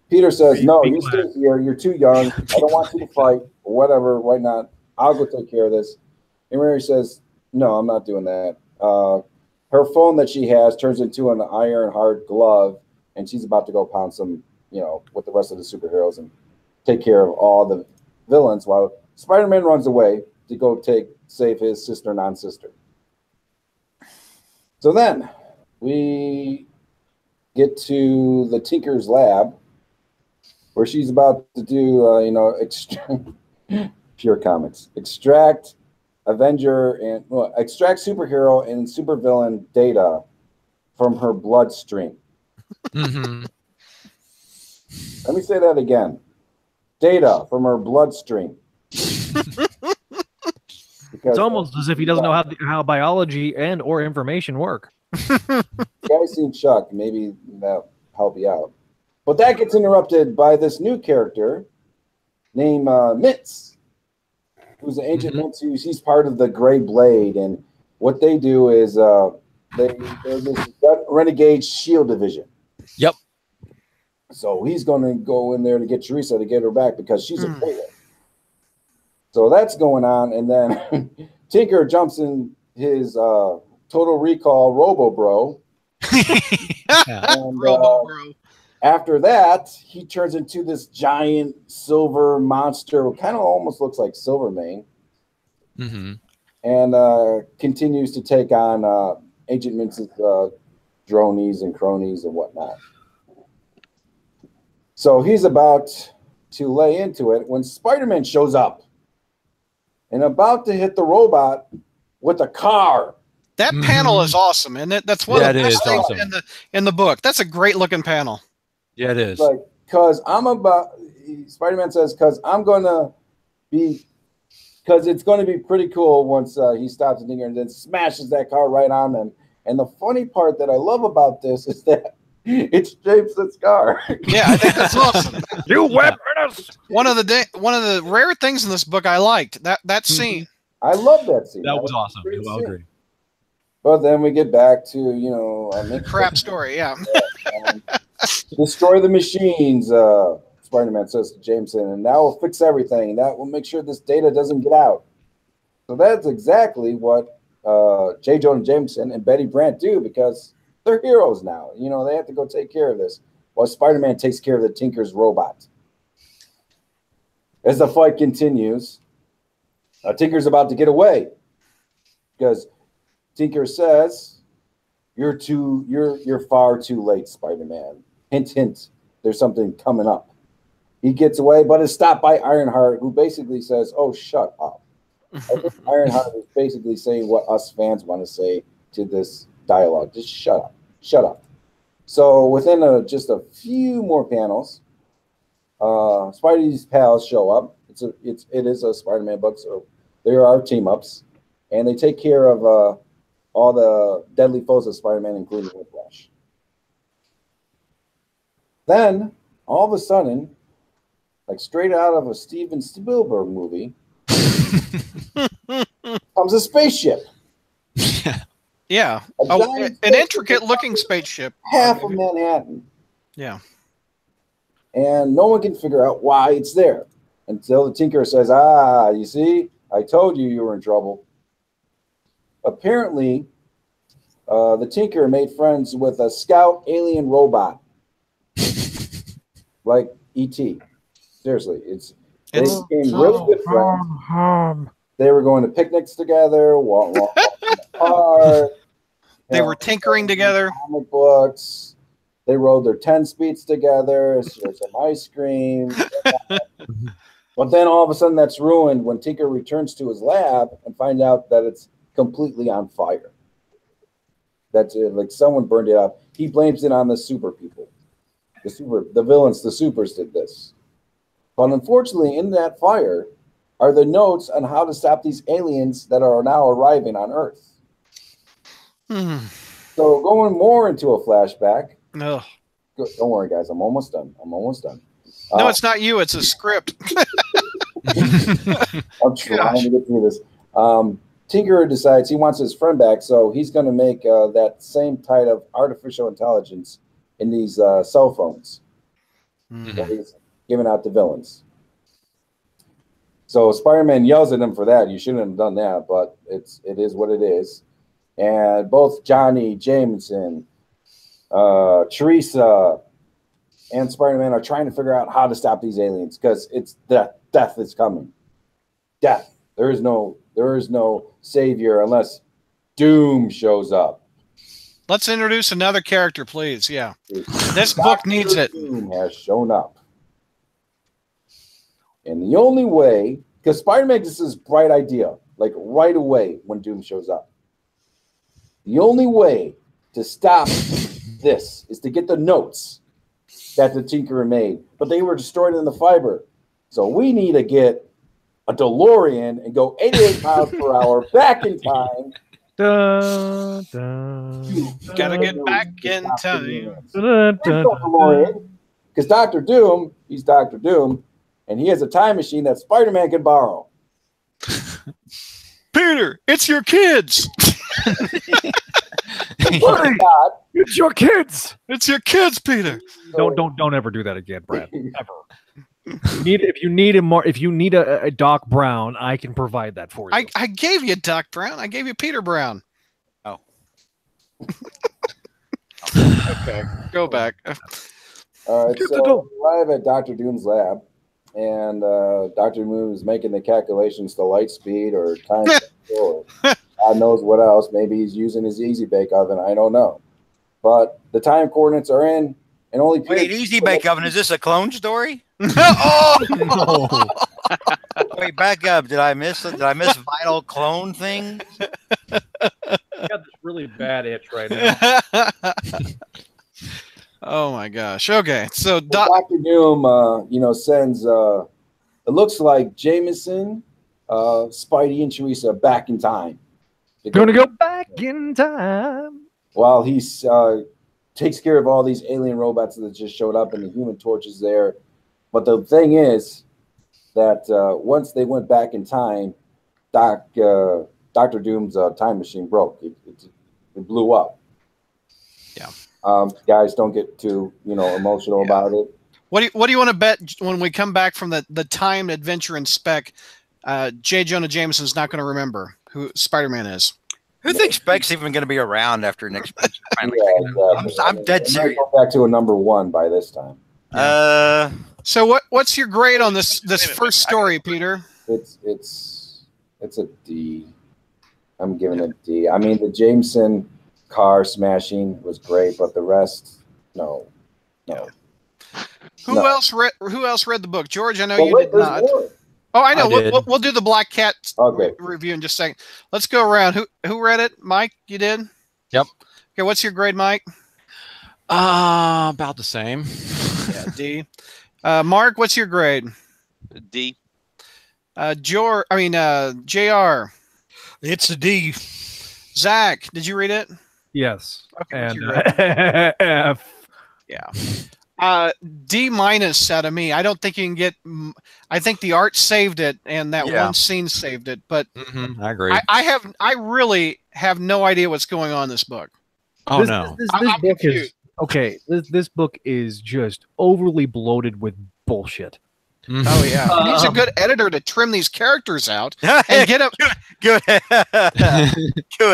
Peter says, no, you stay here. You're too young. I don't want you to fight. Or whatever. Why not? I'll go take care of this. And Riri says, no, I'm not doing that. Her phone that she has turns into an Ironheart glove, and she's about to go pound some, with the rest of the superheroes and take care of all the villains while Spider-Man runs away to go save his non-sister. So then we get to the Tinker's lab where she's about to do, pure comics, extract superhero and supervillain data from her bloodstream. Mm-hmm. Let me say that again. Data from her bloodstream. Because It's almost as if he doesn't know how biology and or information work. you guys seen Chuck, maybe that'll help you out. But that gets interrupted by this new character named Mitz, who's an ancient Mitz. He's part of the Gray Blade, and what they do is they're this renegade shield division. Yep. So he's going to go in there to get Teresa to get her back because she's a traitor. So that's going on, and then Tinker jumps in his Total Recall Robo Bro. And, Robo Bro. after that, he turns into this giant silver monster, kind of almost looks like Silvermane, and continues to take on Agent Mince's dronies and cronies and whatnot. So he's about to lay into it when Spider-Man shows up and about to hit the robot with a car. That panel is awesome, and that's one of the best things in the book. That's a great looking panel. Yeah, it is. Like, Spider-Man says, because it's going to be pretty cool once he stops and then smashes that car right on them. And the funny part that I love about this is that it's Jameson's car. Yeah, I think that's awesome. You weapons! One of the rare things in this book I liked that scene. I love that scene. That was awesome. I agree. But then we get back to crap story. Yeah. Destroy the machines. Spider-Man says to Jameson, and that will fix everything. That will make sure this data doesn't get out. So that's exactly what J. Jonah Jameson and Betty Brant do because they're heroes now. They have to go take care of this while Spider-Man takes care of the Tinker's robot. As the fight continues, Tinker's about to get away because Tinker says, "You're far too late, Spider-Man. Hint, hint. There's something coming up." He gets away, but is stopped by Ironheart, who basically says, "Oh, shut up." I think Ironheart is basically saying what us fans want to say to this dialogue. Just shut up. Shut up. So within just a few more panels, Spidey's pals show up. It is a Spider-Man book, so there are team-ups, and they take care of all the deadly foes of Spider-Man, including Whiplash. Then, all of a sudden, like straight out of a Steven Spielberg movie, comes a spaceship. Yeah. An intricate-looking spaceship. Half of Manhattan. Yeah. And no one can figure out why it's there until the Tinker says, you see? I told you were in trouble. Apparently, the Tinker made friends with a scout alien robot. Like E.T. Seriously. They became really good friends. They were going to picnics together, walking in the park. They were tinkering together. Comic books. They rode their 10 speeds together, shared some ice cream. But then all of a sudden that's ruined when Tinker returns to his lab and finds out that it's completely on fire. That's it. Like someone burned it up. He blames it on the super people. The villains, the supers did this. But unfortunately, in that fire are the notes on how to stop these aliens that are now arriving on Earth. So going more into a flashback. No. Don't worry, guys. I'm almost done. No, it's not you. It's a script. I'm trying to get through this. Tinker decides he wants his friend back, so he's going to make that same type of artificial intelligence in these cell phones that he's giving out to villains. So Spider-Man yells at him for that. You shouldn't have done that, but it is what it is. And both Johnny Jameson, Teresa, and Spider-Man are trying to figure out how to stop these aliens because it's death. Death is coming. Death. There is no savior unless Doom shows up. Let's introduce another character, please. Yeah, this book needs it. Doom has shown up, and the only way, because Spider-Man gets this bright idea, like right away when Doom shows up. The only way to stop this is to get the notes that the Tinkerer made, but they were destroyed in the fiber. So we need to get a DeLorean and go 88 miles per hour back in time. Dun, dun, Gotta get back in time. Because Dr. Doom, he's Dr. Doom, and he has a time machine that Spider-Man can borrow. Peter, it's your kids. It's your kids. It's your kids, Peter. Don't ever do that again, Brad. Ever. If you need a Doc Brown, I can provide that for you. I gave you Doc Brown. I gave you Peter Brown. Oh. Okay, go back. All right, so we arrive at Dr. Doom's lab, and Dr. Doom is making the calculations to light speed or time control. God knows what else. Maybe he's using his Easy Bake Oven. I don't know. But the time coordinates are in, and only Peter. Wait, Easy Bake Oven, is this a clone story? Oh! Wait, back up. Did I miss vital clone thing? I got this really bad itch right now. Oh my gosh. Okay, so Dr. Doom, sends. It looks like Jameson, Spidey, and Teresa back in time. Gonna go back in time. While he's takes care of all these alien robots that just showed up, and the Human Torch is there. But the thing is that once they went back in time, Dr. Doom's time machine broke. It blew up. Yeah. Guys, don't get too emotional about it. What do you want to bet when we come back from the time adventure in Spec? J. Jonah Jameson's not going to remember who Spider-Man is. Who thinks Spec's even going to be around after next picture? I'm dead serious. Go back to a #1 by this time. So what's your grade on this first story, Peter? It's a D. I'm giving it a D. I mean, the Jameson car smashing was great, but the rest, no. Who else read the book? George, I know you did not. More. Oh, I know. We'll do the Black Cat Okay. review in just a second. Let's go around. Who read it? Mike, you did? Yep. Okay, what's your grade, Mike? About the same. Yeah, D. Mark, what's your grade? D. JR. It's a D. Zach, did you read it? Yes. Okay, what's And your grade? F. Yeah. D- out of me. I don't think you can get. I think the art saved it, and that one scene saved it. But I agree. I really have no idea what's going on in this book. Oh no. This I'm book is confused. okay. This book is just overly bloated with bullshit. Oh yeah, he needs a good editor to trim these characters out and get up. Good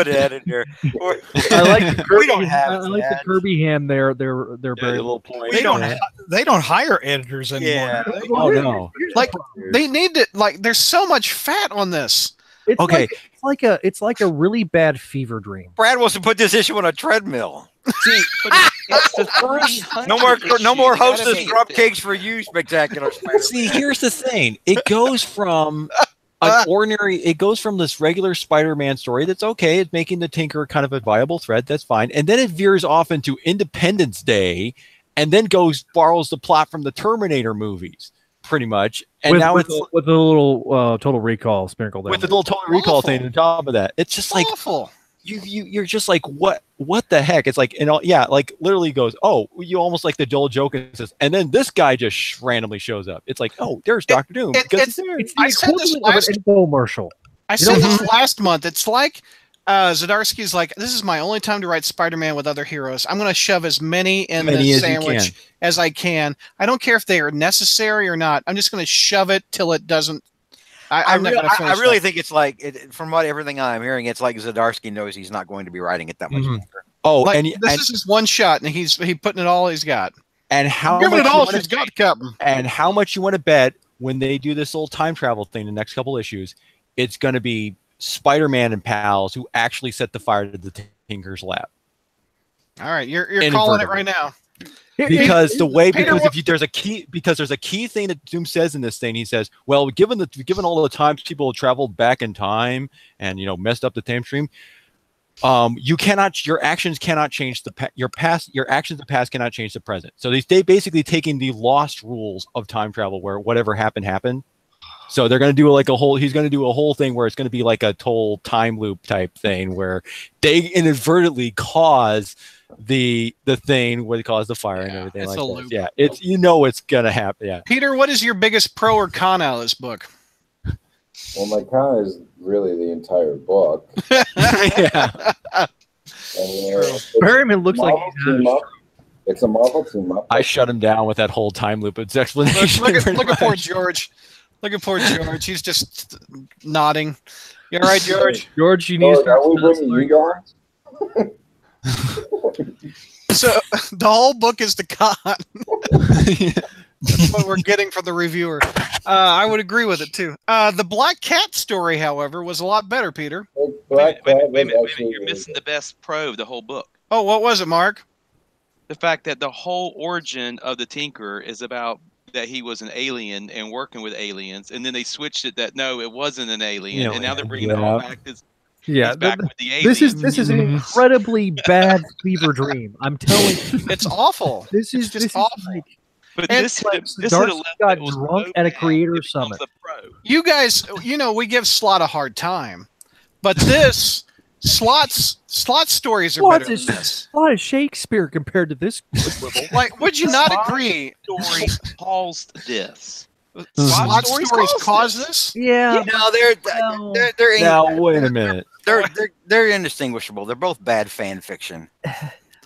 editor. I like the Kirby. We don't have I like the that. Kirby hand. They're very little point. They don't hire editors anymore. Yeah. Oh no. Like they need to. Like there's so much fat on this. It's Okay. it's like a really bad fever dream. Brad wants to put this issue on a treadmill. See, but it's the first. No more Hostess drop cakes for you, Spectacular Spider-Man. See, here's the thing. It goes from it goes from this regular Spider-Man story that's okay, it's making the Tinker kind of a viable thread, that's fine. And then it veers off into Independence Day and then borrows the plot from the Terminator movies, pretty much. And now with a little Total Recall sprinkled in. with the little Total Recall thing on top of that. It's just like Awful. you're just like, what the heck? It's like, like literally goes, oh, you almost like the Joel joke and says, and then this guy just randomly shows up. It's like, oh, there's Dr. Doom. It's the I said this equivalent of an infomercial. I said this last month. It's like Zdarsky's like, this is my only time to write Spider-Man with other heroes. I'm going to shove as many in the sandwich as I can. I don't care if they are necessary or not. I'm just going to shove it till it doesn't. I really think it's like, from everything I'm hearing, it's like Zdarsky knows he's not going to be writing it that much longer. Oh, like, and this is his one shot, and he's putting it all he's got. And how Give much it all you she's got, Captain. And how much you want to bet when they do this little time travel thing the next couple issues, it's going to be Spider-Man and pals who actually set the fire to the Tinker's lab. All right, you're calling it right now. Because there's a key thing that Doom says in this thing. He says, well, given all the times people have traveled back in time and messed up the time stream, your actions cannot change your actions of the past cannot change the present. So they basically taking the lost rules of time travel where whatever happened. So they're going to do like a whole. He's going to do a whole thing where it's going to be like a total time loop type thing where they inadvertently cause the thing where they cause the fire and everything it's like a that. loop. Yeah, it's it's gonna happen. Yeah. Peter, what is your biggest pro or con out of this book? Well, my con is really the entire book. Yeah. And, Perryman looks like Marvel he's had a team up. It's a Marvel team up. I shut him down with that whole time loop. It's explanation. Look at poor George. Look at poor George. He's just nodding. You all right, George? George, you need to start Are we bringing you guys? So the whole book is the con. That's what we're getting from the reviewer. I would agree with it too. The Black Cat story, however, was a lot better, Peter. Black Wait a Cat minute. was actually You're missing the best pro of the whole book. Oh, what was it, Mark? The fact that the whole origin of the Tinker is about that he was an alien and working with aliens, and then they switched it that no, it wasn't an alien, and now they're bringing it all back. He's back with the aliens. This is an incredibly bad fever dream. I'm telling you, It's awful. this is awful. like But and this like hit Darcy a level got that was drunk so at a bad, creator it becomes summit. a pro. You guys, we give Slot a hard time, but this Slot stories are better than this. a lot of Shakespeare compared to this. Like, would you not agree? Stories caused this. Slot stories cause this? Yeah. No, Now wait a minute. they're indistinguishable. They're both bad fan fiction.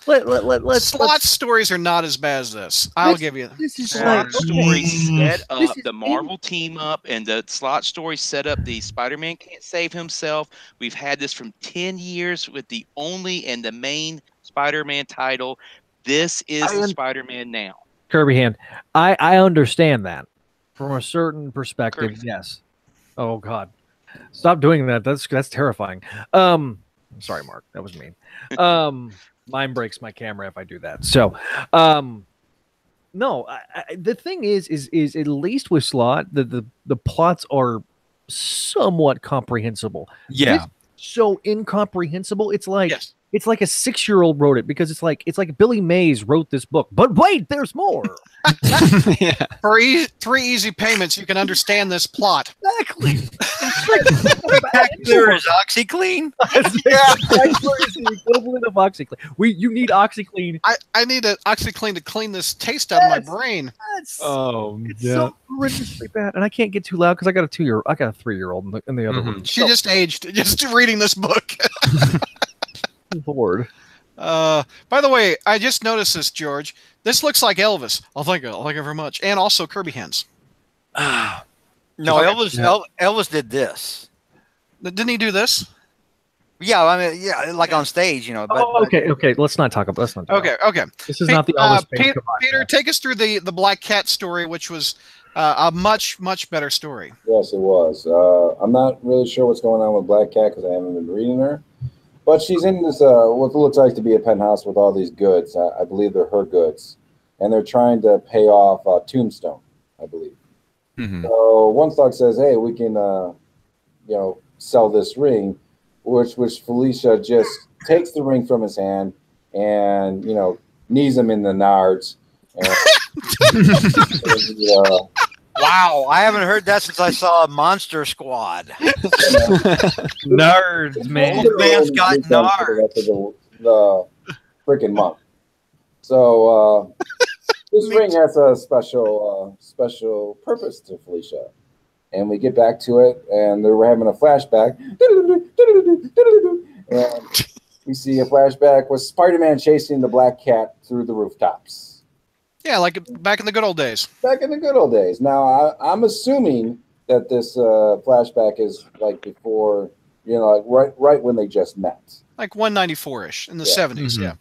Let's Slot stories are not as bad as this. I'll give you. This is Slot like story set This up is the Marvel team up, and the Slot story set up the Spider-Man can't save himself. We've had this from 10 years with the only and the main Spider-Man title. This is the Spider-Man now. Kirby hand. I understand that from a certain perspective. Kirby. Yes. Oh God, stop doing that. That's terrifying. Sorry, Mark. That was mean. Mine breaks my camera if I do that. So, no. The thing is at least with Slot, the plots are somewhat comprehensible. Yeah. This, so incomprehensible. It's like Yes. it's like a 6-year-old wrote it because it's like Billy Mays wrote this book. But wait, there's more. Yeah. For 3 easy payments, you can understand this plot. Exactly. There is OxyClean. Yeah, it's the equivalent of OxyClean. You need OxyClean. I need an OxyClean to clean this taste out of my brain. It's so horrendously bad, and I can't get too loud because I got a 3-year-old in the other room. She just aged just reading this book. Lord. By the way, I just noticed this, George. This looks like Elvis. Thank you very much. And also Kirby Hands. No, Okay. Elvis did this. Didn't he do this? Yeah, I mean, yeah, like on stage, you know. But, Okay. Let's not talk about. Okay. This is not the Elvis. Peter, take us through the Black Cat story, which was a much better story. Yes, it was. I'm not really sure what's going on with Black Cat because I haven't been reading her. But she's in this, what looks like to be a penthouse with all these goods. I believe they're her goods. And they're trying to pay off Tombstone, I believe. Mm-hmm. So one thug says, hey, we can, sell this ring, which Felicia just takes the ring from his hand and, knees him in the nards. And, wow, I haven't heard that since I saw Monster Squad. Nerds, man. Old man's got nards. The freaking month. So this ring has a special purpose to Felicia. And we get back to it, and we're having a flashback. And we see a flashback with Spider-Man chasing the Black Cat through the rooftops. Yeah, like back in the good old days. Back in the good old days. Now, I'm assuming that this flashback is like before, like right when they just met. Like 194-ish in the 70s, Mm-hmm. yeah.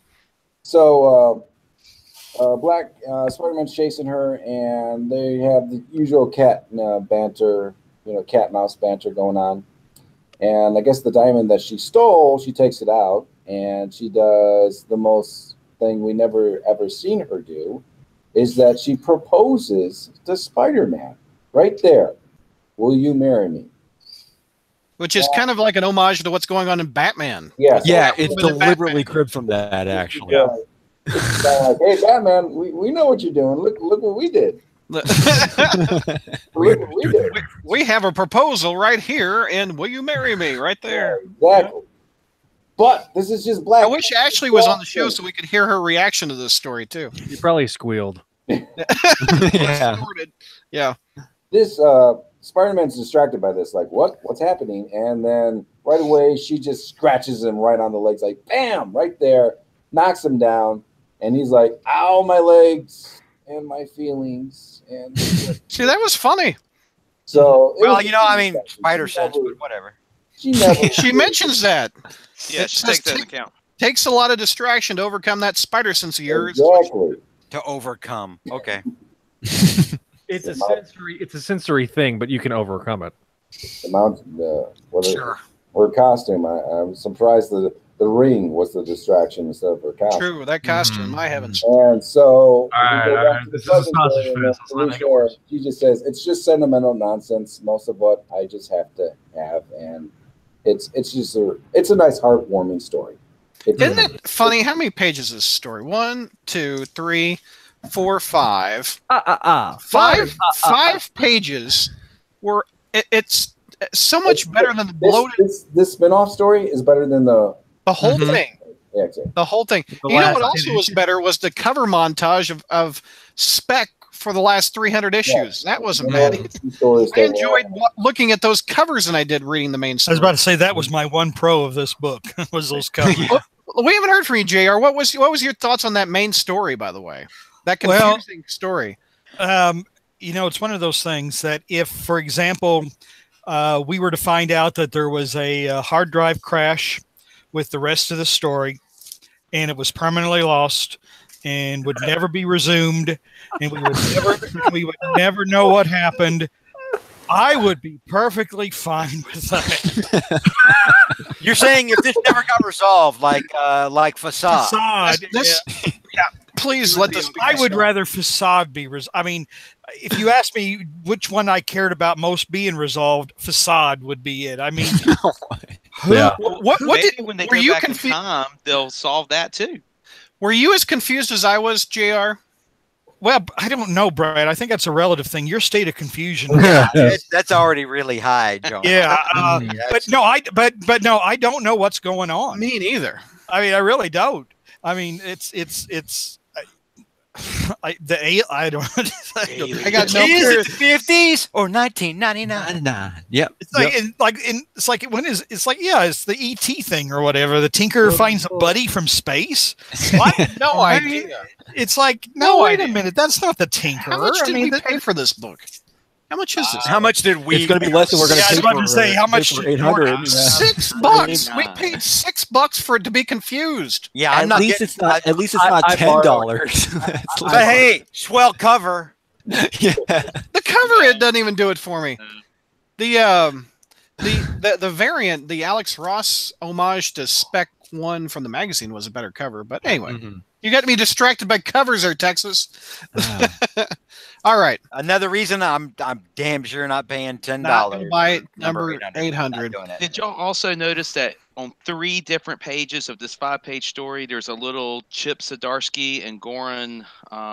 So, Black Spider-Man's chasing her, and they have the usual cat banter, cat mouse banter going on. And I guess the diamond that she stole, she takes it out, and she does the most thing we never ever seen her do, is that she proposes to Spider-Man right there. Will you marry me? Which is kind of like an homage to what's going on in Batman. Yeah. Yeah, it's deliberately cribbed from that, actually. Yeah. It's like, hey, Batman, we know what you're doing. Look what we did. We have a proposal right here, and will you marry me? Right there. Exactly. But this is just black. I wish Ashley was on the show so we could hear her reaction to this story too. You probably squealed. Yeah. This Spider-Man's distracted by this, like, what's happening? And then right away she just scratches him right on the legs, like bam, right there, knocks him down, and he's like, ow, my legs and my feelings. And see, that was funny. So well, I mean, spider sense, but whatever. She mentions that. Yeah, she takes that into account. Takes a lot of distraction to overcome that spider sense of yours. Exactly. To overcome. Okay. It's a sensory thing, but you can overcome it. Sure. Her costume. I'm surprised the ring was the distraction instead of her costume. True, that costume. My heavens. And so, this is a sausage fest. She just says it's just sentimental nonsense. Most of what I just have to have, and it's just it's a nice heartwarming story. Isn't it funny? How many pages is this story? 1, 2, 3, 4, 5. Five pages. Where it's so much better than the bloated. This spin-off story is better than the whole thing. Yeah, exactly. The whole thing. You know what also was better was the cover montage of Spec for the last 300 issues. That wasn't bad. I enjoyed looking at those covers than I did reading the main story. I was about to say that was my one pro of this book was those covers. We haven't heard from you, JR. What was your thoughts on that main story, by the way? That confusing story. It's one of those things that if, for example, we were to find out that there was a hard drive crash with the rest of the story and it was permanently lost and would never be resumed and we would never know what happened, I would be perfectly fine with that. You're saying if this never got resolved, like Facade. Yeah, please let this be. I would rather Facade be resolved. I mean, if you ask me which one I cared about most being resolved, Facade would be it. I mean, when they go back in time, they'll solve that too. Were you as confused as I was, JR? Well, I don't know, Brad. I think that's a relative thing. Your state of confusion. That's already really high, John. Yeah, but no, I don't know what's going on. Me neither. I mean, I really don't. I mean, I don't. I got no clue. 50s or 1999. Yep. It's the ET thing or whatever. The Tinker finds a buddy from space. What? No idea. It's like, no, wait a minute. That's not the Tinker. How much did we pay for this book? How much is this? How much did we? It's going to be less than we're going to pay for. I was about to say, how much? 800. $6. We paid $6 for it to be to Yeah, at least it's not $10. But hey, swell cover. Yeah. The cover it doesn't even do it for me. The variant, the Alex Ross homage to Spec 1 from the magazine was a better cover. But anyway, you got me distracted by covers there, Texas. All right. Another reason I'm damn sure not paying $10. Buy number 800. Did y'all also notice that on 3 different pages of this 5-page story, there's a little Chip Zdarsky and Goran,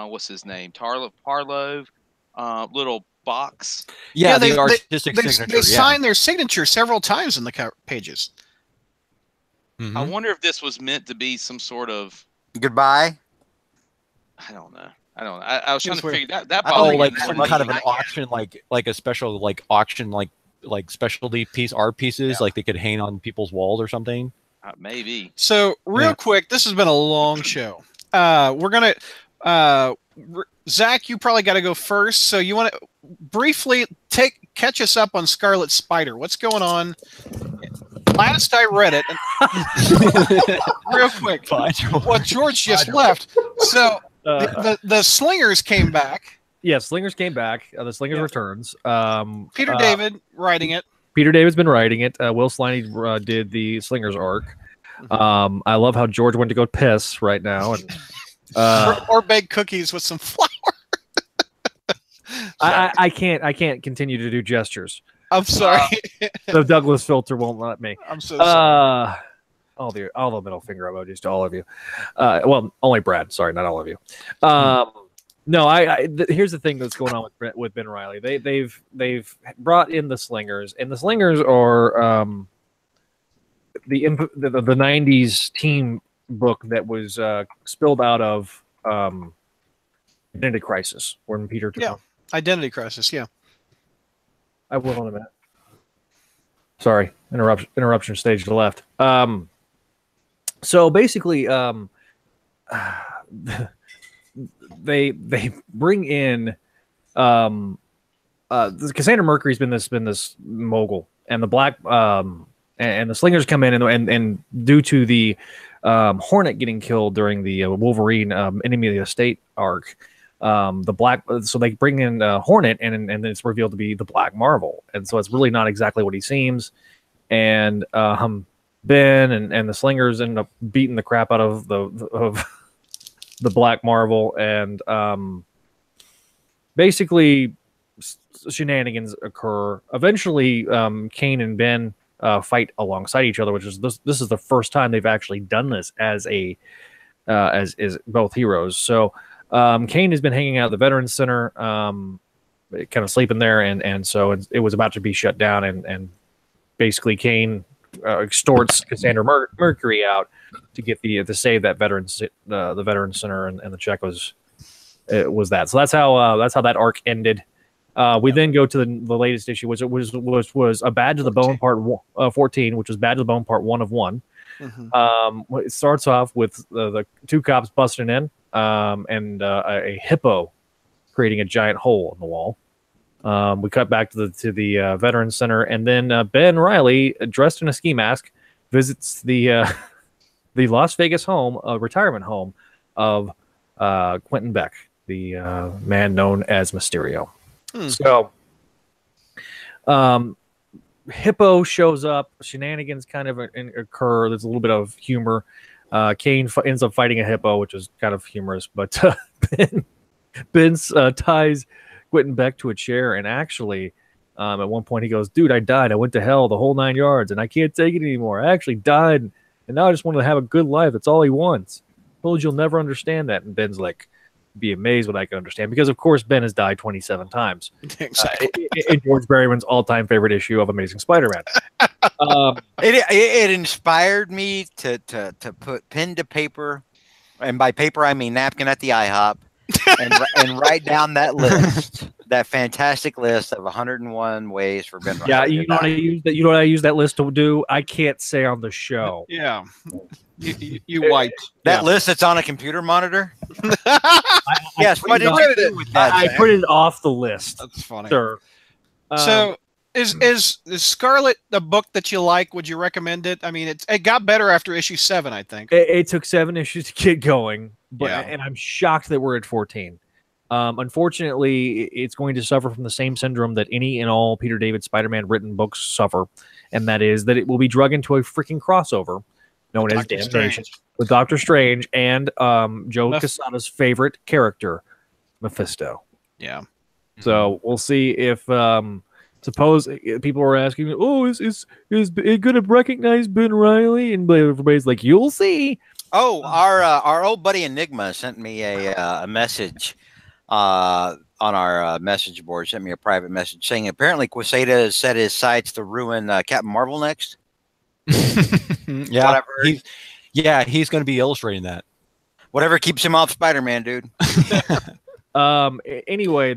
what's his name, Parlov, little box. Yeah, the artistic signature. They signed their signature several times in the pages. I wonder if this was meant to be some sort of goodbye. I don't know. I was trying to figure that. Like some kind of an auction, like a special auction, like specialty art pieces, like they could hang on people's walls or something. Maybe. So real quick, this has been a long show. We're gonna Zach, you probably got to go first. So you want to briefly catch us up on Scarlet Spider. What's going on? Last I read it, real quick. Well, George just left. So. The Slingers came back. Yeah, Slingers came back. The Slingers returns. Peter David writing it. Peter David's been writing it. Will Sliney did the Slingers arc. I love how George went to go piss right now, and or bake cookies with some flour. I can't continue to do gestures. I'm sorry. The Douglas filter won't let me. I'm so sorry. All the middle finger emojis to all of you. Well, only Brad. Sorry, not all of you. No, here's the thing that's going on with Ben Reilly. They've brought in the Slingers, and the Slingers are the '90s team book that was spilled out of Identity Crisis, when Peter took over. Identity Crisis. Yeah, I will in a minute. Sorry, interruption stage to the left. So basically, they bring in Cassandra Mercury's been this mogul, and the Black and the Slingers come in, and due to the Hornet getting killed during the Wolverine Enemy of the State arc, the Black, so they bring in Hornet, and it's revealed to be the Black Marvel, and so it's really not exactly what he seems, and Ben and the Slingers end up beating the crap out of the Black Marvel, and basically shenanigans occur. Eventually, Kane and Ben fight alongside each other, which is this is the first time they've actually done this as both heroes. So Kane has been hanging out at the Veterans Center, kind of sleeping there, and so it was about to be shut down, and basically Kane extorts Cassandra Mercury out to get to save that the Veterans Center, and the check was that. So that's how that arc ended. We then go to the latest issue, which was a Bad to the Bone part 14, which was Bad to the Bone part 1 of 1. Mm-hmm. It starts off with the two cops busting in, and a hippo creating a giant hole in the wall. We cut back to the Veterans Center, and then Ben Reilly, dressed in a ski mask, visits the Las Vegas retirement home of Quentin Beck, the man known as Mysterio. So, Hippo shows up. Shenanigans kind of occur. There's a little bit of humor. Kane ends up fighting a hippo, which is kind of humorous. But Ben ties Quentin Beck to a chair, and actually, at one point he goes, "Dude, I died. I went to hell, the whole 9 yards, and I can't take it anymore. I actually died, and now I just want to have a good life. That's all he wants." Told you'll never understand that. And Ben's like, be amazed what I can understand, because of course Ben has died 27 times. Exactly. In George Berryman's all-time favorite issue of Amazing Spider-Man. It inspired me to put pen to paper, and by paper I mean napkin at the IHOP, and write down that list, that fantastic list of 101 ways for Ben. Yeah, you know what I use that. You know what I use that list to do? I can't say on the show. Yeah. You wiped that list that's on a computer monitor. Yes, what did you do with that? I put it off the list. That's funny. Sure. So, is Scarlet the book that you like? Would you recommend it? I mean, it got better after issue 7, I think. It took 7 issues to get going, but and I'm shocked that we're at 14. Unfortunately, it's going to suffer from the same syndrome that any and all Peter David Spider-Man written books suffer, and that is that it will be drug into a freaking crossover known as Damnation with Doctor Strange and Joe Quesada's favorite character, Mephisto. Yeah. So we'll see if suppose people were asking, "Oh, is it going to recognize Ben Reilly?" And everybody's like, "You'll see." Oh, our old buddy Enigma sent me a message on our message board. Sent me a private message saying apparently Quesada has set his sights to ruin Captain Marvel next. Yeah, he's going to be illustrating that. Whatever keeps him off Spider-Man, dude. Anyway,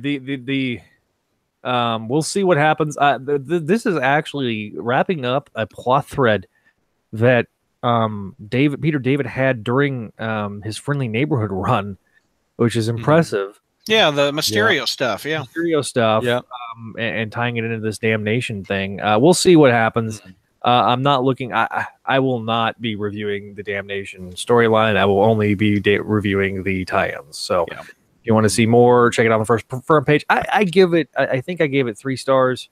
we'll see what happens. This is actually wrapping up a plot thread that Peter David had during his Friendly Neighborhood run, which is impressive. Yeah, the Mysterio stuff. Yeah, Mysterio stuff. Yeah, and tying it into this Damnation thing. We'll see what happens. I'm not looking. I will not be reviewing the Damnation storyline. I will only be reviewing the tie-ins. So, if you want to see more, check it out on the front page. I give it. I think I gave it 3 stars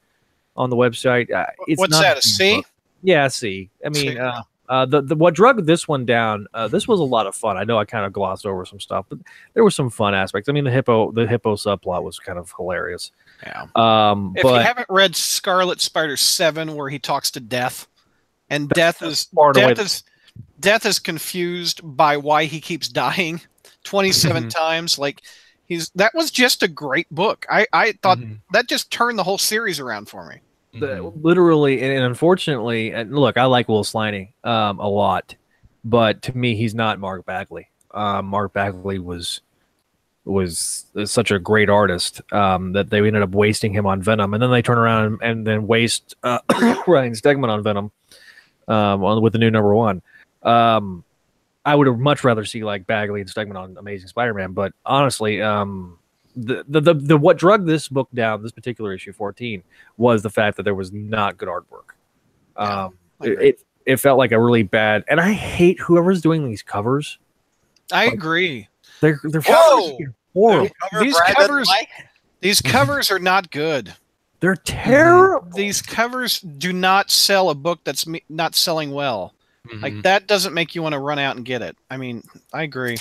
on the website. What's that? A C? Book. Yeah, a C. I mean, what drug this one down? This was a lot of fun. I know I kind of glossed over some stuff, but there were some fun aspects. I mean, the hippo subplot was kind of hilarious. Yeah. If you haven't read Scarlet Spider 7, where he talks to Death, and Death is confused by why he keeps dying 27 times. Like that was just a great book. I thought Mhm. that just turned the whole series around for me. Literally and unfortunately, and look, I like Will Sliney a lot, but to me, he's not Mark Bagley. Mark Bagley was such a great artist that they ended up wasting him on Venom, and then they turn around and then waste Ryan Stegman on Venom with the new #1. I would have much rather see like Bagley and Stegman on Amazing Spider-Man, but honestly, the what drug this book down, this particular issue 14, was the fact that there was not good artwork. It felt like a really bad, and I hate whoever's doing these covers. I agree. They're Whoa! horrible. These covers are not good. They're terrible. These covers do not sell a book that's not selling well. Like that doesn't make you want to run out and get it. I mean, I agree.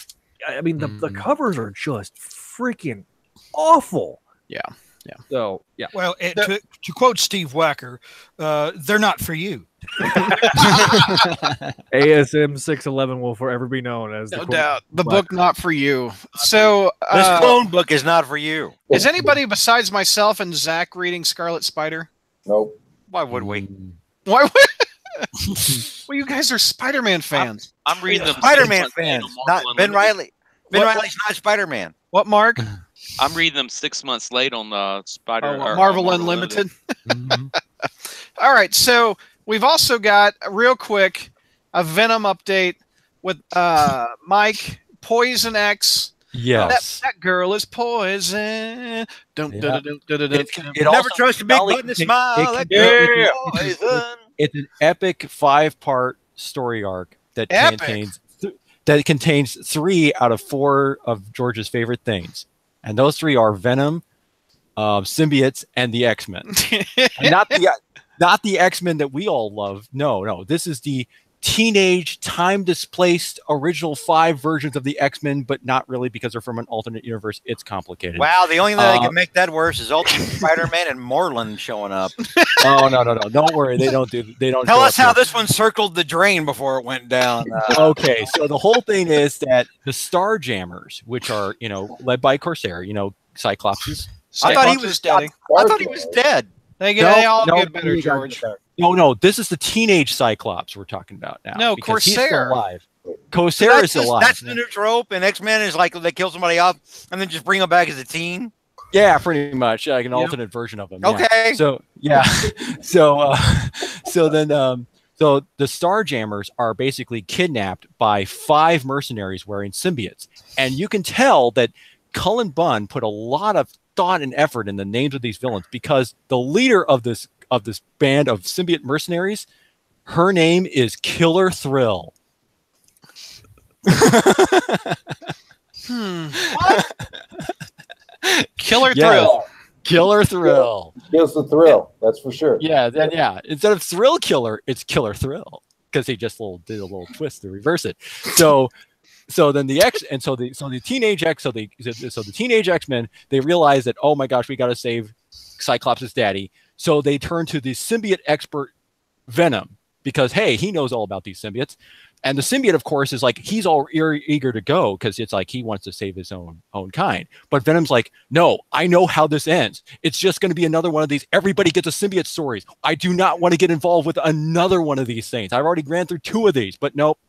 I mean, the covers are just freaking awful. Yeah. So yeah. Well, to quote Steve Wacker, they're not for you. ASM 611 will forever be known as No doubt. The book not for you. So This clone book is not for you. is anybody besides myself and Zach reading Scarlet Spider? Nope. Why would we? Why would well, you guys are Spider-Man fans. I'm reading them. Spider-Man fans, not Ben Unlimited. Riley. Ben What- Riley's not Spider-Man. What, Mark? I'm reading them 6 months late on the Spider. or Marvel Unlimited. Mhm. All right, so we've also got real quick a Venom update with Mike Poison X. Yes. That girl is poison. Dum, Yeah. dum, dum, dum, dum, dum. It Never also- trust a big Dolly- button to it- smile. it- That it- girl is it- poison. It's an epic 5-part story arc that Epic. contains 3 out of 4 of George's favorite things, and those 3 are Venom, symbiotes, and the X-Men. And not the X-Men that we all love. No, this is the teenage, time-displaced original 5 versions of the X-Men, but not really because they're from an alternate universe. It's complicated. Wow, the only thing that can make that worse is Ultimate Spider-Man and Moreland showing up. Oh no! Don't worry, they don't. Tell show us up how here. this one circled the drain before it went down. Okay, so the whole thing is that the Starjammers, which are led by Corsair, Cyclopses. I thought he Cyclops was is dead. I thought he was dead. They all get better, George. No, this is the teenage Cyclops we're talking about now. No, because he's Corsair. still alive. Corsair is alive. That's the new trope, and X-Men is like they kill somebody off and then just bring them back as a teen. Yeah, pretty much like an alternate version of him. yeah. Okay. So yeah, so then the Starjammers are basically kidnapped by 5 mercenaries wearing symbiotes, and you can tell that Cullen Bunn put a lot of thought and effort in the names of these villains, because the leader of this band of symbiote mercenaries, her name is Killer Thrill. Killer Yeah. Thrill. Killer Thrill. Kills the thrill, that's for sure. Yeah. Instead of Thrill Killer, it's Killer Thrill, because he just did a little twist to reverse it. So then the teenage X-Men, they realize that, oh my gosh, we got to save Cyclops' daddy. So they turn to the symbiote expert Venom, because hey, he knows all about these symbiotes. And the symbiote, of course, is like, he's all eager to go, because it's like he wants to save his own kind. But Venom's like, no, I know how this ends. It's just going to be another one of these everybody gets a symbiote stories. I do not want to get involved with another one of these things. I've already ran through 2 of these, but nope.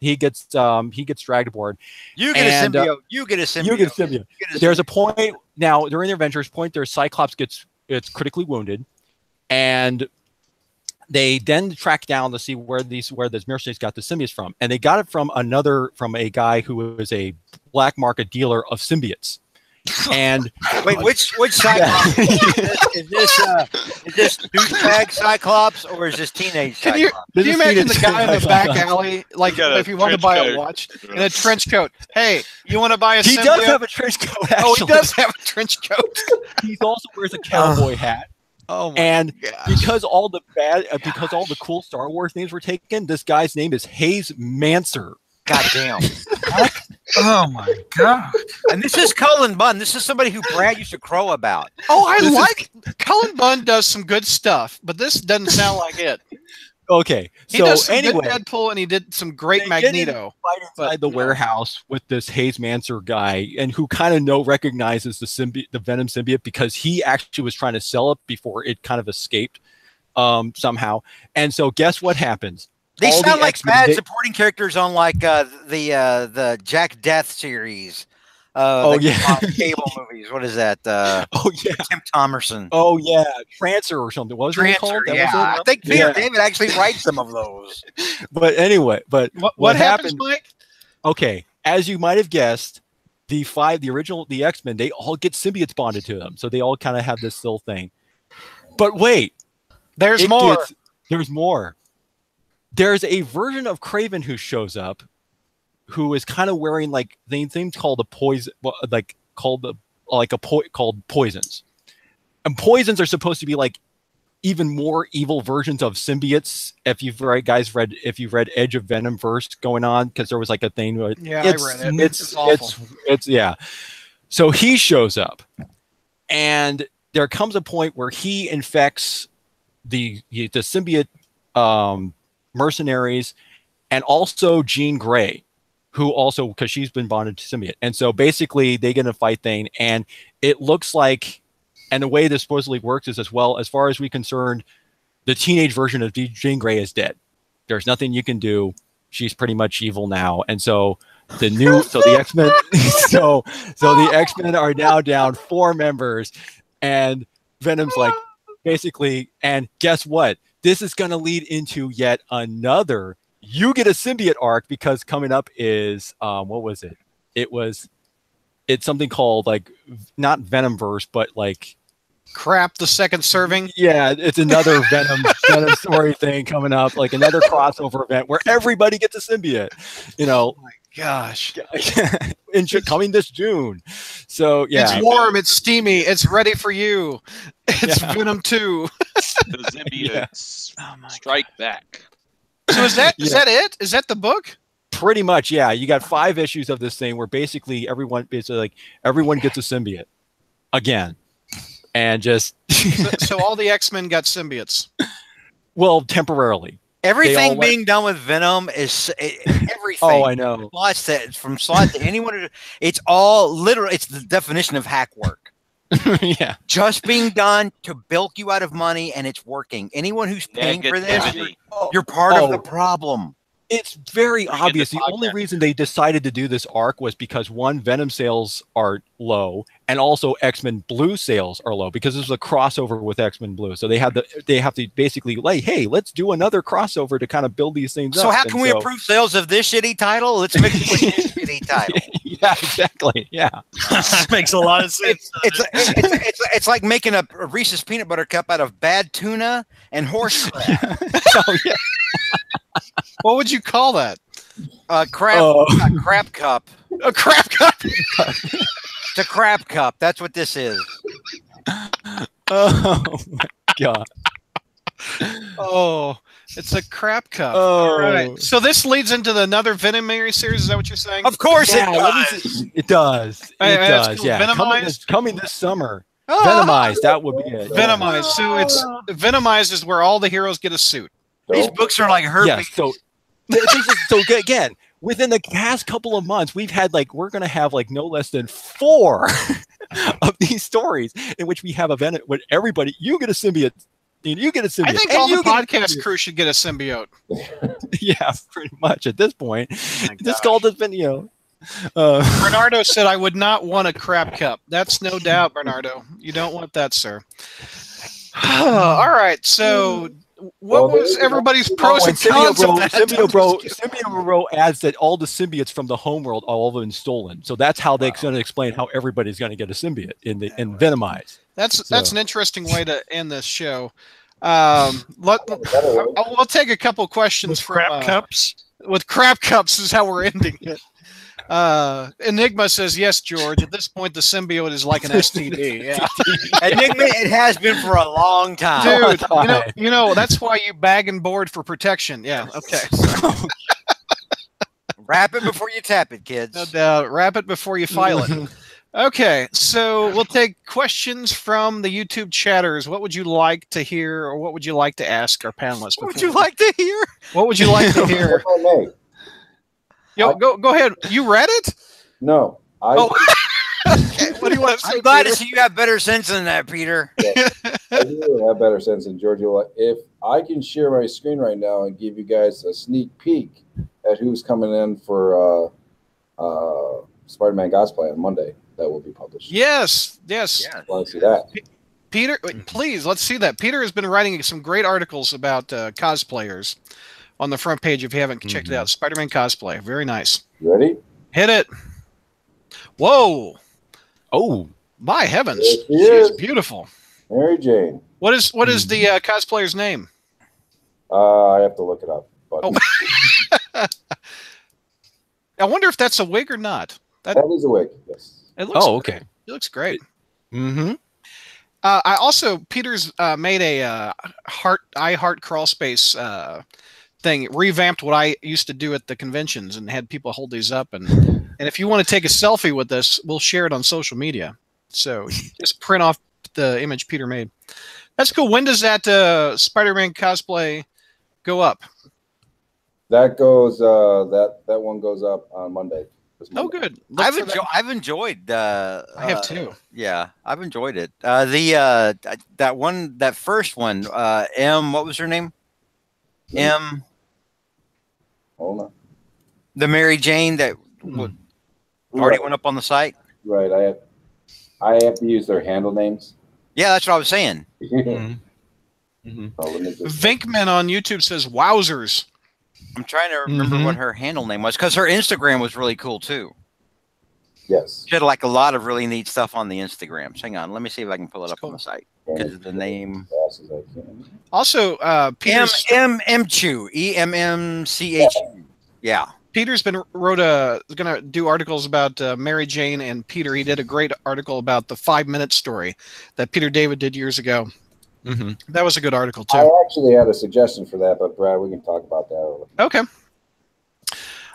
He gets dragged aboard. You get a symbiote. You get a symbiote. There's a point now during their adventures. There's Cyclops gets critically wounded, and they then track down to see where these mercenaries got the symbiotes from, and they got it from a guy who was a black market dealer of symbiotes. And wait, which Cyclops is this douchebag Cyclops, or is this teenage Cyclops? Can you imagine the guy in the back alley, like if you want to buy a watch in a trench coat? Hey, you want to buy a he symbiote? does have a trench coat. Actually. Oh, he does have a trench coat. He also wears a cowboy hat. Oh my And gosh. because all the cool Star Wars names were taken, this guy's name is Hayes Manser. God damn. Oh my god! And this is Cullen Bunn. This is somebody who Brad used to crow about. Oh, Cullen Bunn does some good stuff, but this doesn't sound like it. Okay, He so does some anyway, good Deadpool, and he did some great they get Magneto. fight inside the warehouse with this Hayes Manser guy, and who kind of recognizes the Venom symbiote because he actually was trying to sell it before it kind of escaped somehow. And so, guess what happens? They All sound the like X-Men, bad supporting characters on like the Jack Death series. The cable movies. What is that? Oh yeah, Tim Thomerson. oh yeah, Trancer or something. What was it called? That was it? I think Peter Yeah. David actually writes some of those. But anyway, but What happens, Mike? Okay, as you might have guessed, the X-Men, they all get symbiotes bonded to them, so they all kind of have this little thing. But wait, There's more. There's more. There's a version of Kraven who shows up, who is kind of wearing like things called called poisons, and poisons are supposed to be like even more evil versions of symbiotes. If you've read Edge of Venomverse going on, because there was like a thing where I read it. It's awful. It's yeah. So he shows up, and there comes a point where he infects the symbiote mercenaries, and also Jean Grey, who also, because she's been bonded to symbiote. And so basically they get in a fight thing, and it looks like, and the way this supposedly works is, as far as we're concerned, the teenage version of Jean Grey is dead. There's nothing you can do. She's pretty much evil now. And so the X-Men, so the X-Men are now down 4 members, and Venom's like, basically, and guess what? This is going to lead into yet another you get a symbiote arc, because coming up is what was it? It's something called like not Venomverse, but like Crap, the second serving. Yeah, it's another Venom story thing coming up, like another crossover event where everybody gets a symbiote. Oh my gosh. Coming this June. So yeah. It's warm, it's steamy, it's ready for you. It's Venom 2. The symbiotes strike back. So is that it? Is that the book? Pretty much, yeah. You got 5 issues of this thing where basically everyone gets a symbiote again, and just so all the X-Men got symbiotes. Well, temporarily. Everything being done with Venom is everything. Oh, I know. From slot to anyone. It's all literally. It's the definition of hack work. Yeah, just being done to bilk you out of money, and it's working. Anyone who's paying for this, you're part of the problem. It's very obvious. The only reason they decided to do this arc was because, one, Venom sales are low, and also X-Men Blue sales are low, because this is a crossover with X-Men Blue. So they have to basically like, hey, let's do another crossover to kind of build these things up. So how can we improve sales of this shitty title? Let's make it a shitty title. Yeah, exactly. Yeah, that makes a lot of sense. It's like making a Reese's peanut butter cup out of bad tuna and horse crap. Oh yeah. What would you call that? Crap cup. A crap cup. It's a crap cup. That's what this is. Oh my god. Oh, it's a crap cup. Oh. All right. So this leads into another Venom series. Is that what you're saying? Of course it does. It does. It does. Yeah. Coming this summer. Venomized. That would be it. Venomized. So it's Venomized is where all the heroes get a suit. These books are like herpes. Yeah, so again, within the past couple of months, we're going to have no less than 4 of these stories in which we have a Venom, where everybody, you get a symbiote. You get a symbiote. I think all the podcast crew should get a symbiote. Yeah, pretty much at this point. This called has been, Bernardo said, I would not want a crap cup. That's no doubt, Bernardo. You don't want that, sir. All right, so what was everybody's pros and cons of that? Symbiote Bro adds that all the symbiotes from the homeworld are all been stolen. So that's how they're going to explain how everybody's going to get a symbiote in Venomized. That's an interesting way to end this show. We'll take a couple questions from crap cups. With crap cups is how we're ending it. Enigma says, yes, George. At this point, the symbiote is like an STD. Yeah. Enigma, it has been for a long time. Dude, that's why you bag and board for protection. Yeah, okay. Wrap it before you tap it, kids. No doubt. Wrap it before you file it. Okay, so we'll take questions from the YouTube chatters. What would you like to hear, or what would you like to ask our panelists? What would you like to hear? What would you like to hear? If I may. Yo, go ahead. You read it? No. Okay, what do you want to say? I'm glad Peter? to see you have better sense than that, Peter. I do have better sense than Georgia. If I can share my screen right now and give you guys a sneak peek at who's coming in for Spider-Man cosplay on Monday, that will be published. Yes. Yeah. Want to see that? Peter, please, let's see that. Peter has been writing some great articles about cosplayers on the front page if you haven't checked it out. Spider-Man cosplay. Very nice. You ready? Hit it. Whoa. Oh, My heavens. There she She's is. beautiful. Mary Jane. What is the cosplayer's name? I have to look it up. But Oh. I wonder if that's a wig or not. that is a wig, yes. It looks okay. It looks great. Mm-hmm. I also, Peter's made a I Heart Crawl Space thing, revamped what I used to do at the conventions and had people hold these up. And if you want to take a selfie with this, we'll share it on social media. So just print off the image Peter made. That's cool. When does that Spider-Man cosplay go up? That goes. That one goes up on Monday. Oh, good. Look I've for that. enjoyed. I have too. Yeah, I've enjoyed it. That first one. M. What was her name? M. Hold on. The Mary Jane that already went up on the site. Right. I have to use their handle names. Yeah, that's what I was saying. Oh, let me just- Vinkman on YouTube says, "Wowzers." I'm trying to remember what her handle name was because her Instagram was really cool too. Yes. She had like a lot of really neat stuff on the Instagrams. Hang on, let me see if I can pull it up cool. on the site because of the name. Fast as I can. Also, Peter's Chu EMMCH. Yeah. Peter's been gonna do articles about Mary Jane and Peter. He did a great article about the 5-minute story that Peter David did years ago. That was a good article too. I actually had a suggestion for that, but Brad, we can talk about that. Okay.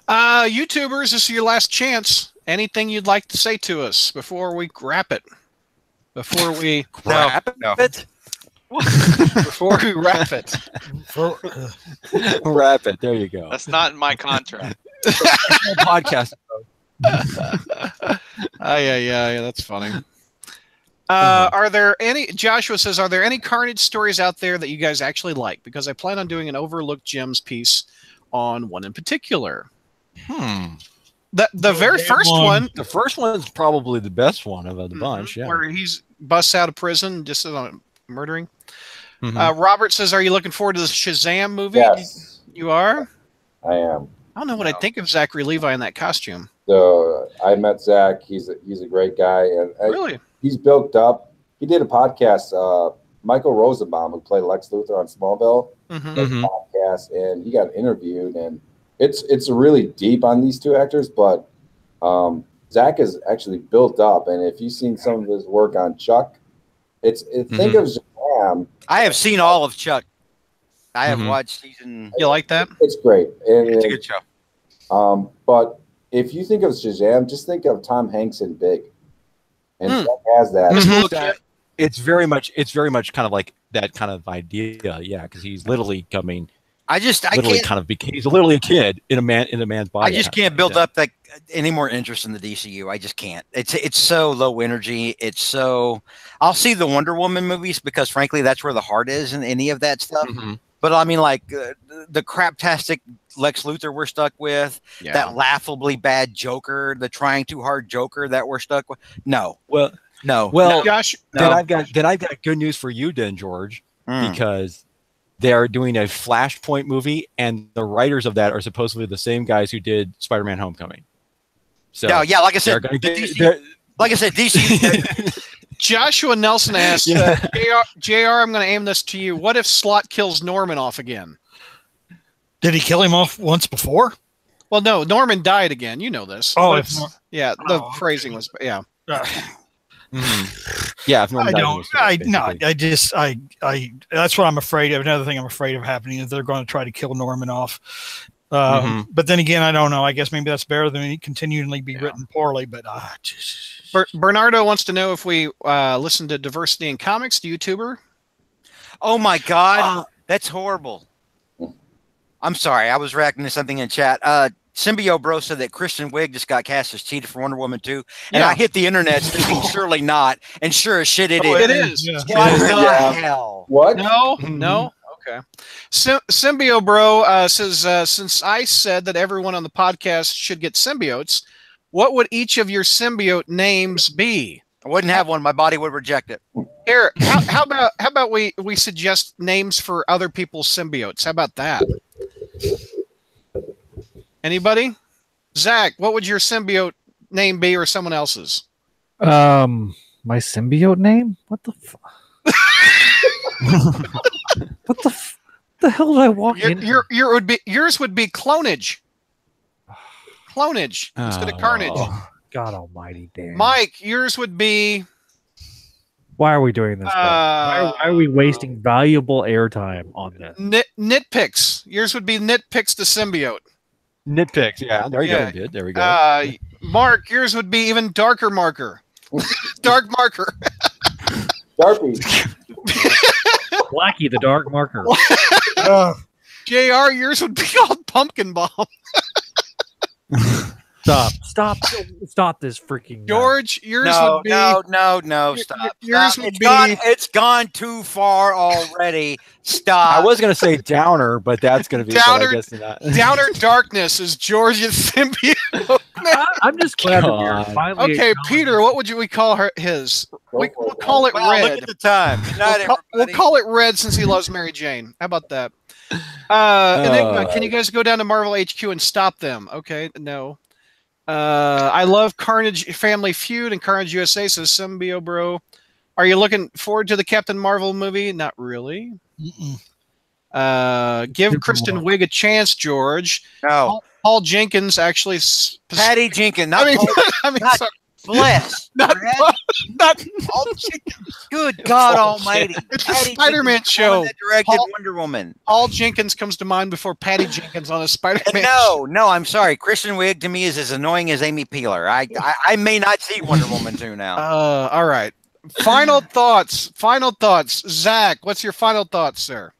YouTubers, this is your last chance. Anything you'd like to say to us before we wrap it? Before we No. before we wrap it. Wrap it. There you go. That's not in my contract. Podcast. Yeah, that's funny. Are there any? Joshua says, "Are there any Carnage stories out there that you guys actually like? Because I plan on doing an Overlooked Gems piece on one in particular." The very first one, The first one's probably the best one of the bunch. Yeah. where he's busts out of prison just on murdering. Robert says, "Are you looking forward to the Shazam movie?" Yes, You are. I am. I don't know what I'd think of Zachary Levi in that costume. So I met Zach. He's a great guy, and Really? he's built up. He did a podcast. Michael Rosenbaum, who played Lex Luthor on Smallville, did a podcast, and he got interviewed. And it's really deep on these two actors, but Zach is actually built up. And if you've seen some of his work on Chuck, think of Shazam. I have seen all of Chuck. I have watched season. You like that? It's great. And, It's a good show. but if you think of Shazam, just think of Tom Hanks in Big, and Zach has that. It's very much kind of like that kind of idea. Yeah, because he's literally coming. He's literally a kid in a man's body. I just can't build up that any more interest in the DCU. I just can't. It's so low energy. It's so. I'll see the Wonder Woman movies because frankly, that's where the heart is in any of that stuff. But I mean, like the craptastic Lex Luthor we're stuck with, that laughably bad Joker, the trying too hard Joker that we're stuck with. No. Well, Josh. Then I've got good news for you, then, George, because they are doing a Flashpoint movie, and the writers of that are supposedly the same guys who did Spider-Man: Homecoming. So yeah, like I said, DC. Joshua Nelson asked, JR, I'm going to aim this to you. What if Slott kills Norman off again? Did he kill him off once before? Well, no, Norman died again. You know this. Oh, the phrasing was, yeah. If Norman that's what I'm afraid of. Another thing I'm afraid of happening is they're going to try to kill Norman off. But then again, I don't know. I guess maybe that's better than it continually be written poorly. But Bernardo wants to know if we listen to Diversity in Comics, the YouTuber. Oh my God, that's horrible. I'm sorry, I was reacting to something in chat. Symbio Bro said that Kristen Wiig just got cast as Cheetah for Wonder Woman 2. And I hit the internet thinking surely not. And sure as shit it is. It is. Yeah. What the hell? What? No. Okay. Symbio Bro says, since I said that everyone on the podcast should get symbiotes, what would each of your symbiote names be? I wouldn't have one. My body would reject it. Here, how about we suggest names for other people's symbiotes? How about that? Anybody? Zach, what would your symbiote name be, or someone else's? My symbiote name? What the what the hell did I walk in? Yours would be Clonage. Clonage instead of Carnage. God almighty, damn. Mike, yours would be... Why are we doing this? Why are we wasting valuable airtime on this? Nitpicks. Yours would be Nitpicks the symbiote. Nitpicks, yeah. There you go. There we go. Mark, yours would be even darker marker. Dark marker. Sharpie. Blackie the dark marker. JR, yours would be called Pumpkin Bomb. Stop this freaking George, yours would be No, stop. Yours would be it's gone too far already. Stop. I was gonna say Downer, but that's gonna be Downer. I guess not. Downer Darkness is George's symbiote. I'm just glad that we're finally. Okay, Peter, what would we call his? We'll call it Wow, Red. look at the time. Good night, We'll everybody. call it Red since he loves Mary Jane. How about that? Enigma, can you guys go down to Marvel HQ and stop them? Okay, no. I love Carnage Family Feud and Carnage USA, says Symbio Bro. Are you looking forward to the Captain Marvel movie? Not really. Give Kristen Wiig a chance, George. No. Paul Jenkins actually... Patty Jenkins. Not not sorry. Bless. not Paul Jenkins. Good God Almighty. It's the Patty Spider-Man Jenkins, the show. one that directed Paul- Wonder Woman. Paul Jenkins comes to mind before Patty Jenkins on a Spider-Man. No, I'm sorry. Kristen Wiig to me is as annoying as Amy Peeler. I may not see Wonder Woman 2 now. All right. Final thoughts. Zach, what's your final thoughts, sir?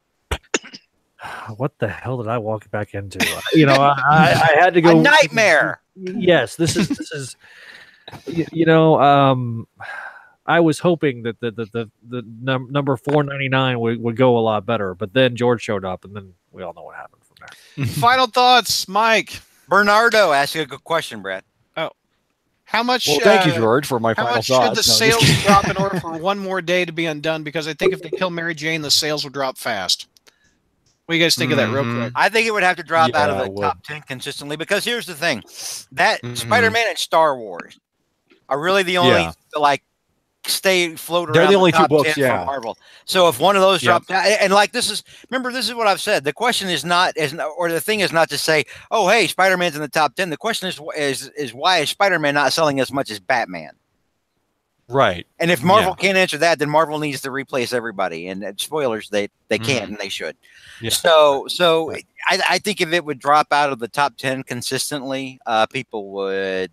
What the hell did I walk back into? I had to go. A nightmare. Yes, this is. I was hoping that the number 499 would go a lot better, but then George showed up, and then we all know what happened from there. Final thoughts, Mike. Bernardo asked you a good question, Brett. How much? Well, thank you, George, for my How final much thoughts. should the sales drop in order for one more day to be undone? Because I think if they kill Mary Jane, the sales will drop fast. What do you guys think of that, real quick? I think it would have to drop out of Yeah, the it would. top 10 consistently, because here's the thing. That Spider-Man and Star Wars are really the only stay float around. They're the only two top books, 10 from Marvel. So if one of those dropped out, and like this is what I've said. The question is not, or the thing is not to say, oh hey, Spider-Man's in the top 10. The question is why is Spider-Man not selling as much as Batman? Right. And if Marvel can't answer that, then Marvel needs to replace everybody. And spoilers, they can't and they should. Yeah. So I think if it would drop out of the top 10 consistently, people would.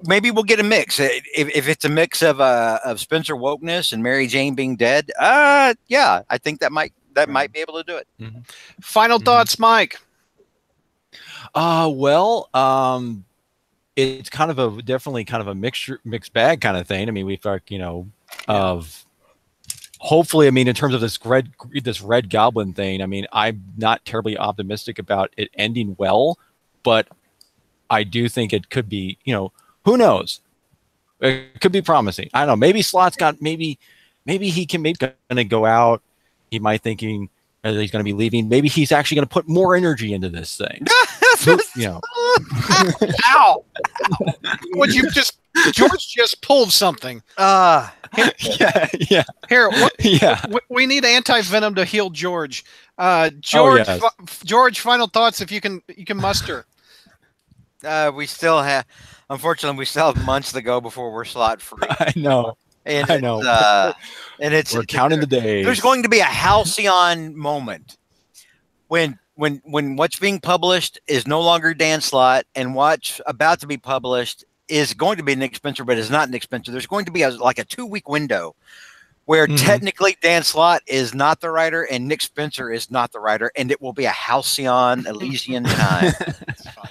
Maybe we'll get a mix. If it's a mix of Spencer wokeness and Mary Jane being dead, yeah, I think that might be able to do it. Final thoughts, Mike. It's kind of definitely kind of a mixed bag kind of thing. I mean, we've got, of hopefully, I mean, in terms of this Red Goblin thing, I mean, I'm not terribly optimistic about it ending well, but I do think it could be, who knows? It could be promising. I don't know. Maybe Slott's got, maybe he can going to go out. He might thinking that he's going to be leaving. Maybe he's actually going to put more energy into this thing. Ow! George just pulled something. Yeah. Here, Yeah. we need anti-venom to heal George. George, George, final thoughts if you can muster. We still have, unfortunately, we still have months to go before we're slot free. I know. And I know. And we're counting the days. There's going to be a halcyon moment when when what's being published is no longer Dan Slott, and what's about to be published is going to be Nick Spencer, but is not Nick Spencer. There's going to be like a 2-week window where technically Dan Slott is not the writer and Nick Spencer is not the writer, and it will be a halcyon Elysian time. That's fine.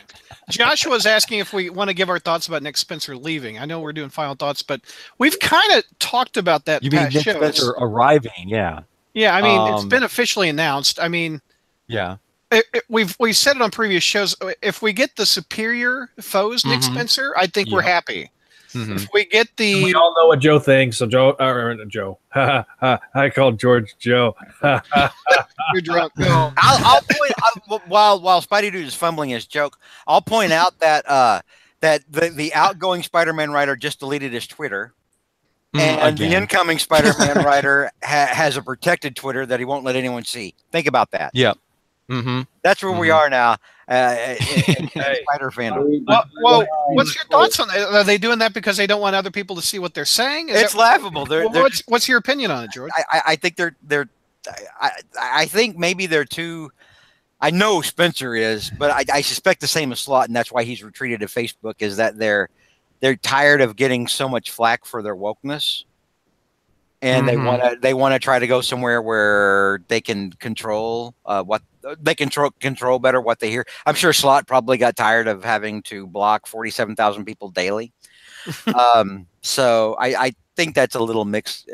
Joshua's asking if we want to give our thoughts about Nick Spencer leaving. I know we're doing final thoughts, but we've kind of talked about that. You mean Nick Spencer arriving? Yeah. Yeah, I mean, it's been officially announced. I mean, yeah. We've said it on previous shows. If we get the superior foes, Nick Spencer, I think we're happy. If we get the, we all know what Joe thinks. So Joe, I called George Joe. You're drunk. No. I'll point while Spidey Dude is fumbling his joke. I'll point out that that the outgoing Spider-Man writer just deleted his Twitter, and the incoming Spider-Man writer has a protected Twitter that he won't let anyone see. Think about that. Yep. That's where we are now in Spider fandom. Well, what's your thoughts on that? Are they doing that because they don't want other people to see what they're saying? It's laughable. What's your opinion on it, George? I think I think maybe they're too. I know Spencer is, but I suspect the same as Slott, and that's why he's retreated to Facebook. Is that they're tired of getting so much flack for their wokeness, and they want to try to go somewhere where they can control what they control better what they hear. I'm sure Slott probably got tired of having to block 47,000 people daily. So I think that's a little mixed.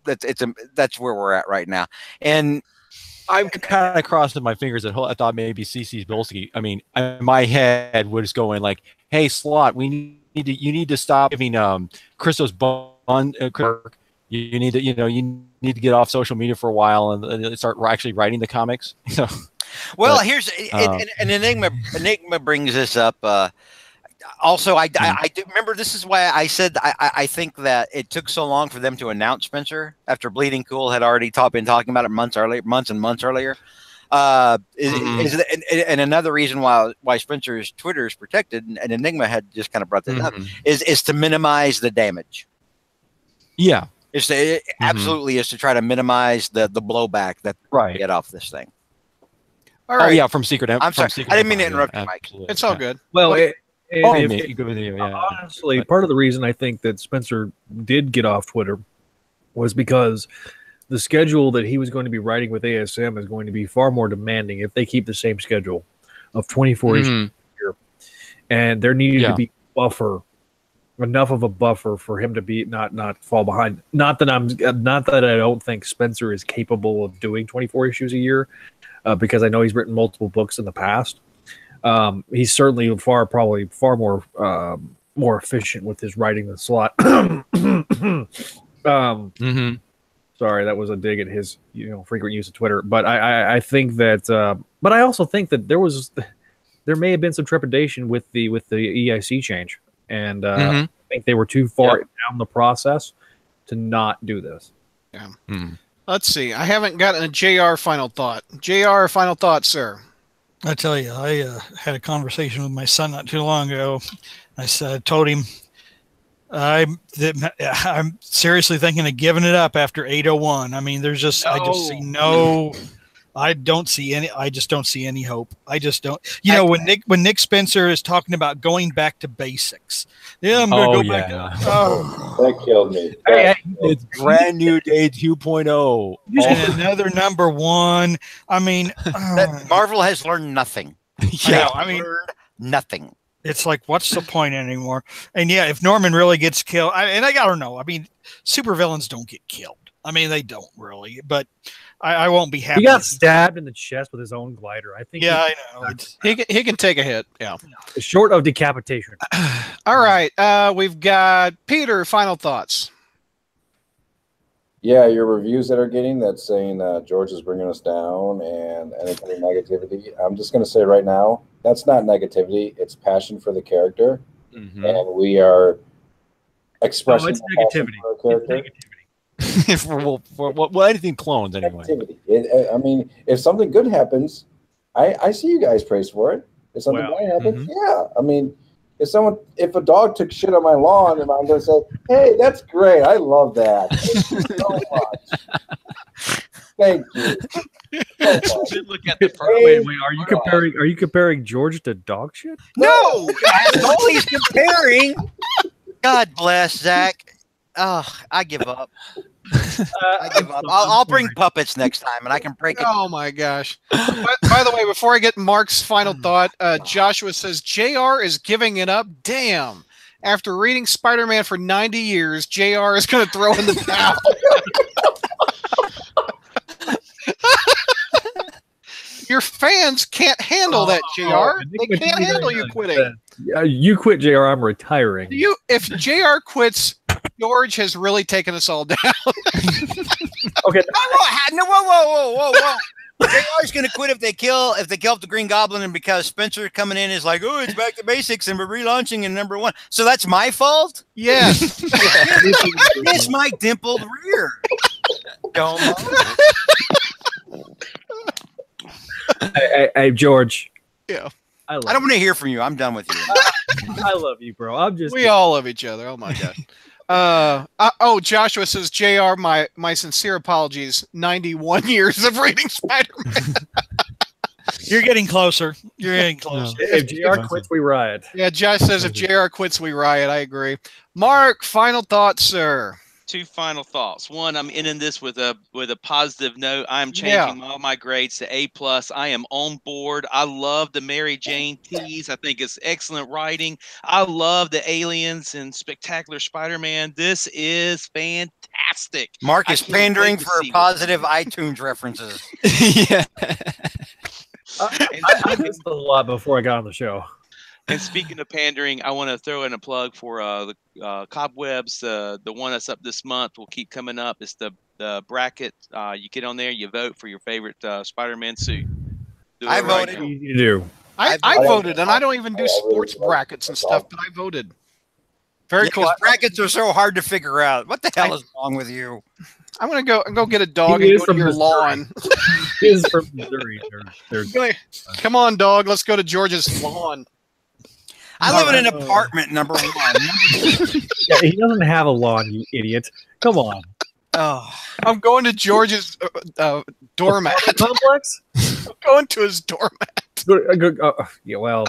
That's where we're at right now, and I'm kind of crossing my fingers that I thought maybe CC Bilski. I mean, my head was going like, "Hey, Slott, you need to stop giving Christos Bond. You need to, you need to get off social media for a while and start actually writing the comics." Well, here's an Enigma. Enigma brings this up. Also, I do remember this is why I said I think that it took so long for them to announce Spencer after Bleeding Cool had already been talking about it months and months earlier. And another reason why Spencer's Twitter is protected, and Enigma had just kind of brought that up, is to minimize the damage. Yeah. Absolutely is to try to minimize the blowback that they get off this thing. All right. Oh yeah, from Secret. I'm sorry, I didn't mean to interrupt you, Mike. It's all good. Well, honestly, part of the reason I think that Spencer did get off Twitter was because the schedule that he was going to be writing with ASM is going to be far more demanding if they keep the same schedule of 24 issues a year, and there needed to be enough of a buffer for him to be not fall behind. Not that I don't think Spencer is capable of doing 24 issues a year, because I know he's written multiple books in the past. He's certainly probably far more efficient with his writing than Slott. Sorry, that was a dig at his frequent use of Twitter. But I think that, but I also think that there may have been some trepidation with the EIC change. And I think they were too far down the process to not do this. Yeah. Let's see. I haven't gotten a JR final thought. JR, final thought, sir. I tell you, I had a conversation with my son not too long ago. I told him I'm seriously thinking of giving it up after 801. I mean, I just see I don't see any. I just don't see any hope. I just don't. When Nick Spencer is talking about going back to basics, I'm going to go back. That killed me. It's brand new day 2.0. And another number one. I mean, Marvel has learned nothing. Nothing. It's like, what's the point anymore? And if Norman really gets killed, I don't know. I mean, supervillains don't get killed. I mean, they don't really, but. I won't be happy. He got stabbed in the chest with his own glider. I think. Yeah, I know. He can take a hit. Yeah. Short of decapitation. All right. We've got Peter. Final thoughts. Yeah, your reviews that are getting that's saying George is bringing us down and any kind of negativity. I'm just going to say right now, that's not negativity. It's passion for the character, and we are expressing. It's negativity. For our character. for anything clones anyway. I mean, if something good happens, I see you guys praise for it. If something bad happens, I mean, if a dog took shit on my lawn, and I'm going to say, "Hey, that's great. I love that." Thank you so much. Thank you. Look at the Wait, are you comparing George to dog shit? No, that's all he's comparing. God bless Zach. Oh, I give up. I give up. I'll bring puppets next time, and I can break it. Oh my gosh! By the way, before I get Mark's final thought, Joshua says JR is giving it up. Damn! After reading Spider-Man for 90 years, JR is going to throw in the towel. Your fans can't handle that, JR. They can't handle you quitting. You quit, JR. I'm retiring. If JR quits, George has really taken us all down. Okay. Whoa. JR's gonna quit if they kill the Green Goblin, and because Spencer coming in is like, oh, it's back to basics and we're relaunching in #1. So that's my fault? Yes. It's my dimpled rear. Don't. Hey, George. Yeah. I don't want to hear from you. I'm done with you. I love you, bro. We all love each other. Oh my god. Joshua says, JR, my sincere apologies. 91 years of reading Spider-Man. You're getting closer. You're getting closer. If JR quits, we riot. Yeah, Josh says if JR quits, we riot. I agree. Mark, final thoughts, sir. Two final thoughts. One, I'm ending this with a positive note. I'm changing all my grades to A+. I am on board. I love the Mary Jane tease. I think it's excellent writing. I love the aliens and Spectacular Spider-Man. This is fantastic. Mark is pandering for positive iTunes references. Yeah. I missed a lot before I got on the show. And speaking of pandering, I want to throw in a plug for the Cobwebs. The one that's up this month will keep coming up. It's the bracket. You get on there, you vote for your favorite Spider-Man suit. I voted. Easy to do. I voted, and I don't even do sports brackets and stuff, but I voted. Very cool. Brackets are so hard to figure out. What the hell is wrong with you? I'm gonna go get a dog and go to your lawn. He is from Missouri. Come on, dog. Let's go to George's lawn. I live in an apartment, #1. Yeah, he doesn't have a lawn, you idiot. Come on. Oh, I'm going to George's doormat. Complex? I'm going to his doormat. Yeah, well.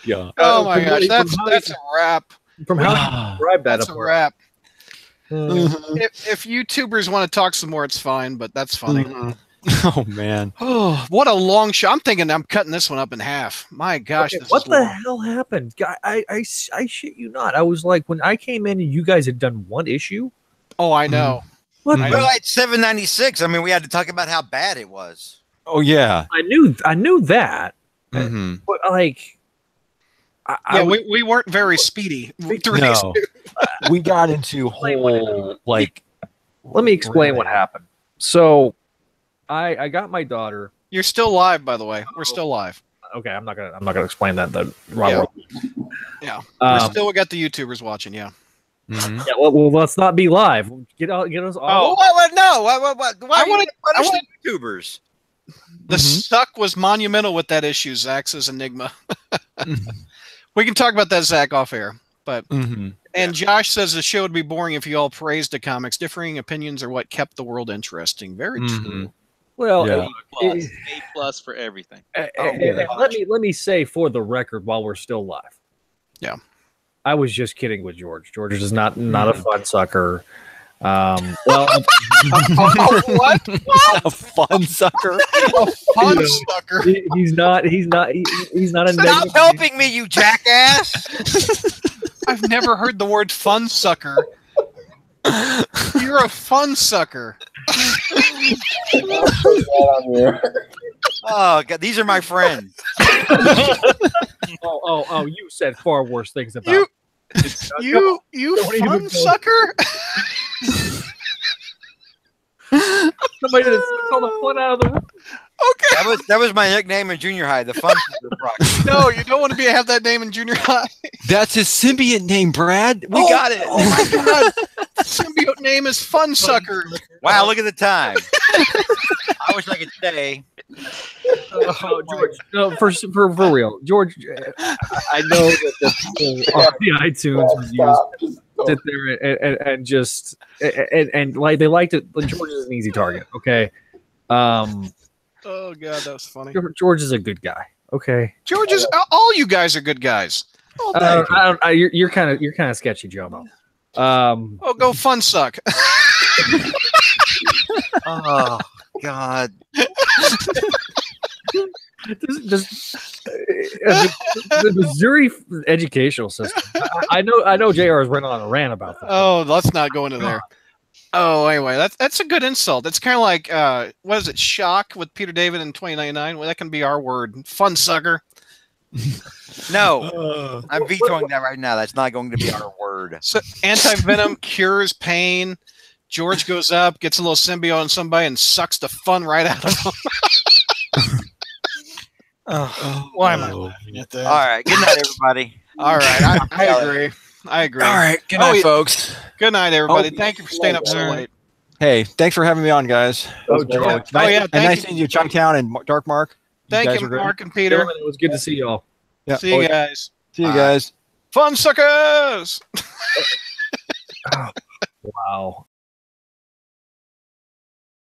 Yeah. Oh my gosh, that's a wrap. From how you describe that, That's a wrap. If YouTubers want to talk some more, it's fine, but that's funny. Oh man. Oh, what a long show. I'm thinking I'm cutting this one up in half. My gosh. Okay, what the hell happened? I shit you not. I was like, when I came in and you guys had done one issue. Oh, I know. What? well, it's 796. I mean, we had to talk about how bad it was. Oh yeah. I knew that. But like, we weren't very speedy. No. We got into whole like. Let me explain what happened. So, I got my daughter. You're still live, by the way. We're still live. Okay, I'm not gonna explain that. Yeah. We got the YouTubers watching. Yeah. Yeah, well, let's not be live. Get us all. Oh, no! Why I wanted YouTubers. The suck was monumental with that issue. Zach's enigma. We can talk about that, Zach, off air. But and Josh says the show would be boring if you all praised the comics. Differing opinions are what kept the world interesting. Very true. Well, A+ for everything. Let me say for the record, while we're still live. Yeah. I was just kidding with George. George is not a fun sucker. What? A fun sucker. A fun sucker. He's not a Stop helping me, you jackass! I've never heard the word fun sucker. You're a fun sucker. Oh God, these are my friends. Oh! You said far worse things about you fun sucker. Somebody just called the fun out of the room. Okay, that was my nickname in junior high. The fun. No, you don't want to have that name in junior high. That's his symbiote name, Brad. We got it. Oh my God, symbiote name is Fun Sucker. Wow, look at the time. I wish I could stay. day. Oh, George, no, for real, George. I know that the people on the iTunes reviews sit there and just and like they liked it. George is an easy target. Okay. Oh God, that was funny. George is a good guy. Okay. George is. All you guys are good guys. You're kind of sketchy, Jomo. Oh, go fun suck. Oh God. The Missouri educational system. I know JR is running on a rant about that. Oh, let's not go into there. Oh, anyway, that's a good insult. It's kind of like what is it? Shock with Peter David in 2099. Well, that can be our word. Fun sucker. No, I'm vetoing that right now. That's not going to be our word. So anti-venom cures pain. George goes up, gets a little symbiote on somebody, and sucks the fun right out of them. Why am I laughing at that? All right. Good night, everybody. All right, I agree. I agree. All right. Good night, folks. Good night, everybody. Thank you for staying up so late. Hey, thanks for having me on, guys. Oh, George. Nice seeing you, Chunktown and Dark Mark. Thank you, Mark and Peter. It was good to see y'all. Yeah. See you guys. See you guys. Fun suckers. Wow.